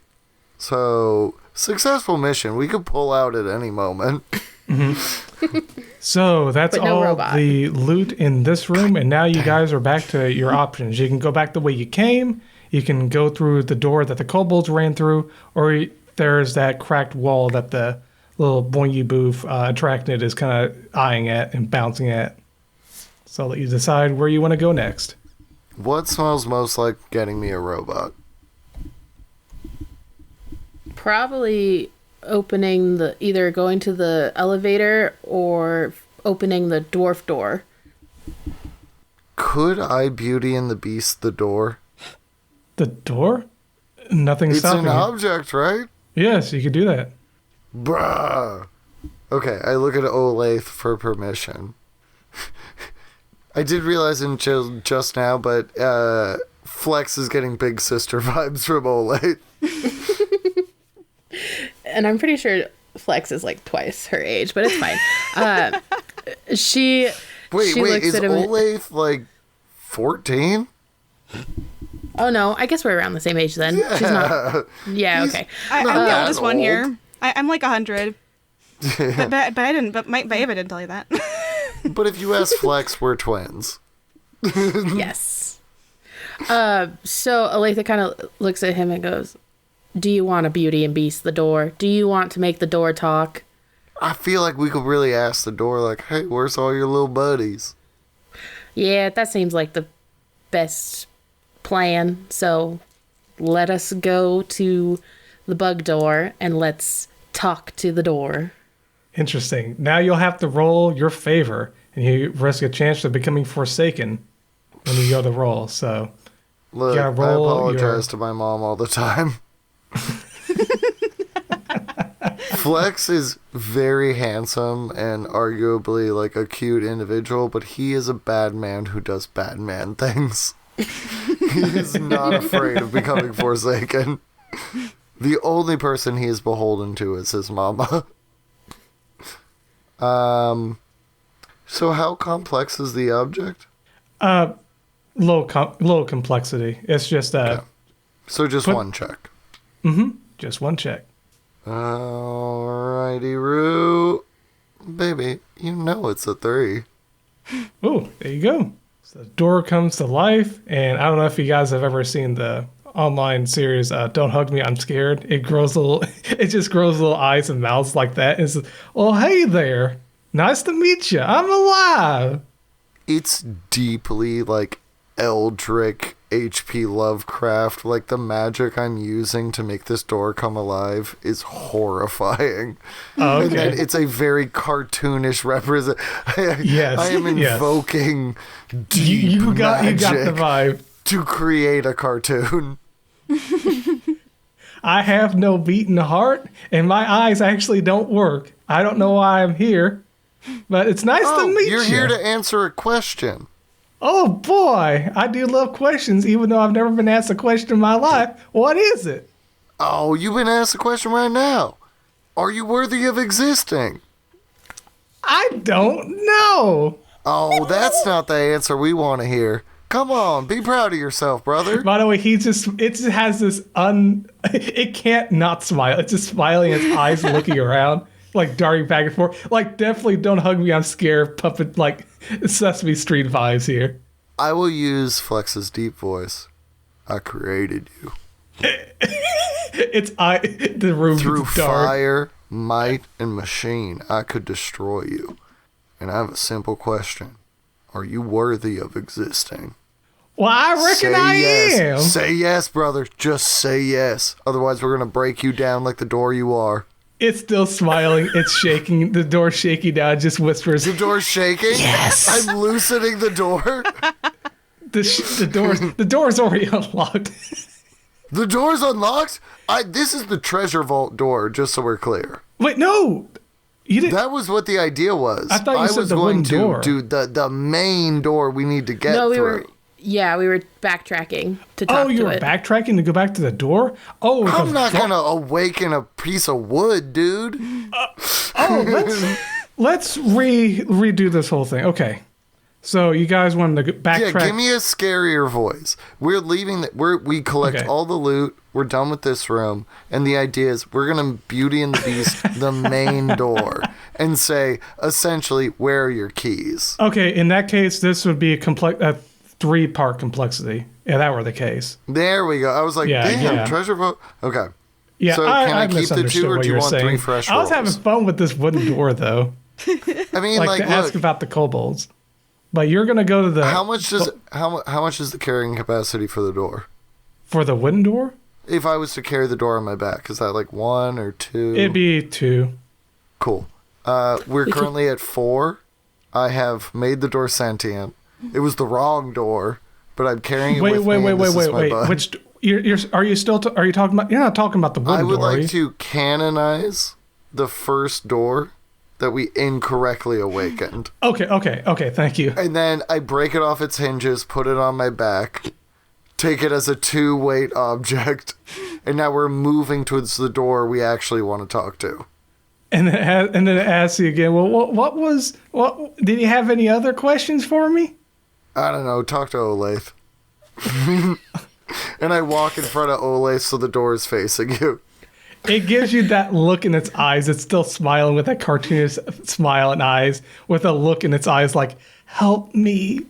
Speaker 4: So, successful mission. We could pull out at any moment.
Speaker 1: So that's
Speaker 2: no
Speaker 1: all
Speaker 2: robot.
Speaker 1: the loot in this room, and now you guys are back to your options. You can go back the way you came, you can go through the door that the kobolds ran through, or there's that cracked wall that the little boingy booth attracted is kind of eyeing at and bouncing at. So I'll let you decide where you want to go next.
Speaker 4: What smells most like getting me a robot?
Speaker 2: Probably either going to the elevator or opening the dwarf door.
Speaker 4: Could I Beauty and the Beast the door?
Speaker 1: The door? Nothing's
Speaker 4: It's
Speaker 1: stopping
Speaker 4: an
Speaker 1: you.
Speaker 4: object, right?
Speaker 1: Yes, you could do that.
Speaker 4: Bruh. Okay, I look at Olathe for permission. I did realize just now, but Flex is getting big sister vibes from Olathe.
Speaker 2: And I'm pretty sure Flex is like twice her age, but it's fine. She
Speaker 4: Wait,
Speaker 2: looks
Speaker 4: is
Speaker 2: at him.
Speaker 4: Olathe like 14?
Speaker 2: Oh no, I guess we're around the same age then. She's not. Yeah, okay.
Speaker 3: I'm
Speaker 4: Not
Speaker 3: the
Speaker 4: that
Speaker 3: oldest one
Speaker 4: old.
Speaker 3: here. I'm like 100. but I didn't. But Ava didn't tell you that.
Speaker 4: But if you ask Flex, we're twins.
Speaker 2: Yes. So Olathe kind of looks at him and goes, "Do you want a Beauty and Beast the door? Do you want to make the door talk?"
Speaker 4: I feel like we could really ask the door, like, hey, where's all your little buddies?
Speaker 2: Yeah, that seems like the best plan. So let us go to the bug door and let's talk to the door.
Speaker 1: Interesting. Now you'll have to roll your favor, and you risk a chance of becoming forsaken when you go to roll. So,
Speaker 4: Look,
Speaker 1: Yeah,
Speaker 4: I
Speaker 1: roll
Speaker 4: apologize to my mom all the time. Flex is very handsome and arguably like a cute individual, but he is a bad man who does bad man things. He is not afraid of becoming forsaken. The only person he is beholden to is his mama. So how complex is the object?
Speaker 1: low complexity. It's just
Speaker 4: So just one check.
Speaker 1: just one check.
Speaker 4: Alrighty, Roo. Baby, you know it's a 3.
Speaker 1: Oh, there you go. So the door comes to life, and I don't know if you guys have ever seen the online series "Don't Hug Me, I'm Scared." It grows little, it just grows little eyes and mouths like that. And says, "Oh, hey there, nice to meet you. I'm alive."
Speaker 4: It's deeply like Eldritch H.P. Lovecraft. Like the magic I'm using to make this door come alive is horrifying.
Speaker 1: Oh,
Speaker 4: And then
Speaker 1: okay.
Speaker 4: it's a very cartoonish represent.
Speaker 1: Yes,
Speaker 4: I am
Speaker 1: yes.
Speaker 4: invoking deep
Speaker 1: You got the
Speaker 4: magic
Speaker 1: vibe.
Speaker 4: to create a cartoon.
Speaker 1: I have no beating heart, and my eyes actually don't work. I don't know why I'm here, but it's nice to meet
Speaker 4: you're
Speaker 1: you.
Speaker 4: here to answer a question.
Speaker 1: Oh boy, I do love questions, even though I've never been asked a question in my life. What is it?
Speaker 4: Oh, you've been asked a question right now. Are you worthy of existing?
Speaker 1: I don't know.
Speaker 4: Oh, that's not the answer we want to hear. Come on, be proud of yourself, brother.
Speaker 1: By the way, it just has this it can't not smile. It's just smiling, its eyes looking around, like darting back and forth. Like, definitely don't hug me, I'm scared, puppet, like Sesame Street vibes here.
Speaker 4: I will use Flex's deep voice. I created you.
Speaker 1: The room
Speaker 4: Through
Speaker 1: is dark.
Speaker 4: fire, might, and machine, I could destroy you. And I have a simple question. Are you worthy of existing?
Speaker 1: Well, I reckon
Speaker 4: Say
Speaker 1: I
Speaker 4: yes.
Speaker 1: am.
Speaker 4: Say yes, brother. Just say yes. Otherwise, we're going to break you down like the door you are.
Speaker 1: It's still smiling. It's shaking. The door's shaking down. It just whispers.
Speaker 4: The door's shaking?
Speaker 1: Yes.
Speaker 4: I'm loosening the door.
Speaker 1: The door's already unlocked.
Speaker 4: The door's unlocked? This is the treasure vault door, just so we're clear.
Speaker 1: Wait, no! You didn't.
Speaker 4: That was what the idea was.
Speaker 1: I thought you said
Speaker 4: was
Speaker 1: the
Speaker 4: going
Speaker 1: wooden
Speaker 4: to
Speaker 1: door.
Speaker 4: do the main door we need to get
Speaker 2: No, we
Speaker 4: through.
Speaker 2: were. Yeah, we were backtracking to talk
Speaker 1: Oh, you
Speaker 2: to
Speaker 1: were
Speaker 2: it.
Speaker 1: backtracking to go back to the door? Oh,
Speaker 4: I'm not gonna awaken a piece of wood, dude.
Speaker 1: Let's redo this whole thing. Okay. So you guys wanted to backtrack.
Speaker 4: Yeah, give me a scarier voice. We're leaving. We collect
Speaker 1: Okay.
Speaker 4: all the loot. We're done with this room, and the idea is we're gonna Beauty and the Beast the main door and say essentially, where are your keys?
Speaker 1: Okay, in that case, this would be a 3-part complexity. Yeah, that were the case.
Speaker 4: There we go. I was like,
Speaker 1: Yeah,
Speaker 4: damn,
Speaker 1: yeah.
Speaker 4: treasure vault. Okay.
Speaker 1: Yeah,
Speaker 4: So can I keep the
Speaker 1: misunderstood
Speaker 4: 2, or
Speaker 1: what
Speaker 4: do you
Speaker 1: were
Speaker 4: want
Speaker 1: saying.
Speaker 4: 3 fresh
Speaker 1: I was having
Speaker 4: rolls?
Speaker 1: fun with this wooden door, though.
Speaker 4: I mean,
Speaker 1: Like to ask
Speaker 4: look,
Speaker 1: about the kobolds. But you're gonna go to the
Speaker 4: how much is the carrying capacity for the door?
Speaker 1: for the wooden door?
Speaker 4: If I was to carry the door on my back, is that like 1 or 2?
Speaker 1: It'd be 2.
Speaker 4: Cool. We're currently at 4. I have made the door sentient. It was the wrong door, but I'm carrying it with me. and this is my bud.
Speaker 1: Which are you still are you talking about? You're not talking about the wooden
Speaker 4: I would
Speaker 1: door. are you?
Speaker 4: like to canonize the first door that we incorrectly awakened.
Speaker 1: Okay. Thank you.
Speaker 4: And then I break it off its hinges, put it on my back, take it as a 2-weight object, and now we're moving towards the door we actually want to talk to.
Speaker 1: And then it asks you again. Well, what did you have any other questions for me?
Speaker 4: I don't know, talk to Olathe. And I walk in front of Olathe so the door is facing you.
Speaker 1: It gives you that look in its eyes. It's still smiling with that cartoonish smile and eyes, with a look in its eyes like, help me.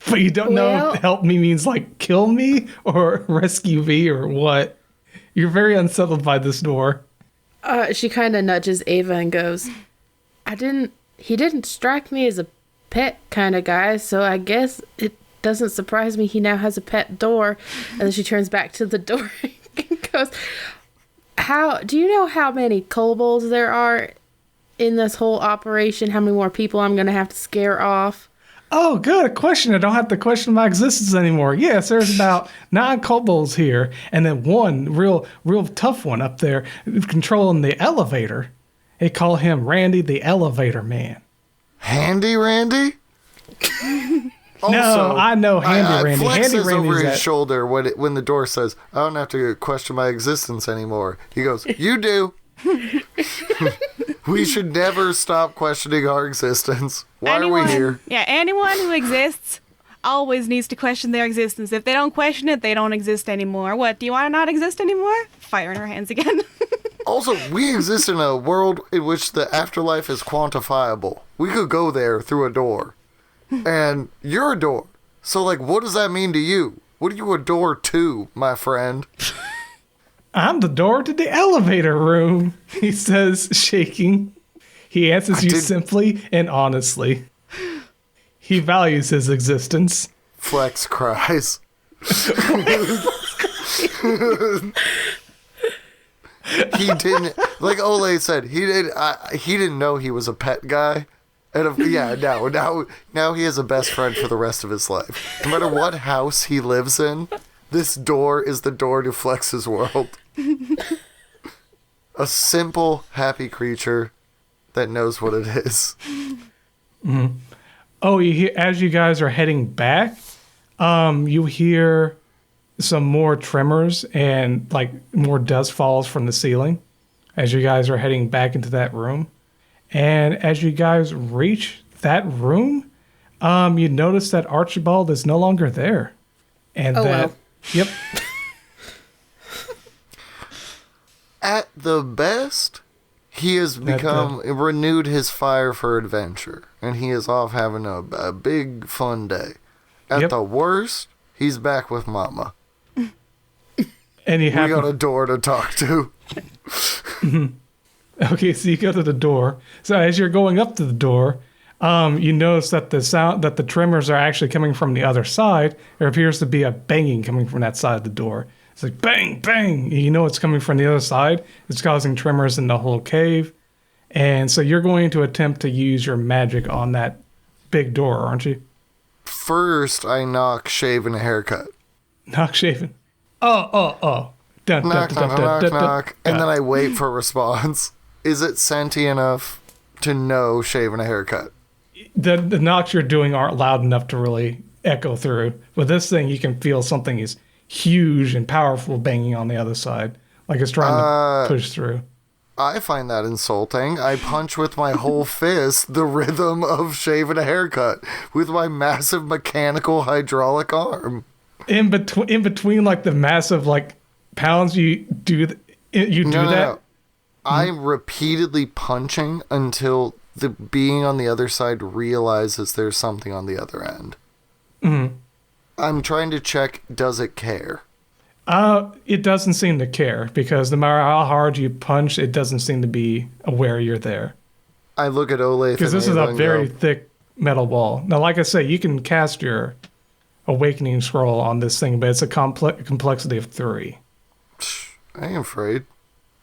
Speaker 1: But you don't know
Speaker 2: Well-
Speaker 1: if help me means like kill me or rescue me or what. You're very unsettled by this door.
Speaker 2: She kind of nudges Ava and goes, he didn't strike me as a pet kind of guy, so I guess it doesn't surprise me he now has a pet door. And then she turns back to the door and goes, do you know how many kobolds there are in this whole operation? How many more people I'm going to have to scare off?
Speaker 1: Oh, good. A question. I don't have to question my existence anymore. Yes, there's about 9 kobolds here, and then one real tough one up there controlling the elevator. They call him Randy the Elevator Man.
Speaker 4: Handy Randy?
Speaker 1: No, I know Handy Randy.
Speaker 4: Flexes
Speaker 1: Handy
Speaker 4: over
Speaker 1: Randy's
Speaker 4: his
Speaker 1: that.
Speaker 4: shoulder when the door says, I don't have to question my existence anymore. He goes, you do. We should never stop questioning our existence. Why are we here?
Speaker 3: Yeah, anyone who exists always needs to question their existence. If they don't question it, they don't exist anymore. What, do you want to not exist anymore? Fire in her hands again.
Speaker 4: Also, we exist in a world in which the afterlife is quantifiable. We could go there through a door. And you're a door. So, like, what does that mean to you? What are you a door to, my friend?
Speaker 1: I'm the door to the elevator room, he says, shaking. He answers you simply and honestly. He values his existence.
Speaker 4: Flex cries. He didn't, like Olathe said, he didn't know he was a pet guy. And now he has a best friend for the rest of his life. No matter what house he lives in, this door is the door to Flex's world. A simple, happy creature that knows what it is.
Speaker 1: Mm-hmm. Oh, as you guys are heading back, you hear some more tremors and like more dust falls from the ceiling as you guys are heading back into that room. And as you guys reach that room, you notice that Archibald is no longer there. And
Speaker 2: well.
Speaker 1: Yep.
Speaker 4: At the best, he has renewed his fire for adventure, and he is off having a big fun day. At the worst, he's back with Mama.
Speaker 1: And
Speaker 4: we got a door to talk to.
Speaker 1: Okay, so you go to the door. So as you're going up to the door, you notice that the tremors are actually coming from the other side. There appears to be a banging coming from that side of the door. It's like bang, bang. You know it's coming from the other side. It's causing tremors in the whole cave. And so you're going to attempt to use your magic on that big door, aren't you?
Speaker 4: First, I knock Shave and a haircut.
Speaker 1: Knock Shaven. Oh. Dun, dun,
Speaker 4: Knock,
Speaker 1: dun,
Speaker 4: knock,
Speaker 1: dun,
Speaker 4: knock,
Speaker 1: dun, dun.
Speaker 4: knock. And then I wait for a response. Is it sentient enough to know shaving a haircut?
Speaker 1: The knocks you're doing aren't loud enough to really echo through. With this thing, you can feel something is huge and powerful banging on the other side, like it's trying to push through.
Speaker 4: I find that insulting. I punch with my whole fist the rhythm of shaving a haircut with my massive mechanical hydraulic arm.
Speaker 1: In between, like the massive like pounds, you do that.
Speaker 4: No. I'm repeatedly punching until the being on the other side realizes there's something on the other end.
Speaker 1: Mm-hmm.
Speaker 4: I'm trying to check, does it care?
Speaker 1: It doesn't seem to care because no matter how hard you punch, it doesn't seem to be aware you're there.
Speaker 4: I look at Olathe
Speaker 1: because this is a very thick metal ball. Now, like I say, you can cast your Awakening Scroll on this thing, but it's a complexity of 3.
Speaker 4: I ain't afraid.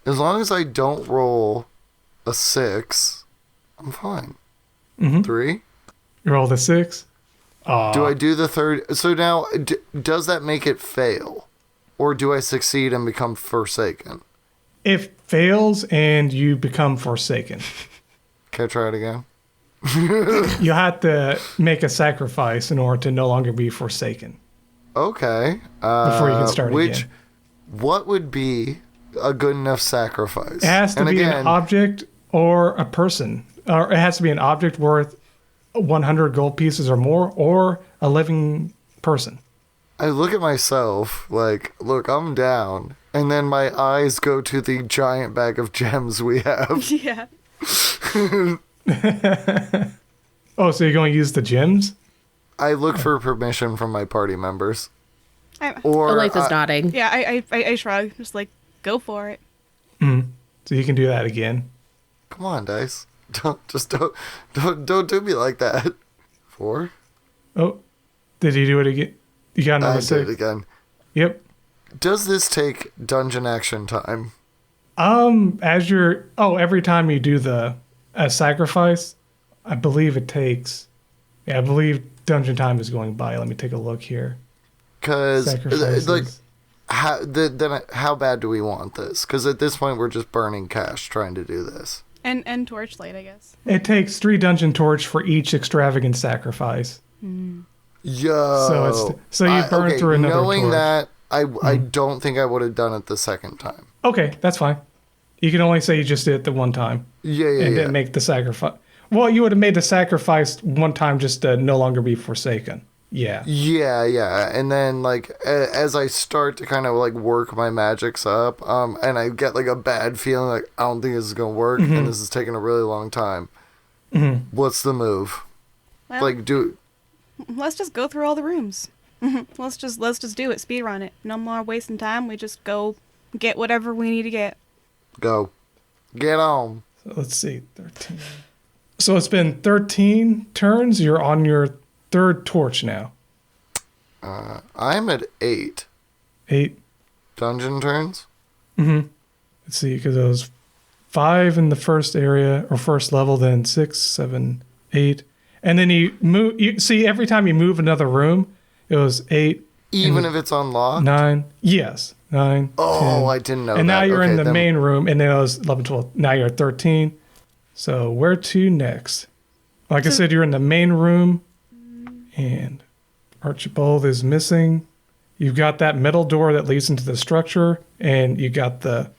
Speaker 4: As long as I don't roll a 6, I'm fine.
Speaker 1: Mm-hmm.
Speaker 4: 3?
Speaker 1: You roll the 6?
Speaker 4: Do I do the third? So now, does that make it fail? Or do I succeed and become Forsaken?
Speaker 1: It fails and you become Forsaken.
Speaker 4: Can I try it again?
Speaker 1: You have to make a sacrifice in order to no longer be Forsaken.
Speaker 4: Okay.
Speaker 1: Before you can start again.
Speaker 4: What would be a good enough sacrifice?
Speaker 1: It has to be an object or a person. Or it has to be an object worth 100 gold pieces or more, or a living person.
Speaker 4: I look at myself like, look, I'm down. And then my eyes go to the giant bag of gems we have.
Speaker 3: Yeah.
Speaker 1: Oh, so you're going to use the gems?
Speaker 4: I look for permission from my party members.
Speaker 2: Olathe is nodding.
Speaker 3: Yeah, I shrug. Just like, go for it.
Speaker 1: Mm-hmm. So you can do that again.
Speaker 4: Come on, Dice. Don't do me like that. 4?
Speaker 1: Oh, did you do it again? You got another 6?
Speaker 4: I did it again.
Speaker 1: Yep.
Speaker 4: Does this take dungeon action time?
Speaker 1: Every time you do the sacrifice, I believe it takes. Yeah, I believe dungeon time is going by. Let me take a look here.
Speaker 4: Because like, how bad do we want this? Because at this point we're just burning cash trying to do this.
Speaker 3: And torchlight, I guess.
Speaker 1: It takes 3 dungeon torch for each extravagant sacrifice.
Speaker 4: Yo.
Speaker 1: So you burn through another
Speaker 4: knowing
Speaker 1: torch.
Speaker 4: that, I don't think I would have done it the second time.
Speaker 1: Okay, that's fine. You can only say you just did it the one time.
Speaker 4: Yeah.
Speaker 1: And didn't make the sacrifice. Well, you would have made the sacrifice one time just to no longer be Forsaken. Yeah.
Speaker 4: Yeah. And then, like, as I start to kind of, like, work my magics up, and I get, like, a bad feeling, like, I don't think this is going to work, and this is taking a really long time. Mm-hmm. What's the move?
Speaker 3: Well,
Speaker 4: Like,
Speaker 3: let's just go through all the rooms. Let's just do it. Speed run it. No more wasting time. We just go get whatever we need to get.
Speaker 4: Go. Get on.
Speaker 1: So let's see. 13. So it's been 13 turns. You're on your 3rd torch now.
Speaker 4: I'm at 8.
Speaker 1: 8.
Speaker 4: Dungeon turns?
Speaker 1: Mm-hmm. Let's see, because it was 5 in the first area, or first level, then 6, 7, 8. And then you move. You see, every time you move another room, it was 8.
Speaker 4: Even if it's unlocked?
Speaker 1: 9. Yes. 9.
Speaker 4: Oh,
Speaker 1: 10.
Speaker 4: I didn't know
Speaker 1: and
Speaker 4: that.
Speaker 1: now you're in the
Speaker 4: then
Speaker 1: main room, and then it was 11, 12. Now you're at 13. So where to next? Like I said, you're in the main room, and Archibald is missing. You've got that metal door that leads into the structure, and you got the...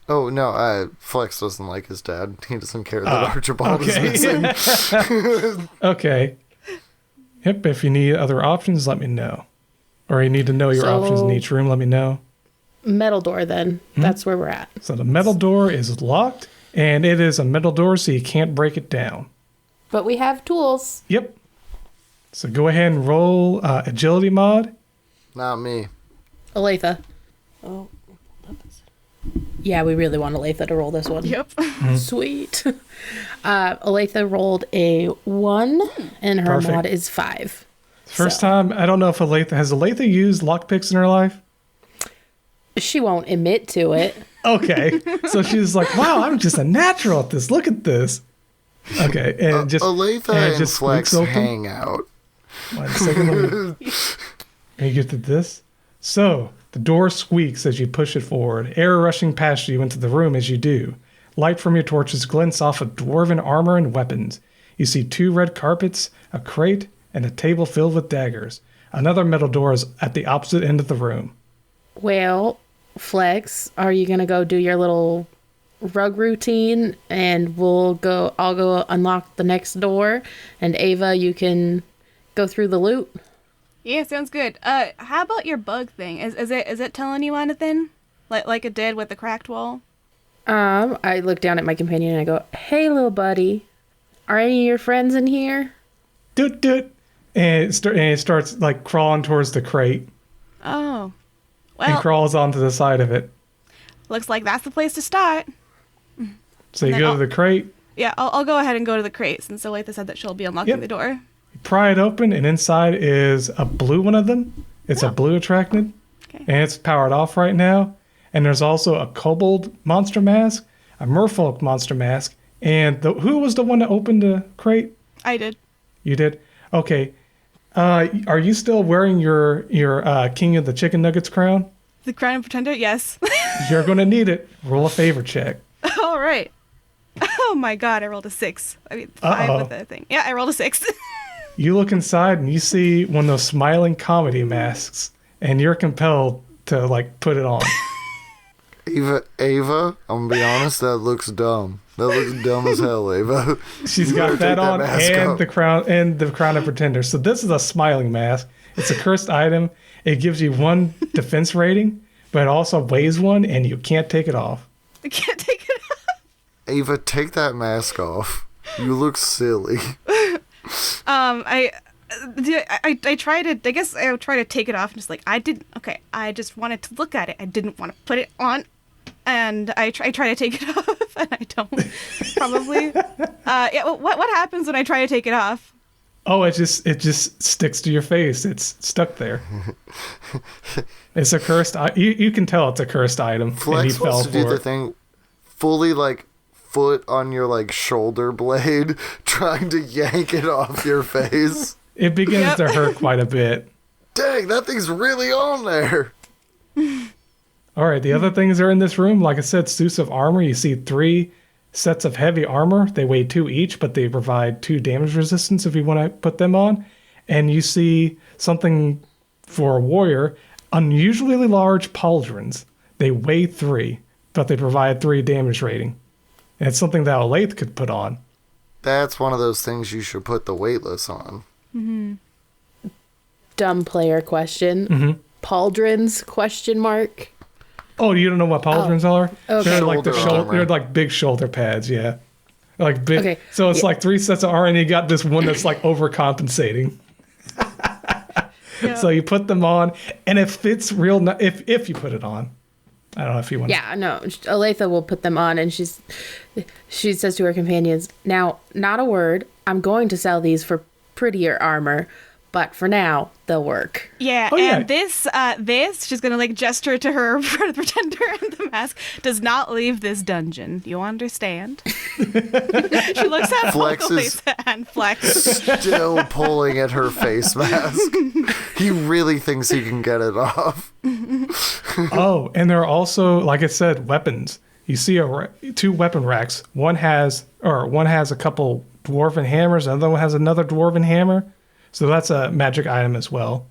Speaker 4: Oh, no, Flex doesn't like his dad. He doesn't care that Archibald is missing.
Speaker 1: Okay. Yep, if you need other options, let me know. Or you need to know your options in each room, let me know.
Speaker 2: Metal door, then. That's where we're at.
Speaker 1: So the metal door is locked, and it is a metal door, so you can't break it down.
Speaker 2: But we have tools.
Speaker 1: Yep. So go ahead and roll agility mod.
Speaker 4: Not me.
Speaker 2: Olathe. Oh. Yeah, we really want Olathe to roll this one.
Speaker 3: Yep.
Speaker 2: Sweet. Olathe rolled a 1, and her
Speaker 1: Perfect.
Speaker 2: mod is 5.
Speaker 1: First time, I don't know if has Olathe used lockpicks in her life?
Speaker 2: She won't admit to it.
Speaker 1: Okay. So she's like, wow, I'm just a natural at this. Look at this. Okay. And just
Speaker 4: Olathe
Speaker 1: and it
Speaker 4: and
Speaker 1: just
Speaker 4: Flex
Speaker 1: squeaks open.
Speaker 4: hang out.
Speaker 1: One second. Let me get to this. So, the door squeaks as you push it forward, air rushing past you into the room as you do. Light from your torches glints off of dwarven armor and weapons. You see 2 red carpets, a crate, and a table filled with daggers. Another metal door is at the opposite end of the room.
Speaker 2: Well, Flex, are you going to go do your little rug routine and I'll go unlock the next door, and Ava, you can go through the loot?
Speaker 3: Yeah, sounds good. How about your bug thing? Is it telling you anything? Like it did with the cracked wall?
Speaker 2: I look down at my companion and I go, "Hey, little buddy, are any of your friends in here?"
Speaker 1: Doot doot. And it starts like crawling towards the crate
Speaker 3: Oh.
Speaker 1: and
Speaker 3: Well,
Speaker 1: crawls onto the side of it.
Speaker 3: looks like that's the place to start.
Speaker 1: So you
Speaker 3: then
Speaker 1: go to the crate,
Speaker 3: Yeah, I'll go ahead and go to the crate since Olathe said that she'll be unlocking
Speaker 1: Yep.
Speaker 3: the door.
Speaker 1: you pry it open, and inside is a blue one of them. It's a blue attractant,
Speaker 3: Okay.
Speaker 1: and it's powered off right now. And there's also a kobold monster mask, a merfolk monster mask, and who was the one that opened the crate?
Speaker 3: I did.
Speaker 1: You did? Okay. Are you still wearing your King of the Chicken Nuggets crown?
Speaker 3: The crown and pretender? Yes.
Speaker 1: You're going to need it. Roll a favor check.
Speaker 3: All right. Oh my god, I rolled a 6. I mean, 5
Speaker 1: Uh-oh.
Speaker 3: with the thing. Yeah, I rolled a 6.
Speaker 1: You look inside and you see one of those smiling comedy masks, and you're compelled to like put it on.
Speaker 4: Ava, I'm gonna be honest, that looks dumb. That looks dumb as hell, Ava.
Speaker 1: She's
Speaker 4: You better
Speaker 1: got that
Speaker 4: take that
Speaker 1: on
Speaker 4: mask
Speaker 1: and
Speaker 4: off.
Speaker 1: the crown of pretender. So this is a smiling mask. It's a cursed item. It gives you 1 defense rating, but it also weighs 1, and you can't take it off.
Speaker 3: I can't take it off.
Speaker 4: Ava, take that mask off. You look silly.
Speaker 3: I tried to, I guess I would try to take it off and just like, I just wanted to look at it. I didn't want to put it on. And I try to take it off and I don't, probably. Yeah, what happens when I try to take it off?
Speaker 1: Oh, it just sticks to your face. It's stuck there. It's a cursed. You can tell it's a cursed item. And he
Speaker 4: Flex
Speaker 1: fell
Speaker 4: wants to do
Speaker 1: for
Speaker 4: the
Speaker 1: it.
Speaker 4: thing fully like foot on your like shoulder blade, trying to yank it off your face.
Speaker 1: It begins
Speaker 3: Yep.
Speaker 1: to hurt quite a bit.
Speaker 4: Dang, that thing's really on there.
Speaker 1: All right, the other things are in this room. Like I said, suits of armor. You see 3 sets of heavy armor. They weigh 2 each, but they provide 2 damage resistance if you want to put them on. And you see something for a warrior, unusually large pauldrons. They weigh 3, but they provide 3 damage rating. And it's something that Olathe could put on.
Speaker 4: That's one of those things you should put the weightless on.
Speaker 2: Dumb player question. Pauldrons? Question mark.
Speaker 1: Oh, you don't know what pauldrons are?
Speaker 2: Okay.
Speaker 1: They're like
Speaker 4: Shoulder armor.
Speaker 1: they're like big shoulder pads, yeah. Like big.
Speaker 2: Okay,
Speaker 1: So it's
Speaker 2: yeah.
Speaker 1: like 3 sets of armor, and you got this one that's like overcompensating.
Speaker 3: Yeah.
Speaker 1: So you put them on, and it fits if you put it on. I don't know if you want.
Speaker 2: Yeah, no. Olathe will put them on, and she says to her companions, "Now, not a word. I'm going to sell these for prettier armor, but for now, they'll work."
Speaker 3: Yeah,
Speaker 1: Oh, yeah.
Speaker 3: and this, she's gonna like gesture to her pretender and the mask, does not leave this dungeon. You understand? She looks at
Speaker 4: Flex
Speaker 3: both
Speaker 4: is-
Speaker 3: Olathe and Flex.
Speaker 4: Still pulling at her face mask. He really thinks he can get it off.
Speaker 1: Oh, and there are also, like I said, weapons. You see 2 weapon racks. One has a couple dwarven hammers. Another one has another dwarven hammer. So that's a magic item as well.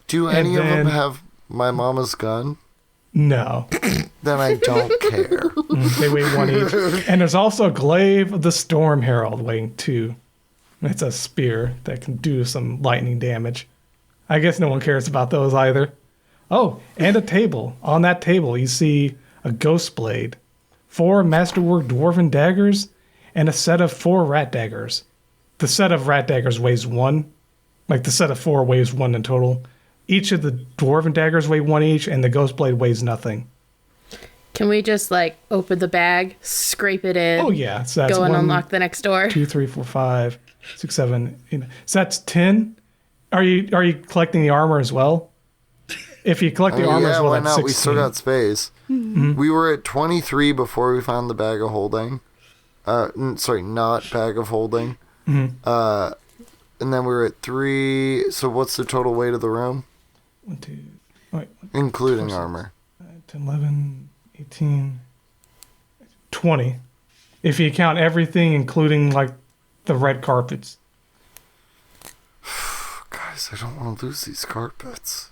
Speaker 4: Do any of them
Speaker 1: then-
Speaker 4: have my mama's gun?
Speaker 1: No,
Speaker 4: Then I don't care.
Speaker 1: they weigh 1 each. And there's also a glaive of the Storm Herald weighing 2. It's a spear that can do some lightning damage. I guess no one cares about those either. Oh, and a table. On that table, you see a ghost blade, 4 masterwork dwarven daggers, and a set of 4 rat daggers. The set of rat daggers weighs 1. Like the set of 4 weighs 1 in total. Each of the dwarven daggers weigh 1 each, and the ghost blade weighs nothing.
Speaker 2: Can we just like open the bag, scrape it in,
Speaker 1: Oh yeah, so that's
Speaker 2: go and
Speaker 1: 1,
Speaker 2: unlock the next door?
Speaker 1: 2, 3, 4, 5, 6, 7, 8. So that's 10. Are you collecting the armor as well? If you collect the armor
Speaker 4: yeah,
Speaker 1: as well,
Speaker 4: why
Speaker 1: that's
Speaker 4: not?
Speaker 1: 16.
Speaker 4: We still got space. We were at 23 before we found the bag of holding. Sorry, not bag of holding. And then we were at 3. So what's the total weight of the room?
Speaker 1: 1, 2, Wait,
Speaker 4: including armor.
Speaker 1: 10, 11, 18, 20. If you count everything, including like the red carpets.
Speaker 4: Guys, I don't want to lose these carpets.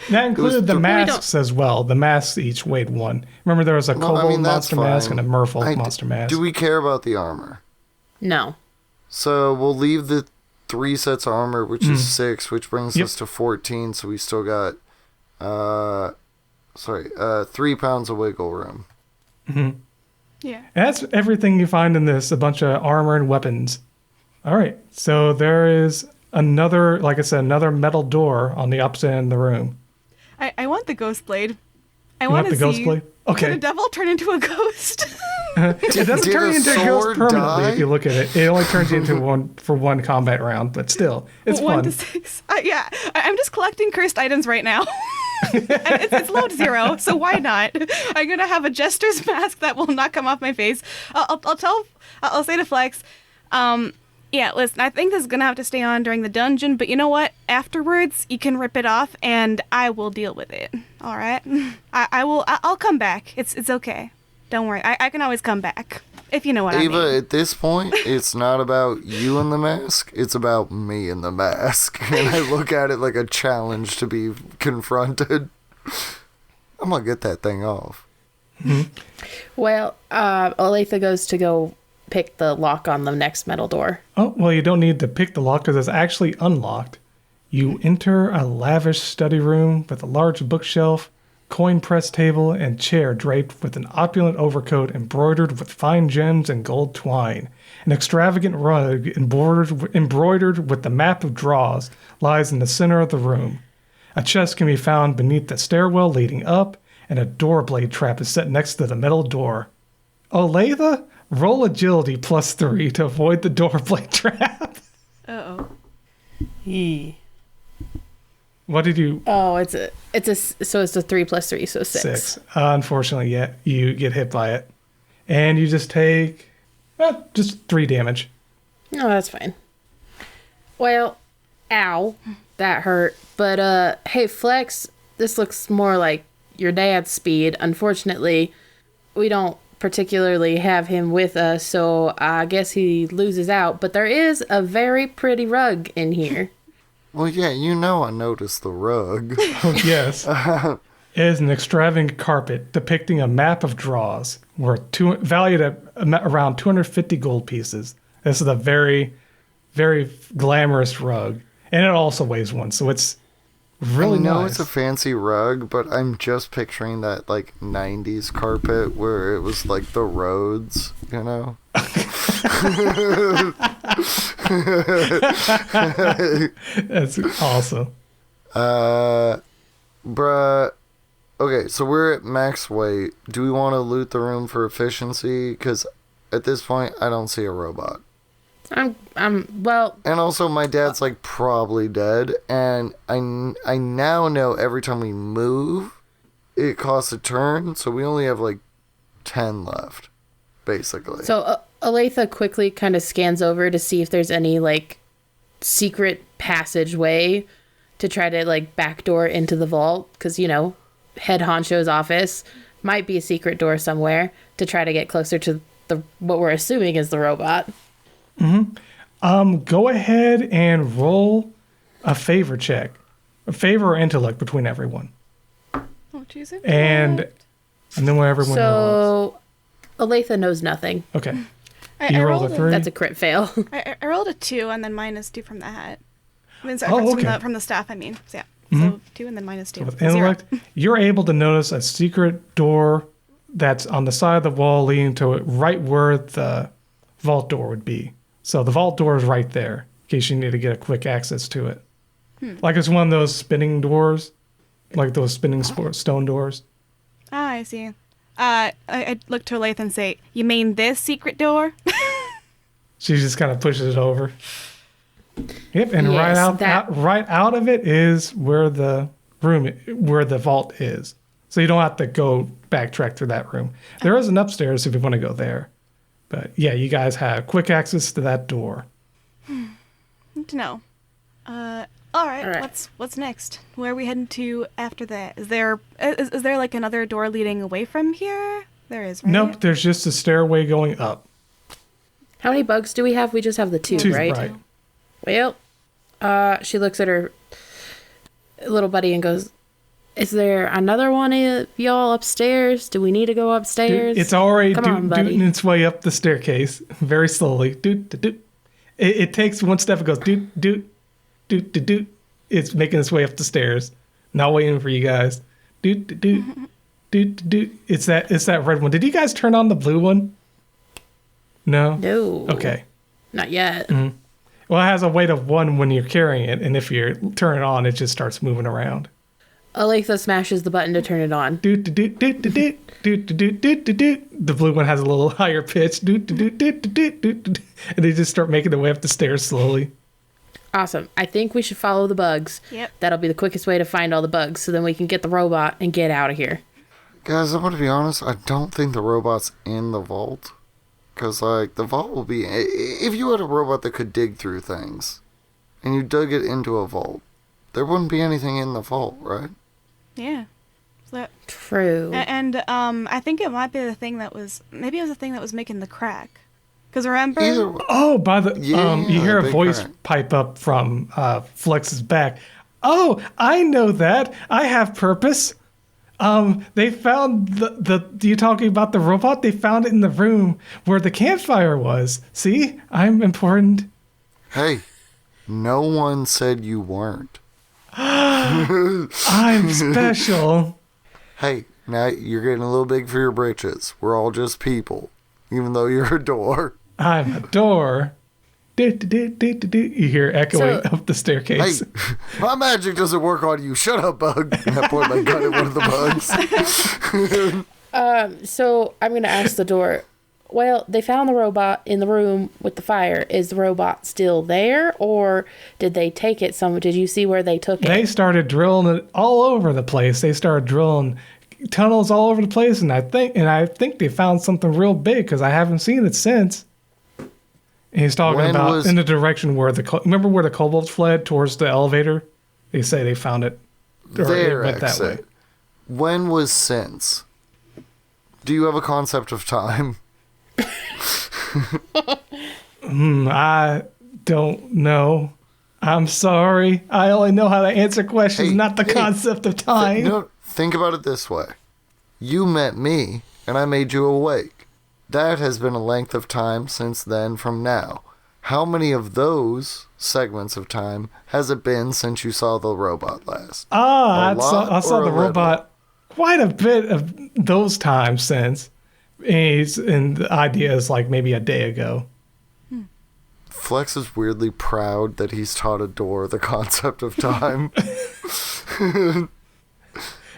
Speaker 1: That included the
Speaker 4: we
Speaker 1: masks as well. The masks each weighed 1. Remember, there was a kobold
Speaker 4: that's
Speaker 1: monster mask
Speaker 4: fine.
Speaker 1: and a merfolk monster mask.
Speaker 4: Do we care about the armor?
Speaker 2: No.
Speaker 4: So we'll leave the 3 sets of armor, which is 6, which brings us to 14. So we still got, 3 pounds of wiggle room.
Speaker 3: Yeah.
Speaker 1: And that's everything you find in this, a bunch of armor and weapons. All right, so there is another, like I said, another metal door on the opposite end of the room.
Speaker 3: I want the ghost blade. I
Speaker 1: You
Speaker 3: want
Speaker 1: want
Speaker 3: to
Speaker 1: the ghost
Speaker 3: see.
Speaker 1: blade? Okay.
Speaker 3: Can a devil turn into a ghost?
Speaker 1: It doesn't
Speaker 4: Did
Speaker 1: turn
Speaker 4: a
Speaker 1: you into a ghost
Speaker 4: sword
Speaker 1: permanently
Speaker 4: die?
Speaker 1: if you look at it. It only turns you into one for one combat round, but still, it's
Speaker 3: 1
Speaker 1: fun.
Speaker 3: to 6. Yeah, I'm just collecting cursed items right now. And it's load 0, so why not? I'm gonna have a jester's mask that will not come off my face. I'll say to Flex, yeah, listen, I think this is gonna have to stay on during the dungeon, but you know what? Afterwards, you can rip it off, and I will deal with it. All right? I'll come back. It's okay. Don't worry. I can always come back if you know what I
Speaker 4: Ava,
Speaker 3: mean.
Speaker 4: at this point, it's not about you in the mask. It's about me in the mask. And I look at it like a challenge to be confronted. I'm going to get that thing off.
Speaker 2: Well, Olathe goes to go pick the lock on the next metal door.
Speaker 1: Oh, well, you don't need to pick the lock because it's actually unlocked. You enter a lavish study room with a large bookshelf, coin press table, and chair draped with an opulent overcoat embroidered with fine gems and gold twine. An extravagant rug embroidered with the map of draws lies in the center of the room. A chest can be found beneath the stairwell leading up, and a door blade trap is set next to the metal door. Olathe, roll agility +3 to avoid the door blade trap.
Speaker 3: Uh-oh.
Speaker 1: What did you...
Speaker 2: Oh, it's a 3 plus 3, so 6.
Speaker 1: Unfortunately, yeah, you get hit by it. And you just take just 3 damage.
Speaker 2: No, that's fine. Well, ow, that hurt. But hey, Flex, this looks more like your dad's speed. Unfortunately, we don't particularly have him with us, so I guess he loses out. But there is a very pretty rug in here.
Speaker 4: Well, yeah, you know I noticed the rug.
Speaker 1: Oh, yes. It is an extravagant carpet depicting a map of draws valued at around 250 gold pieces. This is a very, very glamorous rug. And it also weighs 1, so it's really
Speaker 4: I know
Speaker 1: nice.
Speaker 4: it's a fancy rug, but I'm just picturing that, like, 90s carpet where it was, like, the roads, you know?
Speaker 1: That's awesome.
Speaker 4: Bruh. Okay, so we're at max weight. Do we want to loot the room for efficiency? Because at this point, I don't see a robot.
Speaker 2: Well,
Speaker 4: And also, my dad's, like, probably dead. And I now know every time we move, it costs a turn. So we only have, like, 10 left, basically.
Speaker 2: so Olathe quickly kind of scans over to see if there's any, like, secret passageway to try to, like, backdoor into the vault. Because, you know, head honcho's office might be a secret door somewhere to try to get closer to what we're assuming is the robot.
Speaker 1: Go ahead and roll a favor check. A favor or intellect between everyone.
Speaker 3: Oh, choose it.
Speaker 1: And then when everyone rolls.
Speaker 2: So Olathe knows nothing.
Speaker 1: Okay.
Speaker 3: I
Speaker 1: You rolled a
Speaker 3: rolled
Speaker 1: 3?
Speaker 2: That's a crit fail.
Speaker 3: I rolled a 2 and then -2 from the hat. I mean, sorry,
Speaker 1: Oh, okay.
Speaker 3: from the staff, I mean. So, yeah. So 2 and then -2.
Speaker 1: With
Speaker 3: 0.
Speaker 1: intellect, you're able to notice a secret door that's on the side of the wall leading to it right where the vault door would be. So the vault door is right there in case you need to get a quick access to it. Like it's one of those spinning doors, like those spinning stone doors.
Speaker 3: Ah, I see. I look to Olathe and say, "You mean this secret door?"
Speaker 1: She just kind of pushes it over. Yep, and
Speaker 2: Yes,
Speaker 1: right out of it is where the vault is. So you don't have to go backtrack through that room. There is an upstairs if you want to go there. But yeah, you guys have quick access to that door.
Speaker 3: Good to know. All right.
Speaker 2: All right.
Speaker 3: What's next? Where are we heading to after that? Is there like another door leading away from here? There is, right?
Speaker 1: Nope, there's just a stairway going up.
Speaker 2: How many bugs do we have? We just have the two,
Speaker 1: Two,
Speaker 2: right? Well, she looks at her little buddy and goes, "Is there another one of y'all upstairs? Do we need to go upstairs?"
Speaker 1: It's already
Speaker 2: Come on, buddy.
Speaker 1: dooting its way up the staircase very slowly. Doot, doot, doot. It takes one step and goes doot, doot, doot, doot, doot. It's making its way up the stairs. Not waiting for you guys. Doot, doot, doot, doot, doot, doot. It's that red one. Did you guys turn on the blue one? No?
Speaker 2: No.
Speaker 1: Okay.
Speaker 2: Not yet.
Speaker 1: Well, it has a weight of 1 when you're carrying it, and if you turn it on, it just starts moving around.
Speaker 2: Olathe smashes the button to turn it on.
Speaker 1: Doot, doot, doot, doot, doot, doot, doot, doot, doot, doot. The blue one has a little higher pitch. Doot, doot, doot, doot, doot, doot, doot. And they just start making their way up the stairs slowly.
Speaker 2: Awesome. I think we should follow the bugs.
Speaker 3: Yep.
Speaker 2: That'll be the quickest way to find all the bugs, so then we can get the robot and get out of here.
Speaker 4: Guys, I'm going to be honest. I don't think the robot's in the vault. Because, like, the vault will be... If you had a robot that could dig through things, and you dug it into a vault, there wouldn't be anything in the vault, right?
Speaker 3: Yeah. So that,
Speaker 2: True.
Speaker 3: and I think it might be the thing that was... Maybe it was the thing that was making the crack. Because remember...
Speaker 4: Either
Speaker 1: Oh, by the
Speaker 4: Yeah,
Speaker 1: you hear a
Speaker 4: big
Speaker 1: voice
Speaker 4: crack.
Speaker 1: pipe up from Flex's back. Oh, I know that. I have purpose. They found the you talking about the robot? They found it in the room where the campfire was. See, I'm important.
Speaker 4: Hey, no one said you weren't.
Speaker 1: I'm special.
Speaker 4: Hey, now you're getting a little big for your britches. We're all just people, even though you're a door.
Speaker 1: I'm a door. Do, do, do, do, do, do. You hear echoing
Speaker 2: So-
Speaker 1: up the
Speaker 4: Hey,
Speaker 1: staircase.
Speaker 4: my magic doesn't work on you. Shut up, bug. And I point my gun at one of the bugs.
Speaker 2: So I'm going to ask the door, well, they found the robot in the room with the fire. Is the robot still there, or did they take it somewhere? Did you see where they took
Speaker 1: They
Speaker 2: it?
Speaker 1: started drilling it all over the place. They started drilling tunnels all over the place, and I think they found something real big because I haven't seen it since. And he's talking
Speaker 4: When
Speaker 1: about
Speaker 4: was-
Speaker 1: in the direction where remember where the kobolds fled towards the elevator? They say they found it. Or it
Speaker 4: Their
Speaker 1: went that way.
Speaker 4: exit. When was since? Do you have a concept of time?
Speaker 1: I don't know. I'm sorry. I only know how to answer questions,
Speaker 4: Hey,
Speaker 1: not the
Speaker 4: hey,
Speaker 1: concept of time.
Speaker 4: No, think about it this way. You met me, and I made you awake. That has been a length of time since then from now. How many of those segments of time has it been since you saw the robot last?
Speaker 1: I
Speaker 4: lot
Speaker 1: saw
Speaker 4: or a
Speaker 1: the
Speaker 4: little?
Speaker 1: robot quite a bit of those times since. And the idea is like maybe a day ago.
Speaker 4: Flex is weirdly proud that he's taught a door the concept of time.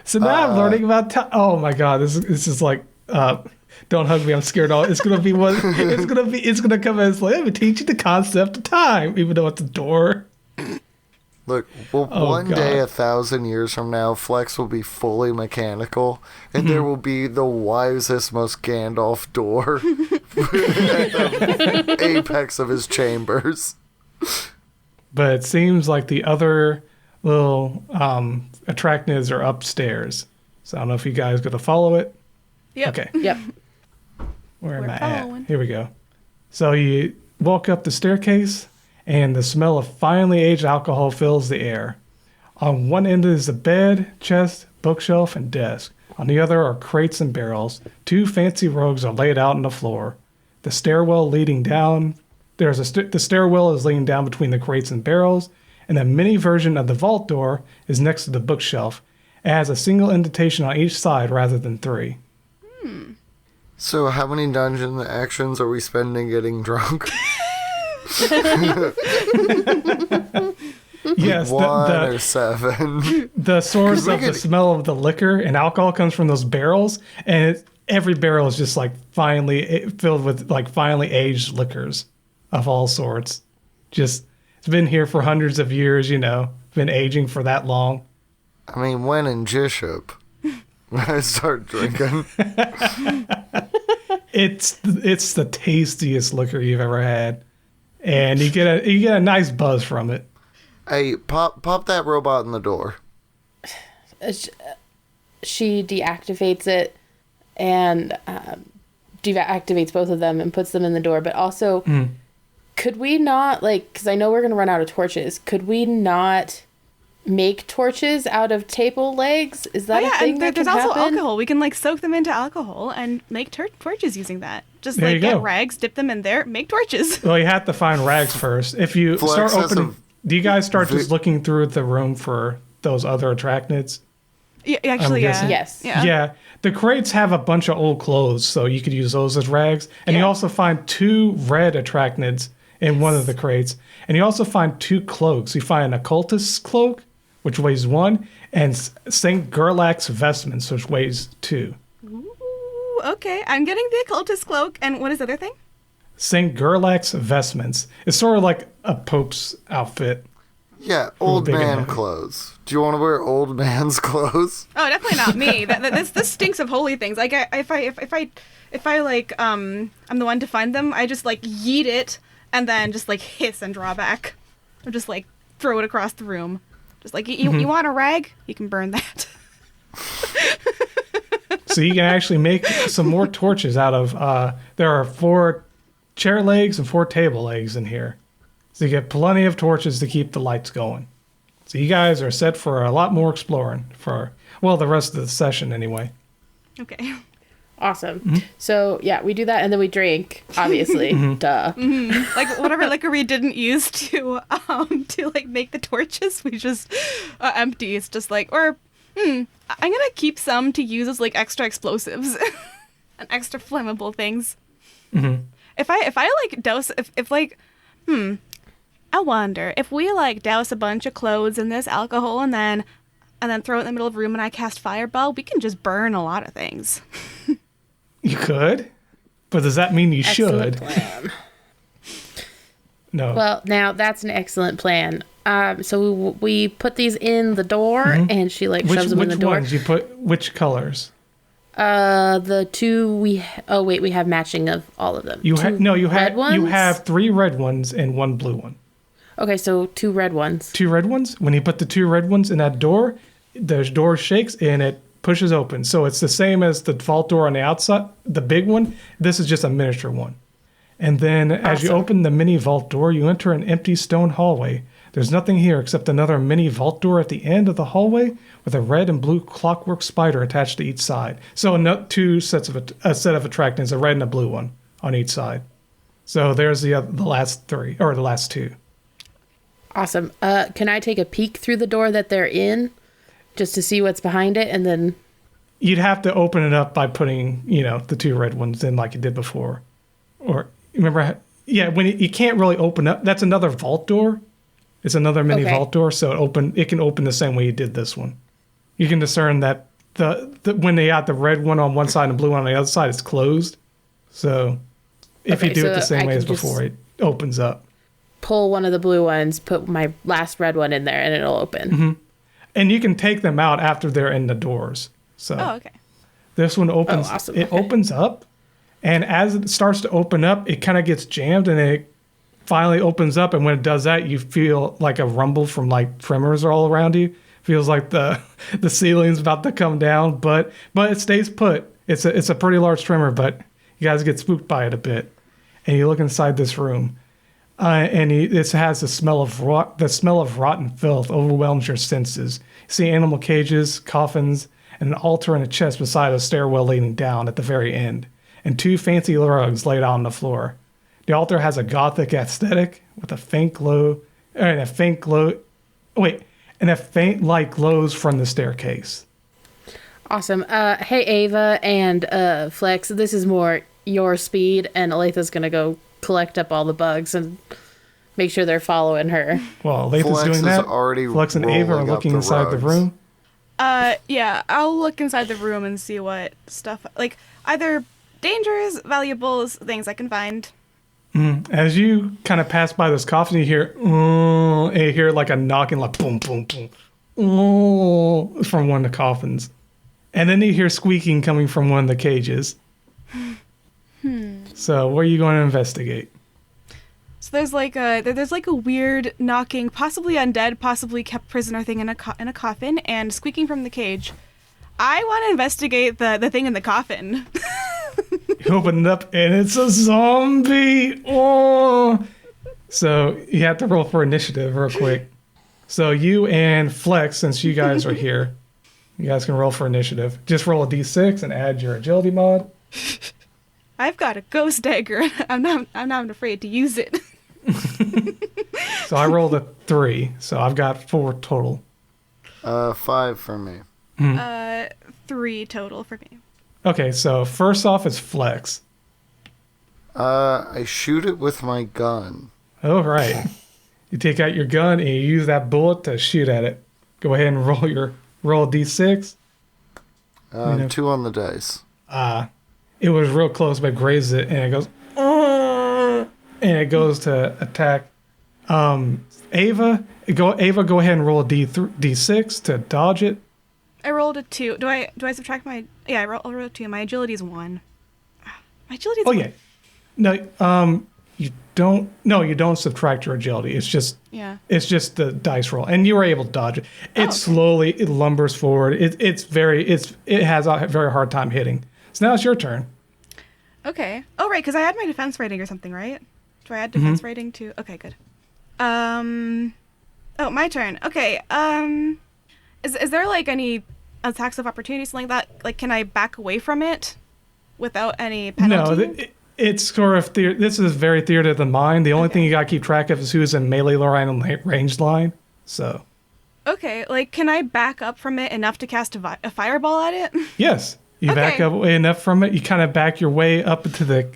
Speaker 1: So now I'm learning about time. Oh my god, this is like don't hug me, I'm scared. It's gonna be what it's gonna come as like, let me teach you the concept of time, even though it's a door.
Speaker 4: Look, well,
Speaker 1: Oh,
Speaker 4: one day,
Speaker 1: God.
Speaker 4: 1,000 years from now, Flex will be fully mechanical, and there will be the wisest, most Gandalf door at the apex of his chambers.
Speaker 1: But it seems like the other little attractives are upstairs. So I don't know if you guys gonna follow it.
Speaker 3: Yep.
Speaker 1: Okay.
Speaker 2: Yep.
Speaker 1: Where am
Speaker 3: We're
Speaker 1: I
Speaker 3: following.
Speaker 1: at? Here we go. So you walk up the staircase, and the smell of finely aged alcohol fills the air. On one end is a bed, chest, bookshelf, and desk. On the other are crates and barrels. 2 fancy rugs are laid out on the floor. The stairwell leading down. The stairwell is leading down between the crates and barrels, and a mini version of the vault door is next to the bookshelf. It has a single indentation on each side rather than 3.
Speaker 4: So, how many dungeon actions are we spending getting drunk?
Speaker 1: Yes,
Speaker 4: One or 7?
Speaker 1: the source
Speaker 4: we
Speaker 1: of the
Speaker 4: could-
Speaker 1: smell of the liquor and alcohol comes from those barrels, and every barrel is just like filled with like finely aged liquors of all sorts. Just it's been here for hundreds of years, been aging for that long.
Speaker 4: I mean, when in Jishop, I start drinking.
Speaker 1: It's the tastiest liquor you've ever had, and you get a nice buzz from it.
Speaker 4: Hey, pop that robot in the door.
Speaker 2: She deactivates it and deactivates both of them and puts them in the door. But also, could we not, like, because I know we're going to run out of torches, could we not make torches out of table legs? Is that a thing that
Speaker 3: there's
Speaker 2: can
Speaker 3: also
Speaker 2: happen?
Speaker 3: alcohol. We can, like, soak them into alcohol and make torches using that. Just,
Speaker 1: There
Speaker 3: like,
Speaker 1: you
Speaker 3: get
Speaker 1: go.
Speaker 3: rags, dip them in there, make torches.
Speaker 1: Well, you have to find rags first. If you
Speaker 4: Flex
Speaker 1: start
Speaker 4: has
Speaker 1: opening, do you guys start just looking through the room for those other arachnids?
Speaker 3: Yeah, actually, yeah.
Speaker 1: guessing.
Speaker 2: Yes.
Speaker 3: Yeah.
Speaker 1: The crates have a bunch of old clothes, so you could use those as rags. And you also find 2 red arachnids in one of the crates. And you also find 2 cloaks. You find an occultist's cloak, which weighs 1, and St. Gerlach's vestments, which weighs 2.
Speaker 3: Ooh, okay. I'm getting the occultist cloak. And what is the other thing?
Speaker 1: St. Gerlach's vestments. It's sort of like a pope's outfit.
Speaker 4: Yeah, old
Speaker 1: big
Speaker 4: man
Speaker 1: enough.
Speaker 4: clothes. Do you want to wear old man's clothes?
Speaker 3: Oh, definitely not me. This stinks of holy things. Like, if I like, I'm the one to find them, I just, like, yeet it and then just, like, hiss and draw back. Or just, like, throw it across the room. Just like, you want a rag? You can burn that.
Speaker 1: So you can actually make some more torches out of, there are 4 chair legs and 4 table legs in here. So you get plenty of torches to keep the lights going. So you guys are set for a lot more exploring for, well, the rest of the session anyway.
Speaker 3: Okay.
Speaker 2: Awesome. So, yeah, we do that and then we drink, obviously. Duh.
Speaker 3: Like, whatever liquor we didn't use to like, make the torches, we just empty. It's just like, or, I'm gonna keep some to use as, like, extra explosives and extra flammable things. If I like douse, if like, I wonder if we, like, douse a bunch of clothes in this alcohol and then throw it in the middle of a room and I cast fireball, we can just burn a lot of things.
Speaker 1: You could, but does that mean you
Speaker 2: Excellent
Speaker 1: should?
Speaker 2: plan.
Speaker 1: No.
Speaker 2: Well, now that's an excellent plan. So we put these in the door and she, like, shoves them in the door.
Speaker 1: Which ones? You put which colors?
Speaker 2: The 2 we have matching of all of them.
Speaker 1: You
Speaker 2: red ones?
Speaker 1: You have 3 red ones and 1 blue one.
Speaker 2: Okay, so 2 red ones.
Speaker 1: 2 red ones. When you put the 2 red ones in that door, the door shakes and it pushes open. So it's the same as the vault door on the outside, the big one. This is just a miniature one. And then as you open the mini vault door, you enter an empty stone hallway. There's nothing here except another mini vault door at the end of the hallway with a red and blue clockwork spider attached to each side. So a set of attractants, a red and a blue one on each side. So there's the last 3, or the last 2.
Speaker 2: Awesome. Can I take a peek through the door that they're in just to see what's behind it and then...
Speaker 1: You'd have to open it up by putting, the 2 red ones in like you did before. Or, remember, when you can't really open up, that's another vault door. It's another mini vault door, so it can open the same way you did this one. You can discern that when they got the red one on one side and blue one on the other side, it's closed. So if you do it the same way as before, it opens up.
Speaker 2: Pull one of the blue ones, put my last red one in there, and it'll open.
Speaker 1: And you can take them out after they're in the doors. So
Speaker 3: okay.
Speaker 1: This one opens.
Speaker 2: Oh, awesome.
Speaker 1: It opens up, and as it starts to open up, it kind of gets jammed, and it finally opens up. And when it does that, you feel like a rumble from, like, tremors all around you. Feels like the ceiling's about to come down, but it stays put. It's a pretty large tremor, but you guys get spooked by it a bit. And you look inside this room, and it has the smell of rotten filth overwhelms your senses. You see animal cages, coffins, and an altar and a chest beside a stairwell leading down at the very end, and 2 fancy rugs laid out on the floor. The altar has a gothic aesthetic with a faint light glows from the staircase.
Speaker 2: Awesome. Hey, Ava and Flex, this is more your speed, and Olathe's going to go collect up all the bugs and make sure they're following her.
Speaker 1: Well, Olathe is doing that. Flex and Ava are looking inside the room.
Speaker 3: Yeah, I'll look inside the room and see what stuff, like, either dangers, valuables, things I can find.
Speaker 1: As you kind of pass by this coffin, you hear like a knocking, like boom, boom, boom, from one of the coffins. And then you hear squeaking coming from one of the cages. So, what are you going to investigate?
Speaker 3: So there's like a weird knocking, possibly undead, possibly kept prisoner thing in a coffin, and squeaking from the cage. I want to investigate the thing in the coffin.
Speaker 1: You open it up and it's a zombie. Oh. So you have to roll for initiative real quick. So you and Flex, since you guys are here, you guys can roll for initiative. Just roll a d6 and add your agility mod.
Speaker 3: I've got a ghost dagger. I'm not afraid to use it.
Speaker 1: So I rolled a 3, so I've got 4 total.
Speaker 4: 5 for me.
Speaker 3: 3 total for me.
Speaker 1: Okay, so first off is Flex.
Speaker 4: I shoot it with my gun.
Speaker 1: All right. You take out your gun and you use that bullet to shoot at it. Go ahead and roll a d6.
Speaker 4: 2 on the dice.
Speaker 1: It was real close, but grazed it, and it goes, and it goes to attack Ava. Ava, go ahead and roll a d6 to dodge it.
Speaker 3: I rolled a 2. Do I subtract my? Yeah, I rolled a 2. My agility is 1. My agility is 1.
Speaker 1: Yeah. No, you don't. No, you don't subtract your agility. It's just the dice roll, and you were able to dodge it. It lumbers forward. It has a very hard time hitting. So now it's your turn.
Speaker 3: Okay. Oh, right, because I had my defense rating or something, right? Do I add defense rating too? Okay, good. Oh, my turn. Okay. Is there like any attacks of opportunity, something like that? Like, can I back away from it without any penalty?
Speaker 1: No, it's sort of this is very theater of the mind. The only thing you gotta keep track of is who's in melee line and ranged line. So.
Speaker 3: Okay, like, can I back up from it enough to cast a fireball at it?
Speaker 1: Yes. You back up enough from it. You kind of back your way up into the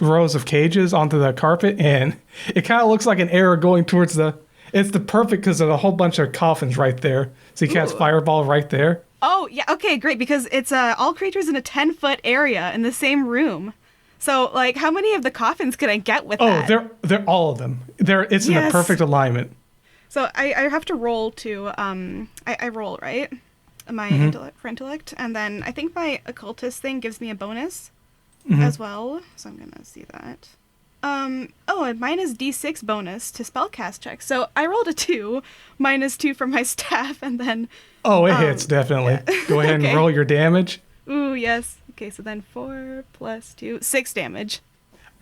Speaker 1: rows of cages onto the carpet, and it kind of looks like an arrow going towards the. It's the perfect because there's a whole bunch of coffins right there. So you cast fireball right there.
Speaker 3: Oh yeah, okay, great, because it's all creatures in a 10-foot area in the same room. So like, how many of the coffins can I get with that?
Speaker 1: Oh, they're all of them. It's in a perfect alignment.
Speaker 3: So I have to roll to I roll, right? My intellect, and then I think my occultist thing gives me a bonus as well, so I'm gonna see that. And mine is d6 bonus to spellcast checks. So I rolled a 2, -2 for my staff, and then
Speaker 1: it hits definitely. Yeah. Go ahead and roll your damage.
Speaker 3: Ooh, yes. Okay, so then 4 + 2, 6 damage.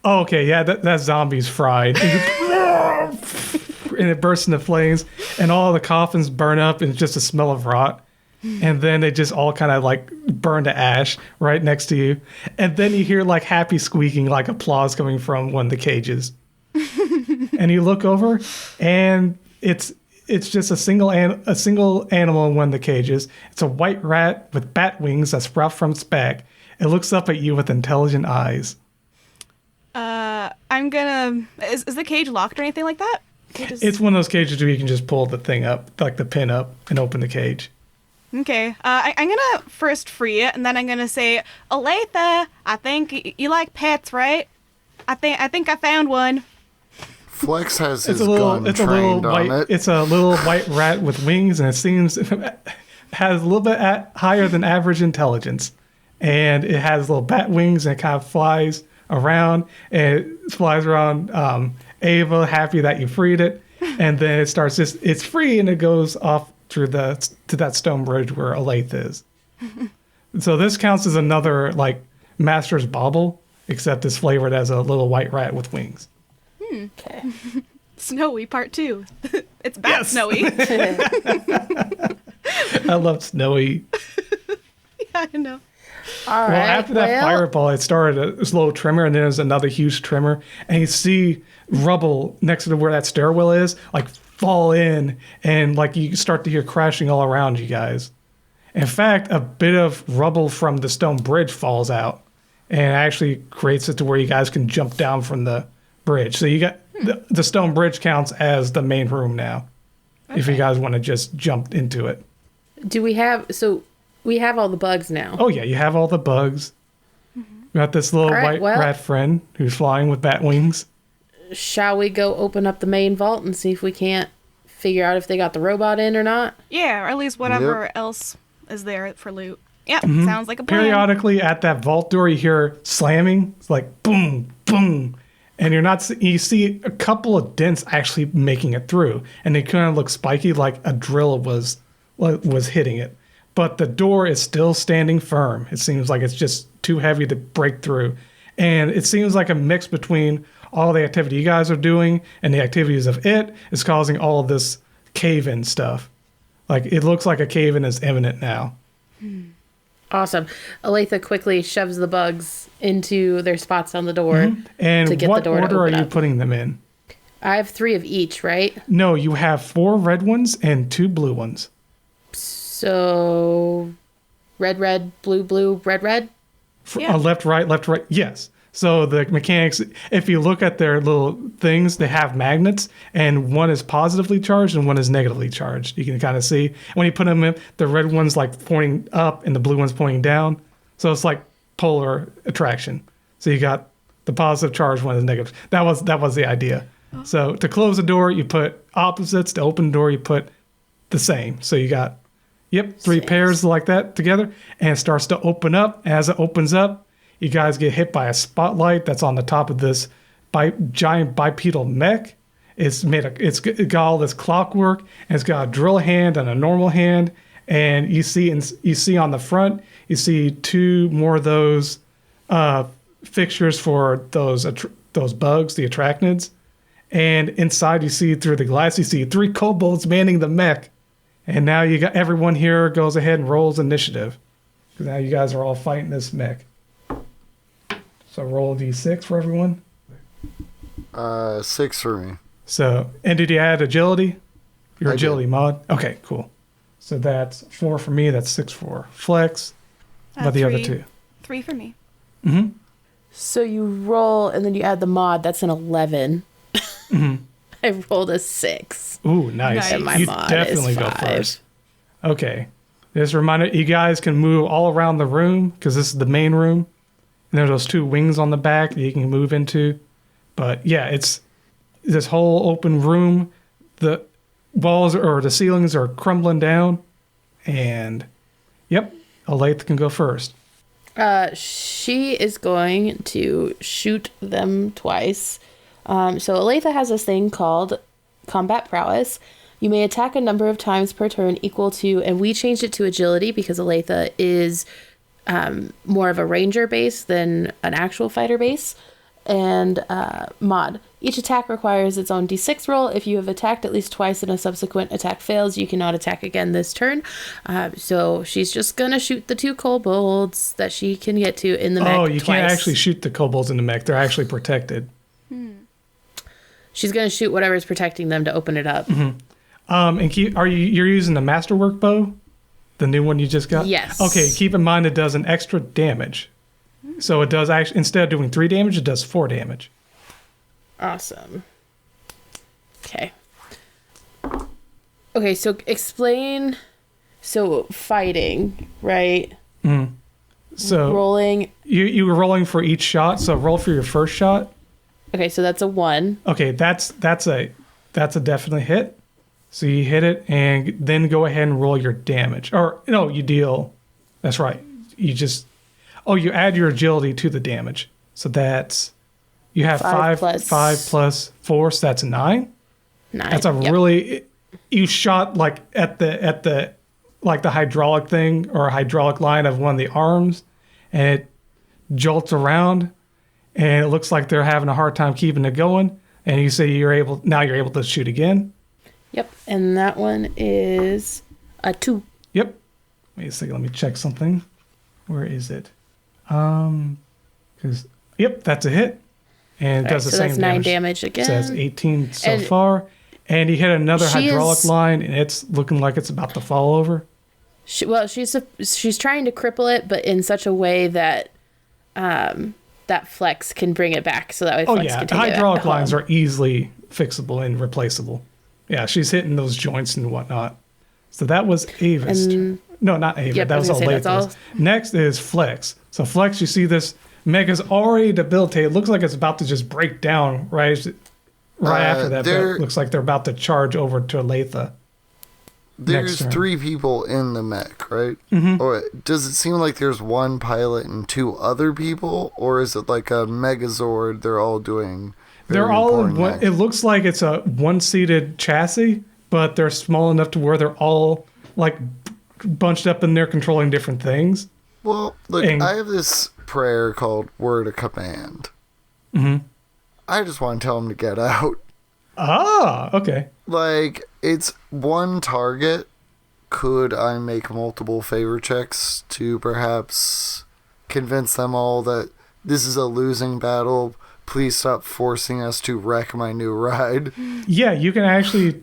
Speaker 1: Oh, okay, yeah, that zombie's fried. And it bursts into flames, and all the coffins burn up, and it's just a smell of rot. And then they just all kind of like burn to ash right next to you. And then you hear like happy squeaking, like applause coming from one of the cages. And you look over, and it's just a single animal in one of the cages. It's a white rat with bat wings that sprout from its back. It looks up at you with intelligent eyes.
Speaker 3: I'm gonna. Is the cage locked or anything like that?
Speaker 1: It's one of those cages where you can just pull the thing up, like the pin up, and open the cage.
Speaker 3: Okay, I'm gonna first free it, and then I'm gonna say, Olathe, I think you like pets, right? I think I found one.
Speaker 4: Flex has his gun trained on it.
Speaker 1: It's a little white rat with wings, and it seems has a little bit higher than average intelligence. And it has little bat wings, and it kind of flies around. And it flies around Ava, happy that you freed it. And then it starts it's free, and it goes off to that stone bridge where Olathe is. So this counts as another like Master's Bauble, except it's flavored as a little white rat with wings.
Speaker 2: Okay.
Speaker 3: Snowy part 2. It's bat snowy.
Speaker 1: I love Snowy.
Speaker 3: Yeah, I know.
Speaker 2: All right.
Speaker 1: Well, after that fireball, it started a slow tremor, and then there's another huge tremor, and you see rubble next to where that stairwell is, like fall in, and like you start to hear crashing all around you guys. In fact, a bit of rubble from the stone bridge falls out, and actually creates it to where you guys can jump down from the bridge. So you got the stone bridge counts as the main room now. Okay. If you guys want to just jump into it.
Speaker 2: We have all the bugs now.
Speaker 1: Oh yeah, you have all the bugs. You got this little white rat friend who's flying with bat wings.
Speaker 2: Shall we go open up the main vault and see if we can't figure out if they got the robot in or not?
Speaker 3: Yeah, or at least whatever else is there for loot. Yep, sounds like a plan.
Speaker 1: Periodically at that vault door, you hear slamming. It's like boom, boom. and you see a couple of dents actually making it through, and they kind of look spiky like a drill was hitting it. But the door is still standing firm. It seems like it's just too heavy to break through. And it seems like a mix between all the activity you guys are doing and the activities of it is causing all of this cave-in stuff. Like, it looks like a cave-in is imminent now.
Speaker 2: Awesome. Olathe quickly shoves the bugs into their spots on the door
Speaker 1: And
Speaker 2: to get
Speaker 1: what
Speaker 2: the door to
Speaker 1: order are
Speaker 2: open
Speaker 1: you
Speaker 2: up.
Speaker 1: putting them in?
Speaker 2: I have 3 of each, right?
Speaker 1: No, you have 4 red ones and 2 blue ones.
Speaker 2: So red, blue, red.
Speaker 3: Yeah.
Speaker 1: Left, right. Yes. So the mechanics, if you look at their little things, they have magnets, and one is positively charged and one is negatively charged. You can kind of see when you put them in, the red one's like pointing up and the blue one's pointing down. So it's like polar attraction. So you got the positive charge one is negative. That was the idea. So to close the door, you put opposites. To open the door, you put the same. So you got 3 pairs like that together, and it starts to open up. As it opens up, you guys get hit by a spotlight that's on the top of this giant bipedal mech. It's got all this clockwork, and it's got a drill hand and a normal hand. And you see on the front, you see 2 more of those fixtures for those bugs, the arachnids. And inside, you see through the glass, you see 3 kobolds manning the mech. And now you got everyone here goes ahead and rolls initiative. Because now you guys are all fighting this mech. So roll a d6 for everyone.
Speaker 4: 6 for me.
Speaker 1: So, and did you add agility? Your
Speaker 4: I
Speaker 1: agility
Speaker 4: did.
Speaker 1: mod? Okay, cool. So that's 4 for me, that's 6 for Flex. But the other
Speaker 3: 3.
Speaker 1: 2?
Speaker 3: 3 for me.
Speaker 2: So you roll and then you add the mod. That's an 11. I rolled a 6.
Speaker 1: Ooh, nice.
Speaker 3: And
Speaker 2: my
Speaker 1: You
Speaker 2: mod
Speaker 1: definitely
Speaker 2: is
Speaker 1: go
Speaker 2: 5.
Speaker 1: first. Okay. Just a reminder, you guys can move all around the room because this is the main room. And there's those 2 wings on the back that you can move into. But yeah, it's this whole open room. The walls or the ceilings are crumbling down. And Olathe can go first.
Speaker 2: She is going to shoot them twice. So Olathe has this thing called combat prowess. You may attack a number of times per turn equal to, and we changed it to agility because Olathe is more of a ranger base than an actual fighter base. And mod. Each attack requires its own d6 roll. If you have attacked at least twice and a subsequent attack fails, you cannot attack again this turn. So she's just going to shoot the 2 kobolds that she can get to in the mech
Speaker 1: Oh, you
Speaker 2: twice.
Speaker 1: can't actually shoot the kobolds in the mech. They're actually protected.
Speaker 2: She's going to shoot whatever's protecting them to open it up.
Speaker 1: And you're using the masterwork bow? The new one you just got?
Speaker 2: Yes.
Speaker 1: Okay, keep in mind it does an extra damage. So it does actually, instead of doing 3 damage, it does 4 damage.
Speaker 2: Awesome. Okay. Okay, so explain. So fighting, right?
Speaker 1: So
Speaker 2: Rolling.
Speaker 1: you were rolling for each shot. So roll for your first shot.
Speaker 2: Okay, so that's a 1.
Speaker 1: Okay, that's a definite hit. So you hit it, and then go ahead and roll your damage. Or no, you deal. That's right. You add your agility to the damage. So that's you have 5 plus 4. So that's 9.
Speaker 2: 9.
Speaker 1: That's a
Speaker 2: Yep.
Speaker 1: really you shot like at the like the hydraulic thing or hydraulic line of one of the arms, and it jolts around, and it looks like they're having a hard time keeping it going. And you say you're able to shoot again.
Speaker 2: Yep, and that one is a 2.
Speaker 1: Yep. Wait a second. Let me check something. Where is it? That's a hit, and it does the
Speaker 2: so
Speaker 1: same
Speaker 2: that's 9
Speaker 1: damage.
Speaker 2: damage again.
Speaker 1: It says 18 so
Speaker 2: And
Speaker 1: far, and he hit another
Speaker 2: she
Speaker 1: hydraulic
Speaker 2: is-
Speaker 1: line, and it's looking like it's about to fall over.
Speaker 2: She's trying to cripple it, but in such a way that that Flex can bring it back, so that way
Speaker 1: Oh
Speaker 2: Flex
Speaker 1: yeah,
Speaker 2: can
Speaker 1: the
Speaker 2: take it
Speaker 1: hydraulic
Speaker 2: back
Speaker 1: lines
Speaker 2: home.
Speaker 1: are easily fixable and replaceable. Yeah, she's hitting those joints and whatnot. So that was Ava's.
Speaker 2: And-
Speaker 1: No, not Ava.
Speaker 2: Yep,
Speaker 1: that
Speaker 2: I
Speaker 1: was
Speaker 2: was gonna say, that's
Speaker 1: Olathe's. Next is Flex. So Flex, you see this mega's already debilitated. It looks like it's about to just break down right after that. But it looks like they're about to charge over to Olathe.
Speaker 4: There's
Speaker 1: turn.
Speaker 4: 3 people in the mech, right? Or does it seem like there's 1 pilot and 2 other people? Or is it like a megazord they're all doing
Speaker 1: They're
Speaker 4: Very
Speaker 1: all in
Speaker 4: important
Speaker 1: one.
Speaker 4: action.
Speaker 1: It looks like it's a one-seated chassis, but they're small enough to where they're all like bunched up and they're controlling different things.
Speaker 4: Well, look,
Speaker 1: And-
Speaker 4: I have this prayer called Word of Command. Mm-hmm. I just want to tell him to get out.
Speaker 1: Ah, okay.
Speaker 4: Like, it's one target. Could I make multiple favor checks to perhaps convince them all that this is a losing battle? Please stop forcing us to wreck my new ride.
Speaker 1: Yeah, you can actually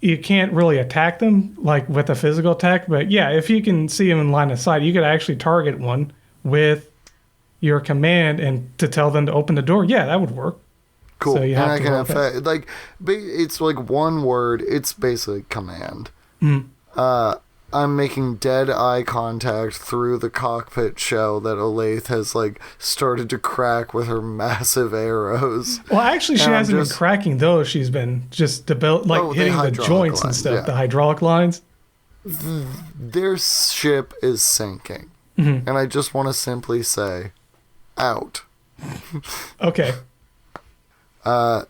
Speaker 1: you can't really attack them like with a physical attack, but yeah, if you can see them in line of sight, you could actually target one with your command and to tell them to open the door. Yeah, that would work.
Speaker 4: Cool.
Speaker 1: So you
Speaker 4: and
Speaker 1: have
Speaker 4: I
Speaker 1: to
Speaker 4: can
Speaker 1: roll that.
Speaker 4: affect, like, it's like one word. It's basically command. I'm making dead eye contact through the cockpit shell that Olathe has like started to crack with her massive arrows.
Speaker 1: Well, actually, she
Speaker 4: And I'm
Speaker 1: hasn't
Speaker 4: just-
Speaker 1: been cracking those. She's been just
Speaker 4: Oh, the
Speaker 1: hitting the
Speaker 4: hydraulic
Speaker 1: joints and
Speaker 4: lines,
Speaker 1: stuff,
Speaker 4: yeah.
Speaker 1: the hydraulic lines.
Speaker 4: Their ship is sinking. And I just want to simply say, out.
Speaker 1: Okay.
Speaker 4: That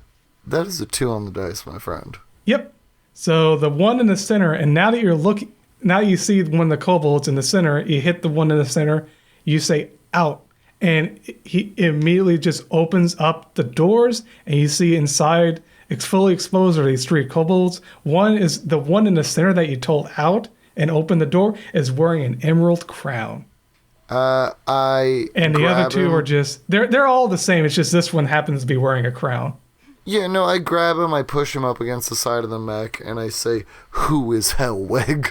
Speaker 4: is a 2 on the dice, my friend.
Speaker 1: Yep. So the one in the center, and now that you're looking, now you see one of the kobolds in the center. You hit the one in the center. You say out, and he immediately just opens up the doors, and you see inside, it's fully exposed, are these 3 kobolds. One is the one in the center that you told out and opened the door is wearing an emerald crown.
Speaker 4: I
Speaker 1: And the
Speaker 4: grab
Speaker 1: other 2
Speaker 4: him.
Speaker 1: are just they're all the same. It's just this one happens to be wearing a crown.
Speaker 4: Yeah, no, I grab him, I push him up against the side of the mech, and I say, "Who is Hellwig?"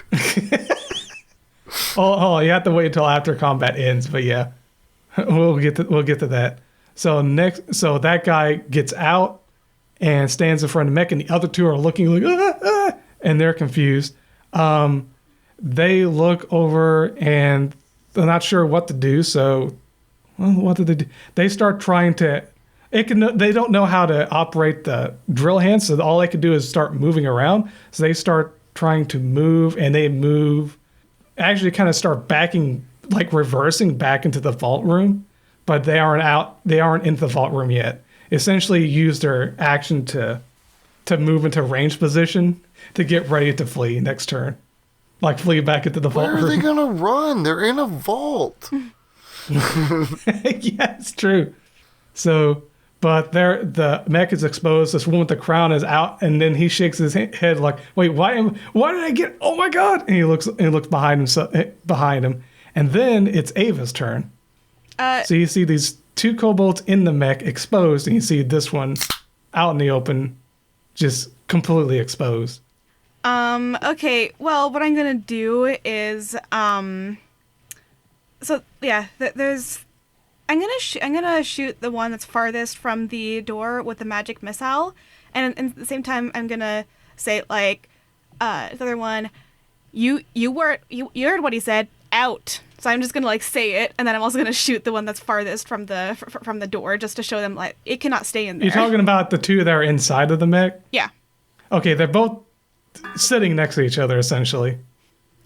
Speaker 1: Oh, you have to wait until after combat ends, but yeah, we'll get to that. So that guy gets out and stands in front of the mech, and the other 2 are looking like and they're confused. They look over and they're not sure what to do. So, well, what do they do? They start trying to. They don't know how to operate the drill hand, so all they can do is start moving around. So they start trying to move, and they move. Actually, kind of start backing, like reversing back into the vault room, but they aren't out. They aren't in the vault room yet. Essentially, use their action to move into range position to get ready to flee next turn, like flee back into the vault
Speaker 4: Where are they
Speaker 1: room.
Speaker 4: gonna run? They're in a vault.
Speaker 1: Yeah, it's true. So, but the mech is exposed. This one with the crown is out, and then he shakes his head like, "Wait, why did I get? Oh my god!" And he looks behind him, and then it's Ava's turn. So you see these 2 kobolds in the mech exposed, and you see this one out in the open, just completely exposed.
Speaker 3: Okay, well, what I'm gonna do is, so yeah, I'm gonna shoot the one that's farthest from the door with the magic missile, and at the same time, I'm gonna say like, the other one, you heard what he said, out. So I'm just gonna like say it, and then I'm also gonna shoot the one that's farthest from the door, just to show them like it cannot stay in there.
Speaker 1: You're talking about the 2 that are inside of the mech?
Speaker 3: Yeah.
Speaker 1: Okay, they're both sitting next to each other essentially.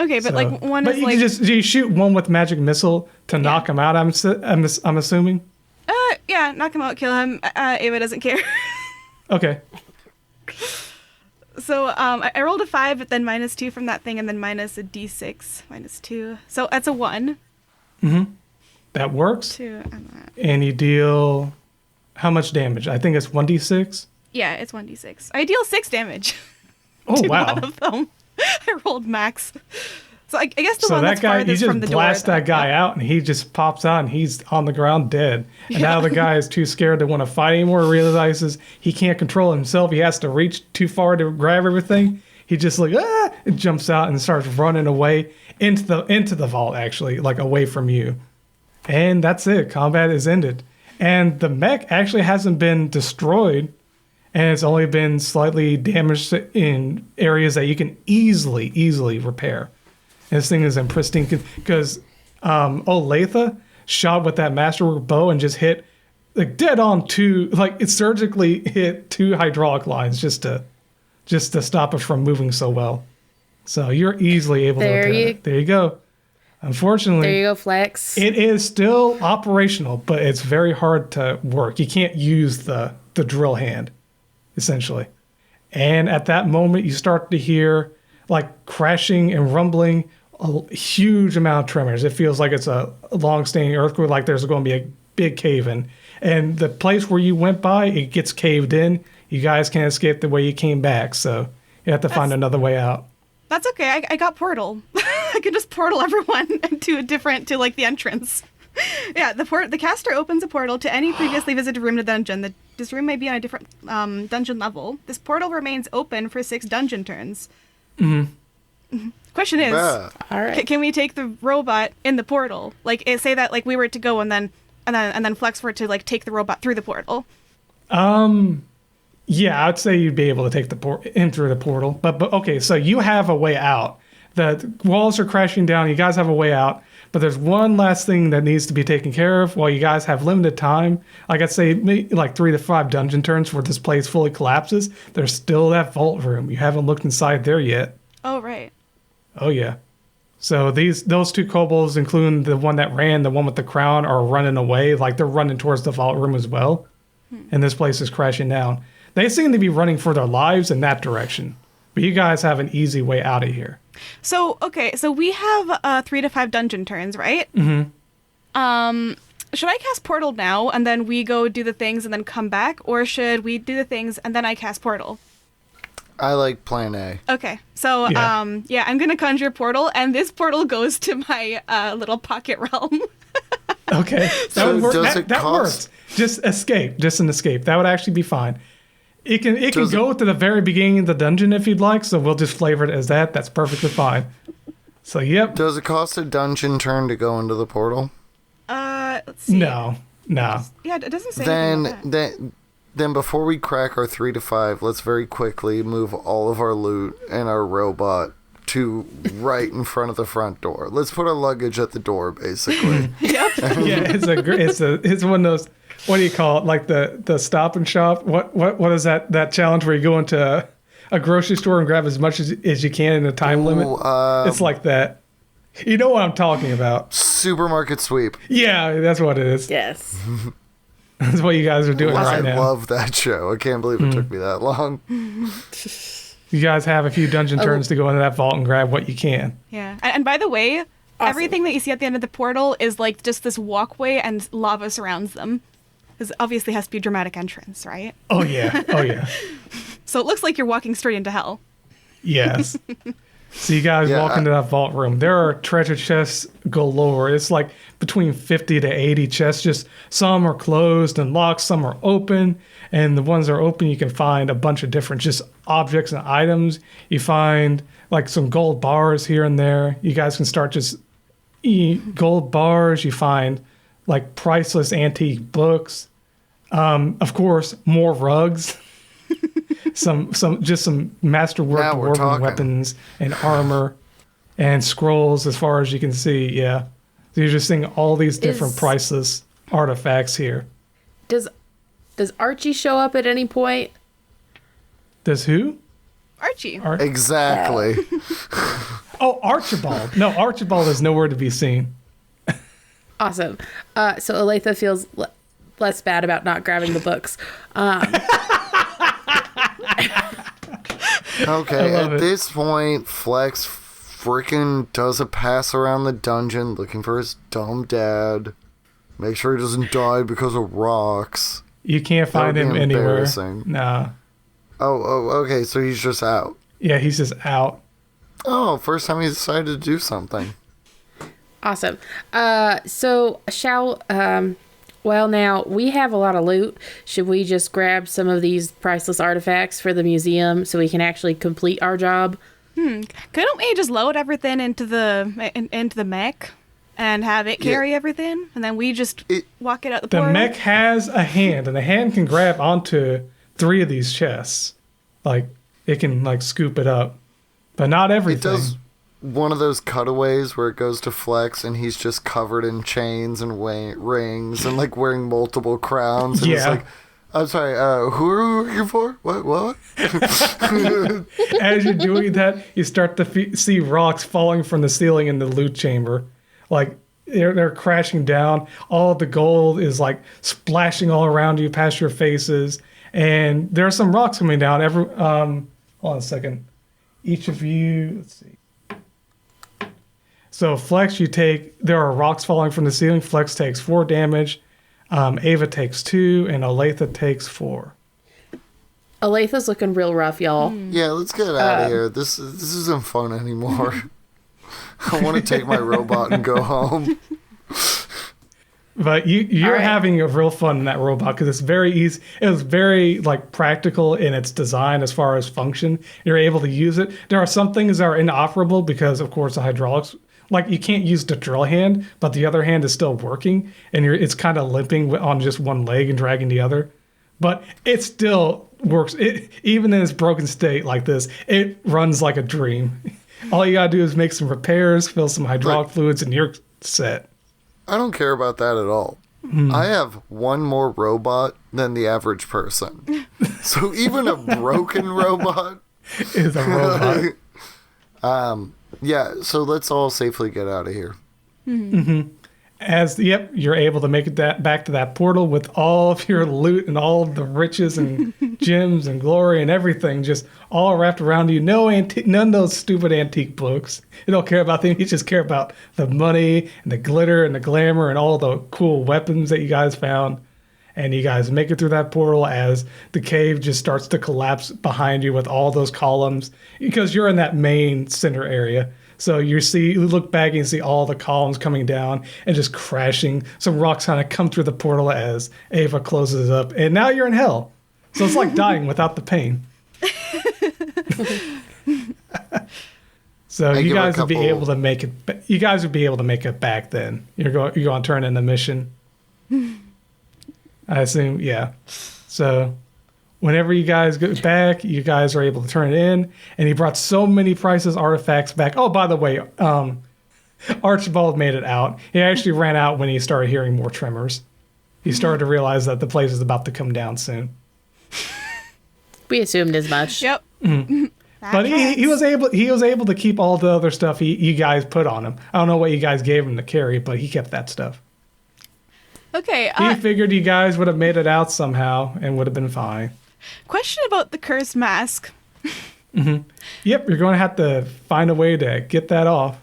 Speaker 3: Okay, but like one
Speaker 1: but
Speaker 3: is
Speaker 1: you
Speaker 3: like.
Speaker 1: can just you shoot one with magic missile to knock him out. I'm assuming.
Speaker 3: Yeah, knock him out, kill him. Ava doesn't care.
Speaker 1: Okay.
Speaker 3: So I rolled a 5, but then -2 from that thing, and then minus a d6, -2. So that's a 1.
Speaker 1: That works.
Speaker 3: 2. And that.
Speaker 1: And you deal how much damage? I think it's 1d6.
Speaker 3: Yeah, it's 1d6. I deal 6 damage.
Speaker 1: Oh
Speaker 3: to
Speaker 1: wow.
Speaker 3: one of them. I rolled max. So I guess the
Speaker 1: So
Speaker 3: one
Speaker 1: that
Speaker 3: that's
Speaker 1: guy, you
Speaker 3: farthest from
Speaker 1: just
Speaker 3: the door.
Speaker 1: blast that guy out, and he just pops out, and he's on the ground dead. And now the guy is too scared to want to fight anymore. Realizes he can't control himself. He has to reach too far to grab everything. He just like and jumps out and starts running away into the vault. Actually, like away from you. And that's it. Combat is ended. And the mech actually hasn't been destroyed, and it's only been slightly damaged in areas that you can easily repair. And this thing is in pristine because Olathe shot with that masterwork bow and just hit like dead on 2, like it surgically hit 2 hydraulic lines just to stop it from moving so well. So you're easily able to repair it. There you go. Unfortunately,
Speaker 2: There you go, Flex.
Speaker 1: it is still operational, but it's very hard to work. You can't use the the drill hand, essentially. And at that moment, you start to hear like crashing and rumbling, a huge amount of tremors. It feels like it's a long-standing earthquake, like there's going to be a big cave in. And the place where you went by, it gets caved in. You guys can't escape the way you came back, so you have to find another way out.
Speaker 3: That's okay. I got portal. I can just portal everyone to the entrance. Yeah, the caster opens a portal to any previously visited room in the dungeon. This room may be on a different dungeon level. This portal remains open for 6 dungeon turns. Mm-hmm. Question is,
Speaker 4: All
Speaker 2: right.
Speaker 3: Can we take the robot in the portal? Like, say that like we were to go and then Flex were to like take the robot through the portal.
Speaker 1: Yeah, I'd say you'd be able to take in through the portal. But okay, so you have a way out. The walls are crashing down. You guys have a way out. But there's one last thing that needs to be taken care of while you guys have limited time. Like I'd say maybe like 3 to 5 dungeon turns before this place fully collapses. There's still that vault room. You haven't looked inside there yet.
Speaker 3: Oh, right.
Speaker 1: Oh, yeah. So those 2 kobolds, including the one that ran, the one with the crown, are running away. Like they're running towards the vault room as well. And this place is crashing down. They seem to be running for their lives in that direction. But you guys have an easy way out of here.
Speaker 3: So, okay, so we have 3 to 5 dungeon turns, right? Mm-hmm. Should I cast Portal now, and then we go do the things and then come back? Or should we do the things and then I cast Portal?
Speaker 4: I like plan A.
Speaker 3: Okay, so,
Speaker 1: Yeah.
Speaker 3: I'm gonna conjure Portal, and this portal goes to my little pocket realm.
Speaker 1: Okay.
Speaker 4: So
Speaker 1: would work.
Speaker 4: does it
Speaker 1: That
Speaker 4: cost-
Speaker 1: works. Just an escape. That would actually be fine. It can go to the very beginning of the dungeon if you'd like, so we'll just flavor it as that. That's perfectly fine. So, yep.
Speaker 4: Does it cost a dungeon turn to go into the portal?
Speaker 3: Let's see.
Speaker 1: No.
Speaker 3: Yeah, it doesn't say anything about that.
Speaker 4: Then before we crack our 3 to 5, let's very quickly move all of our loot and our robot to right in front of the front door. Let's put our luggage at the door, basically.
Speaker 3: Yep.
Speaker 1: Yeah, it's one of those. What do you call it? Like the stop and shop? What is that challenge where you go into a grocery store and grab as much as you can in a time limit? It's like that. You know what I'm talking about.
Speaker 4: Supermarket sweep.
Speaker 1: Yeah, that's what it is.
Speaker 2: Yes.
Speaker 1: That's what you guys are doing right
Speaker 4: I
Speaker 1: now.
Speaker 4: love that show. I can't believe it took me that long.
Speaker 1: You guys have a few dungeon turns to go into that vault and grab what you can.
Speaker 3: Yeah. And by the way, everything that you see at the end of the portal is like just this walkway and lava surrounds them. Because obviously it has to be a dramatic entrance, right?
Speaker 1: Oh, yeah. Oh, yeah.
Speaker 3: So it looks like you're walking straight into hell.
Speaker 1: Yes. So you guys walk into that vault room. There are treasure chests galore. It's like between 50 to 80 chests. Just some are closed and locked, some are open. And the ones that are open, you can find a bunch of different just objects and items. You find like some gold bars here and there. You guys can start just gold bars. You find like priceless antique books. Of course, more rugs. some masterwork
Speaker 4: Now we're
Speaker 1: dwarven
Speaker 4: talking.
Speaker 1: weapons and armor and scrolls as far as you can see. Yeah. So you're just seeing all these different
Speaker 2: Is-
Speaker 1: priceless artifacts here.
Speaker 2: Does Archie show up at any point?
Speaker 1: Does who?
Speaker 3: Archie.
Speaker 4: Exactly.
Speaker 1: Oh, Archibald. No, Archibald is nowhere to be seen.
Speaker 2: Awesome. So Olathe feels less bad about not grabbing the books.
Speaker 4: Okay,
Speaker 1: love
Speaker 4: at
Speaker 1: it.
Speaker 4: this point, Flex freaking does a pass around the dungeon looking for his dumb dad. Make sure he doesn't die because of rocks.
Speaker 1: You can't
Speaker 4: That would
Speaker 1: find
Speaker 4: be
Speaker 1: him anywhere.
Speaker 4: embarrassing.
Speaker 1: Nah.
Speaker 4: Oh, okay, so he's just out.
Speaker 1: Yeah, he's just out.
Speaker 4: Oh, first time he decided to do something.
Speaker 2: Awesome. So well, now we have a lot of loot. Should we just grab some of these priceless artifacts for the museum so we can actually complete our job?
Speaker 3: Couldn't we just load everything into the mech and have it carry everything, and then we just walk it out the
Speaker 1: The
Speaker 3: portal?
Speaker 1: mech has a hand, and the hand can grab onto 3 of these chests. Like, it can, like, scoop it up. But not everything.
Speaker 4: It does one of those cutaways where it goes to Flex and he's just covered in chains and rings and like wearing multiple crowns. And it's
Speaker 1: Yeah.
Speaker 4: like, I'm sorry, who are we working for? What?
Speaker 1: As you're doing that, you start to see rocks falling from the ceiling in the loot chamber. Like, they're crashing down. All of the gold is, like, splashing all around you past your faces. And there are some rocks coming down. Hold on a second. Each of you, let's see. So Flex, there are rocks falling from the ceiling. Flex takes 4 damage. Ava takes 2, and Olathe takes 4.
Speaker 2: Olathe looking real rough, y'all.
Speaker 4: Yeah, let's get out of here. This isn't fun anymore. I want to take my robot and go home.
Speaker 1: But you're
Speaker 2: right.
Speaker 1: having a real fun in that robot because it's very easy. It was very like practical in its design as far as function. You're able to use it. There are some things that are inoperable because, of course, the hydraulics. Like you can't use the drill hand, but the other hand is still working, and it's kind of limping on just one leg and dragging the other. But it still works. Even in its broken state like this, it runs like a dream. All you gotta do is make some repairs, fill some hydraulic fluids, and you're set.
Speaker 4: I don't care about that at all. I have one more robot than the average person. So even a broken robot
Speaker 1: Is a robot.
Speaker 4: Yeah, so let's all safely get out of here.
Speaker 1: You're able to make it back to that portal with all of your loot and all of the riches and gems and glory and everything just all wrapped around you. None of those stupid antique books. You don't care about them. You just care about the money and the glitter and the glamour and all the cool weapons that you guys found. And you guys make it through that portal as the cave just starts to collapse behind you with all those columns because you're in that main center area. So you look back and you see all the columns coming down and just crashing. Some rocks kind of come through the portal as Ava closes it up. And now you're in hell. So it's like dying without the pain. So you guys would be able to make it. You guys would be able to make it back then. You're going to turn in the mission. I assume, yeah. So whenever you guys go back, you guys are able to turn it in. And he brought so many priceless artifacts back. Oh, by the way, Archibald made it out. He actually ran out when he started hearing more tremors. He started to realize that the place is about to come down soon.
Speaker 2: We assumed as much.
Speaker 3: Yep.
Speaker 1: But he was able to keep all the other stuff you guys put on him. I don't know what you guys gave him to carry, but he kept that stuff.
Speaker 3: Okay.
Speaker 1: He figured you guys would have made it out somehow and would have been fine.
Speaker 3: Question about the cursed mask.
Speaker 1: Yep, you're going to have to find a way to get that off.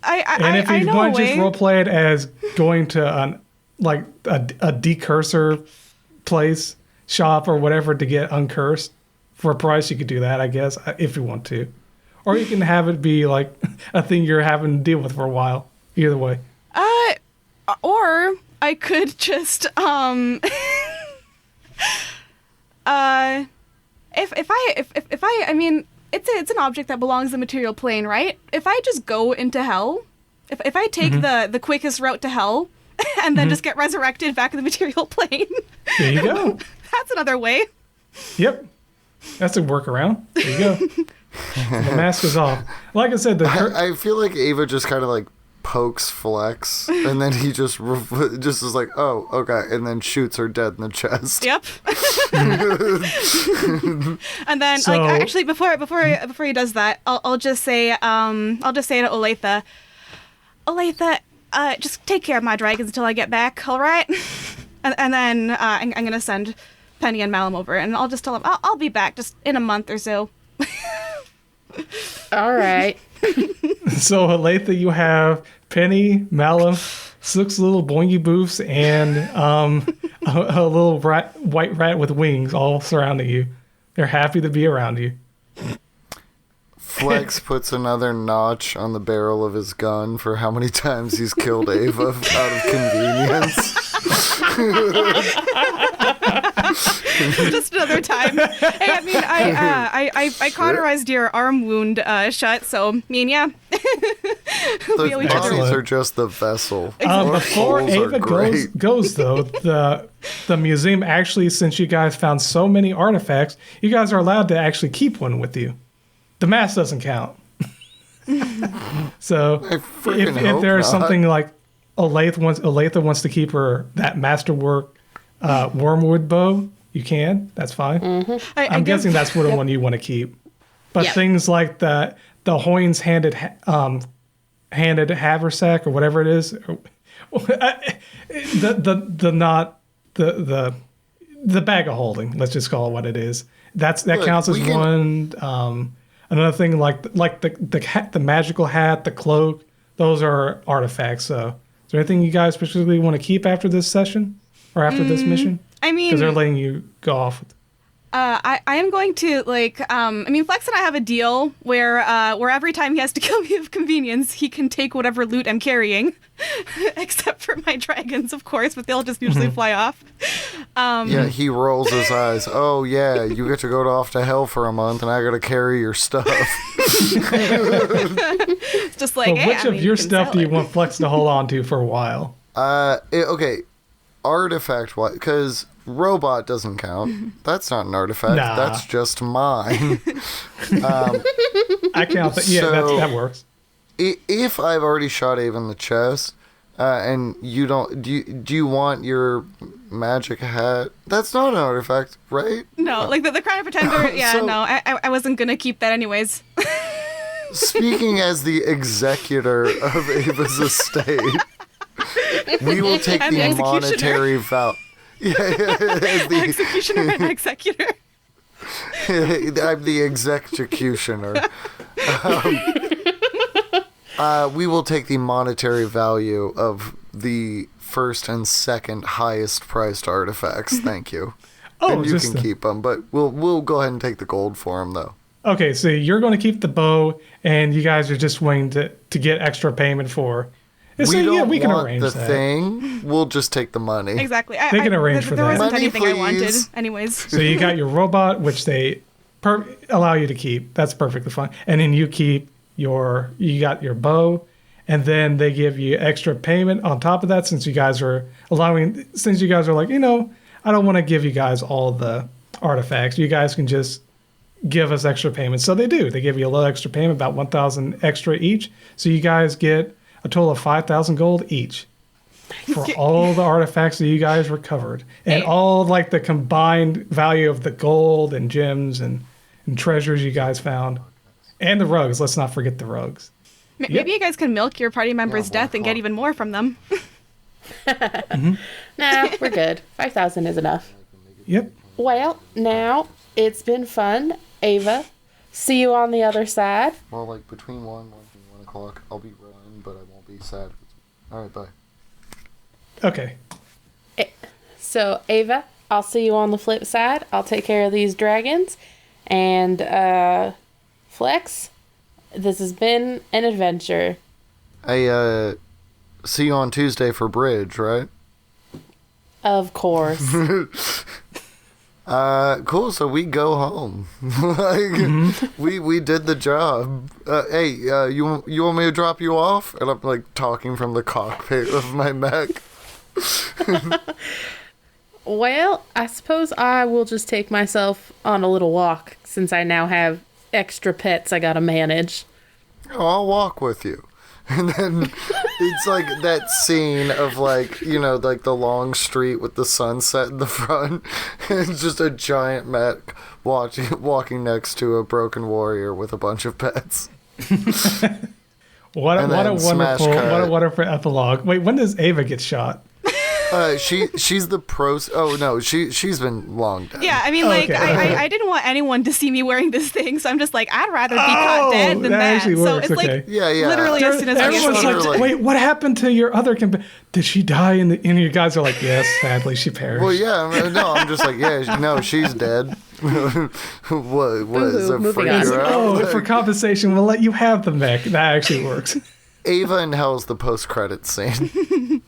Speaker 1: And if you want to just roleplay it as going to a decursor place, shop, or whatever to get uncursed for a price, you could do that, I guess, if you want to. Or you can have it be like a thing you're having to deal with for a while. Either way.
Speaker 3: Or I could just if I mean it's an object that belongs in the material plane, right? If I just go into hell, if I take the quickest route to hell and then just get resurrected back in the material plane.
Speaker 1: There you go.
Speaker 3: That's another way.
Speaker 1: Yep. That's a workaround. There you go. The mask is off. Like I said,
Speaker 4: I feel like Ava just kind of like pokes Flex, and then he just is like, oh, okay, and then shoots her dead in the chest.
Speaker 3: Yep. And then, actually, before he does that, I'll just say to Olathe, just take care of my dragons until I get back, all right? And then I'm gonna send Penny and Malum over, and I'll just tell them I'll be back just in a month or so.
Speaker 2: All right.
Speaker 1: So Olathe, you have Penny, Malum, 6 little boingy boofs, and a little white rat with wings all surrounding you. They're happy to be around you.
Speaker 4: Flex puts another notch on the barrel of his gun for how many times he's killed Ava out of convenience.
Speaker 3: Just another time. Hey, I mean, I cauterized your arm wound shut, so I mean, yeah.
Speaker 4: The bodies are just the vessel.
Speaker 1: Before Ava goes though, the museum actually, since you guys found so many artifacts, you guys are allowed to actually keep one with you. The mask doesn't count. So if there's something like Olathe wants to keep that masterwork wormwood bow, you can. That's fine. Mm-hmm. I'm guessing that's the one you want to keep. But things like the Hoynes handed haversack or whatever the bag of holding. Let's just call it what it is. That
Speaker 4: Look,
Speaker 1: counts as
Speaker 4: we can-
Speaker 1: one. Another thing, like the magical hat, the cloak, those are artifacts. So, is there anything you guys particularly want to keep after this session or after this mission?
Speaker 3: I mean,
Speaker 1: Because they're letting you go off.
Speaker 3: I am going to Flex and I have a deal where every time he has to kill me of convenience, he can take whatever loot I'm carrying, except for my dragons, of course, but they'll just usually fly off.
Speaker 4: Yeah, he rolls his eyes. Oh yeah, you get to go off to hell for a month, and I got to carry your stuff.
Speaker 3: It's just like,
Speaker 1: But
Speaker 3: hey,
Speaker 1: which
Speaker 3: I
Speaker 1: of
Speaker 3: mean,
Speaker 1: your
Speaker 3: you can
Speaker 1: stuff
Speaker 3: sell
Speaker 1: do you
Speaker 3: it.
Speaker 1: want Flex to hold on to for a while?
Speaker 4: Okay, artifact wise, because robot doesn't count. That's not an artifact.
Speaker 1: Nah.
Speaker 4: That's just mine.
Speaker 1: I count that. Yeah,
Speaker 4: So-
Speaker 1: that works.
Speaker 4: If I've already shot Ava in the chest, and you don't, do you want your magic hat? That's not an artifact, right?
Speaker 3: No, like the crown of pretender. Yeah,
Speaker 4: So-
Speaker 3: no, I wasn't gonna keep that anyways.
Speaker 4: Speaking as the executor of Ava's estate, we will take
Speaker 3: And the
Speaker 4: the
Speaker 3: executioner.
Speaker 4: monetary value. Yeah, as the,
Speaker 3: Executioner and executor.
Speaker 4: I'm the executioner. We will take the monetary value of the first and second highest priced artifacts. Thank you.
Speaker 1: Oh,
Speaker 4: and you
Speaker 1: just
Speaker 4: can
Speaker 1: the-
Speaker 4: keep them, but we'll go ahead and take the gold for them though.
Speaker 1: Okay, so you're going to keep the bow, and you guys are just waiting to get extra payment for. So,
Speaker 4: We don't
Speaker 1: yeah, we can
Speaker 4: want
Speaker 1: arrange
Speaker 4: the
Speaker 1: that.
Speaker 4: thing. We'll just take the money.
Speaker 3: Exactly.
Speaker 1: They can arrange for
Speaker 3: there
Speaker 1: that.
Speaker 3: wasn't
Speaker 4: Money,
Speaker 3: anything I wanted,
Speaker 4: please.
Speaker 3: anyways.
Speaker 1: So you got your robot, which they allow you to keep. That's perfectly fine. And then you keep you got your bow, and then they give you extra payment on top of that since you guys are like, I don't want to give you guys all the artifacts. You guys can just give us extra payment. So they do. They give you a little extra payment, about 1,000 extra each. So you guys get a total of 5,000 gold each for all the artifacts that you guys recovered, and all like the combined value of the gold and gems and treasures you guys found, and the rugs. Let's not forget the rugs.
Speaker 3: Maybe you guys can milk your party member's death and get even more from them.
Speaker 2: Nah, we're good. 5,000 is enough.
Speaker 1: Yep.
Speaker 2: Well, now it's been fun. Ava, see you on the other side.
Speaker 4: Well, like between 1 and 1 o'clock, I'll be running, but I won't be sad. All right, bye.
Speaker 1: Okay.
Speaker 2: So, Ava, I'll see you on the flip side. I'll take care of these dragons. And, Flex, this has been an adventure.
Speaker 4: I see you on Tuesday for bridge, right?
Speaker 2: Of course.
Speaker 4: Cool. So we go home. Like, we did the job. Hey, you want me to drop you off? And I'm like talking from the cockpit of my mech.
Speaker 2: Well, I suppose I will just take myself on a little walk since I now have extra pets I gotta manage.
Speaker 4: Oh, I'll walk with you. And then it's like that scene of like, like the long street with the sunset in the front. And it's just a giant mech walking next to a broken warrior with a bunch of pets.
Speaker 1: What a
Speaker 4: Smash cut.
Speaker 1: wonderful epilogue. Wait, when does Ava get shot?
Speaker 4: She's the pros. Oh no, she's been long dead.
Speaker 3: Yeah, I mean, like,
Speaker 1: Okay.
Speaker 3: I didn't want anyone to see me wearing this thing, so I'm just like, I'd rather be caught dead than
Speaker 1: that
Speaker 3: that.
Speaker 1: actually
Speaker 3: So
Speaker 1: works,
Speaker 3: it's
Speaker 1: okay.
Speaker 3: like,
Speaker 4: Yeah.
Speaker 3: literally as soon as I
Speaker 1: Everyone's
Speaker 3: get
Speaker 1: like,
Speaker 4: Like-
Speaker 1: wait, what happened to your other Did she die? And you guys are like, yes, sadly, she perished.
Speaker 4: Well, yeah. I'm just like, yeah. No, she's dead. what is
Speaker 2: Ooh,
Speaker 4: a
Speaker 2: moving
Speaker 4: freak
Speaker 2: on.
Speaker 4: her out?
Speaker 1: Oh, for compensation, we'll let you have the mech. That actually works.
Speaker 4: Ava in Hell's the post-credit scene.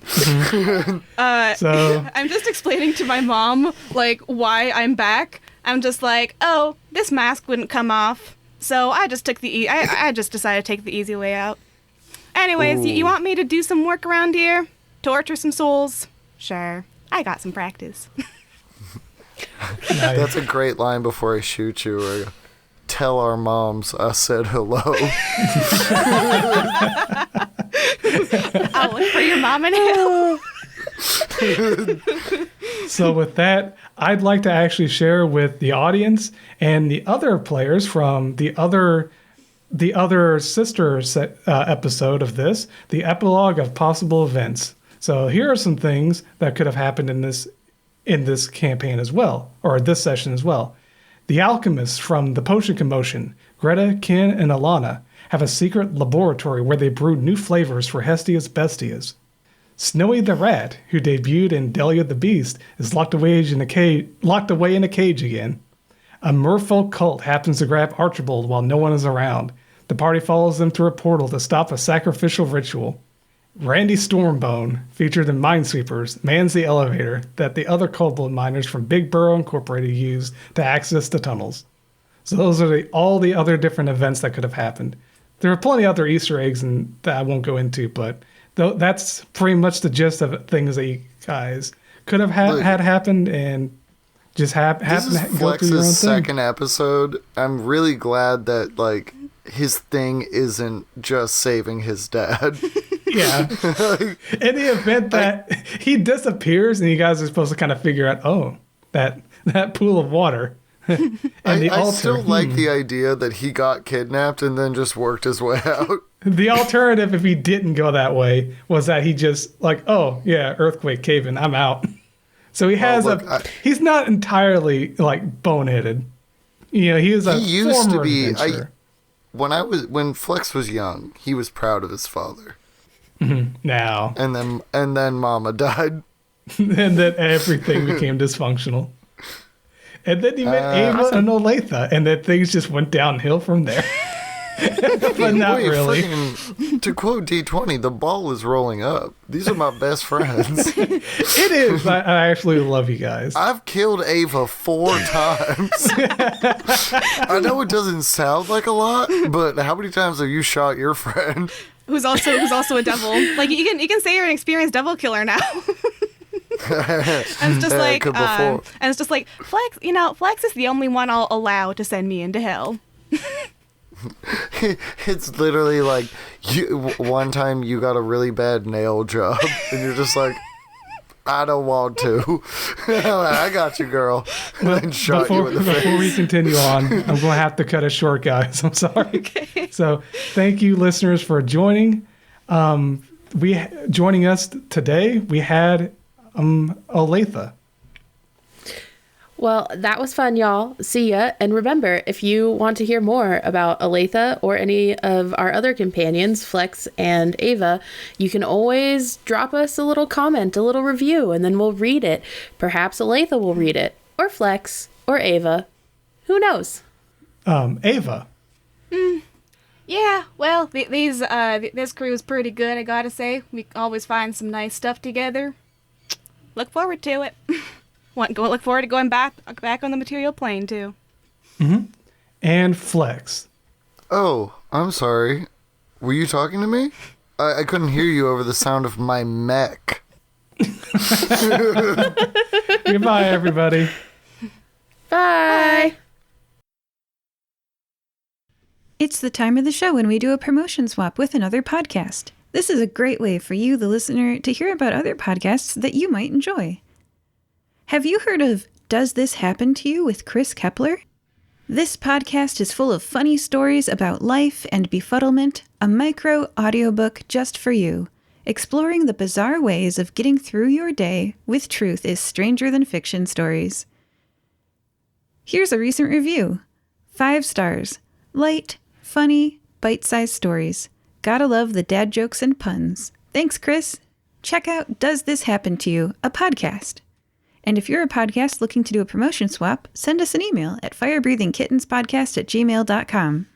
Speaker 1: So
Speaker 3: I'm just explaining to my mom, like, why I'm back. I'm just like, oh, this mask wouldn't come off, so I just took I just decided to take the easy way out. Anyways, you want me to do some work around here? Torture some souls? Sure. I got some practice.
Speaker 4: That's a great line before I shoot you. Where you tell our moms I said hello.
Speaker 3: I'll look for your mom and him.
Speaker 1: So with that, I'd like to actually share with the audience and the other players from the other sister episode of this, the epilogue of possible events. So here are some things that could have happened in in this campaign as well, or this session as well. The alchemists from the Potion Commotion, Greta, Ken, and Alana, have a secret laboratory where they brew new flavors for Hestia's Bestias. Snowy the Rat, who debuted in Delia the Beast, is locked away in a cage again. A merfolk cult happens to grab Archibald while no one is around. The party follows them through a portal to stop a sacrificial ritual. Randy Stormbone, featured in Minesweepers, mans the elevator that the other kobold miners from Big Burrow Incorporated used to access the tunnels. So those are all the other different events that could have happened. There are plenty of other Easter eggs that I won't go into, but that's pretty much the gist of things that you guys could have had happened and just happen to go through your own
Speaker 4: Flex's
Speaker 1: thing.
Speaker 4: second episode. I'm really glad that, like, his thing isn't just saving his dad.
Speaker 1: Yeah. In the event that he disappears and you guys are supposed to kind of figure out, that pool of water. And the altar.
Speaker 4: I still like the idea that he got kidnapped and then just worked his way out.
Speaker 1: The alternative, if he didn't go that way, was that he just like, oh yeah, earthquake, cave-in, I'm out. So he has he's not entirely like boneheaded. You know, he is a
Speaker 4: used
Speaker 1: former
Speaker 4: to be.
Speaker 1: adventurer.
Speaker 4: When Flex was young, he was proud of his father.
Speaker 1: Now,
Speaker 4: And then Mama died.
Speaker 1: and then everything became dysfunctional. And then he met Ava and Olathe, and then things just went downhill from there. But not really.
Speaker 4: To quote D20, the ball is rolling up. These are my best friends.
Speaker 1: It is. I actually love you guys.
Speaker 4: I've killed Ava 4 times. I know it doesn't sound like a lot, but how many times have you shot your friend?
Speaker 3: Who's also a devil. Like you can say you're an experienced devil killer now. And it's just like Flex. You know, Flex is the only one I'll allow to send me into hell.
Speaker 4: It's literally like one time you got a really bad nail job, and you're just like, I don't want to. I got you, girl. And then shot you in the face.
Speaker 1: Before we continue on, I'm going to have to cut it short, guys. I'm sorry.
Speaker 3: Okay.
Speaker 1: So thank you, listeners, for joining. Joining us today, we had Olathe.
Speaker 2: Well, that was fun, y'all. See ya. And remember, if you want to hear more about Olathe or any of our other companions, Flex and Ava, you can always drop us a little comment, a little review, and then we'll read it. Perhaps Olathe will read it, or Flex, or Ava. Who knows?
Speaker 1: Ava.
Speaker 3: Yeah, well, this crew is pretty good, I gotta say. We always find some nice stuff together. Look forward to it. Look forward to going back on the material plane, too.
Speaker 1: Mm-hmm. And Flex.
Speaker 4: Oh, I'm sorry. Were you talking to me? I couldn't hear you over the sound of my mech.
Speaker 1: Goodbye, everybody.
Speaker 2: Bye.
Speaker 5: It's the time of the show when we do a promotion swap with another podcast. This is a great way for you, the listener, to hear about other podcasts that you might enjoy. Have you heard of Does This Happen to You with Chris Kepler? This podcast is full of funny stories about life and befuddlement, a micro audiobook just for you, exploring the bizarre ways of getting through your day with truth is stranger than fiction stories. Here's a recent review. 5 stars. Light, funny, bite-sized stories. Gotta love the dad jokes and puns. Thanks, Chris. Check out Does This Happen to You, a podcast. And if you're a podcast looking to do a promotion swap, send us an email at firebreathingkittenspodcast@gmail.com.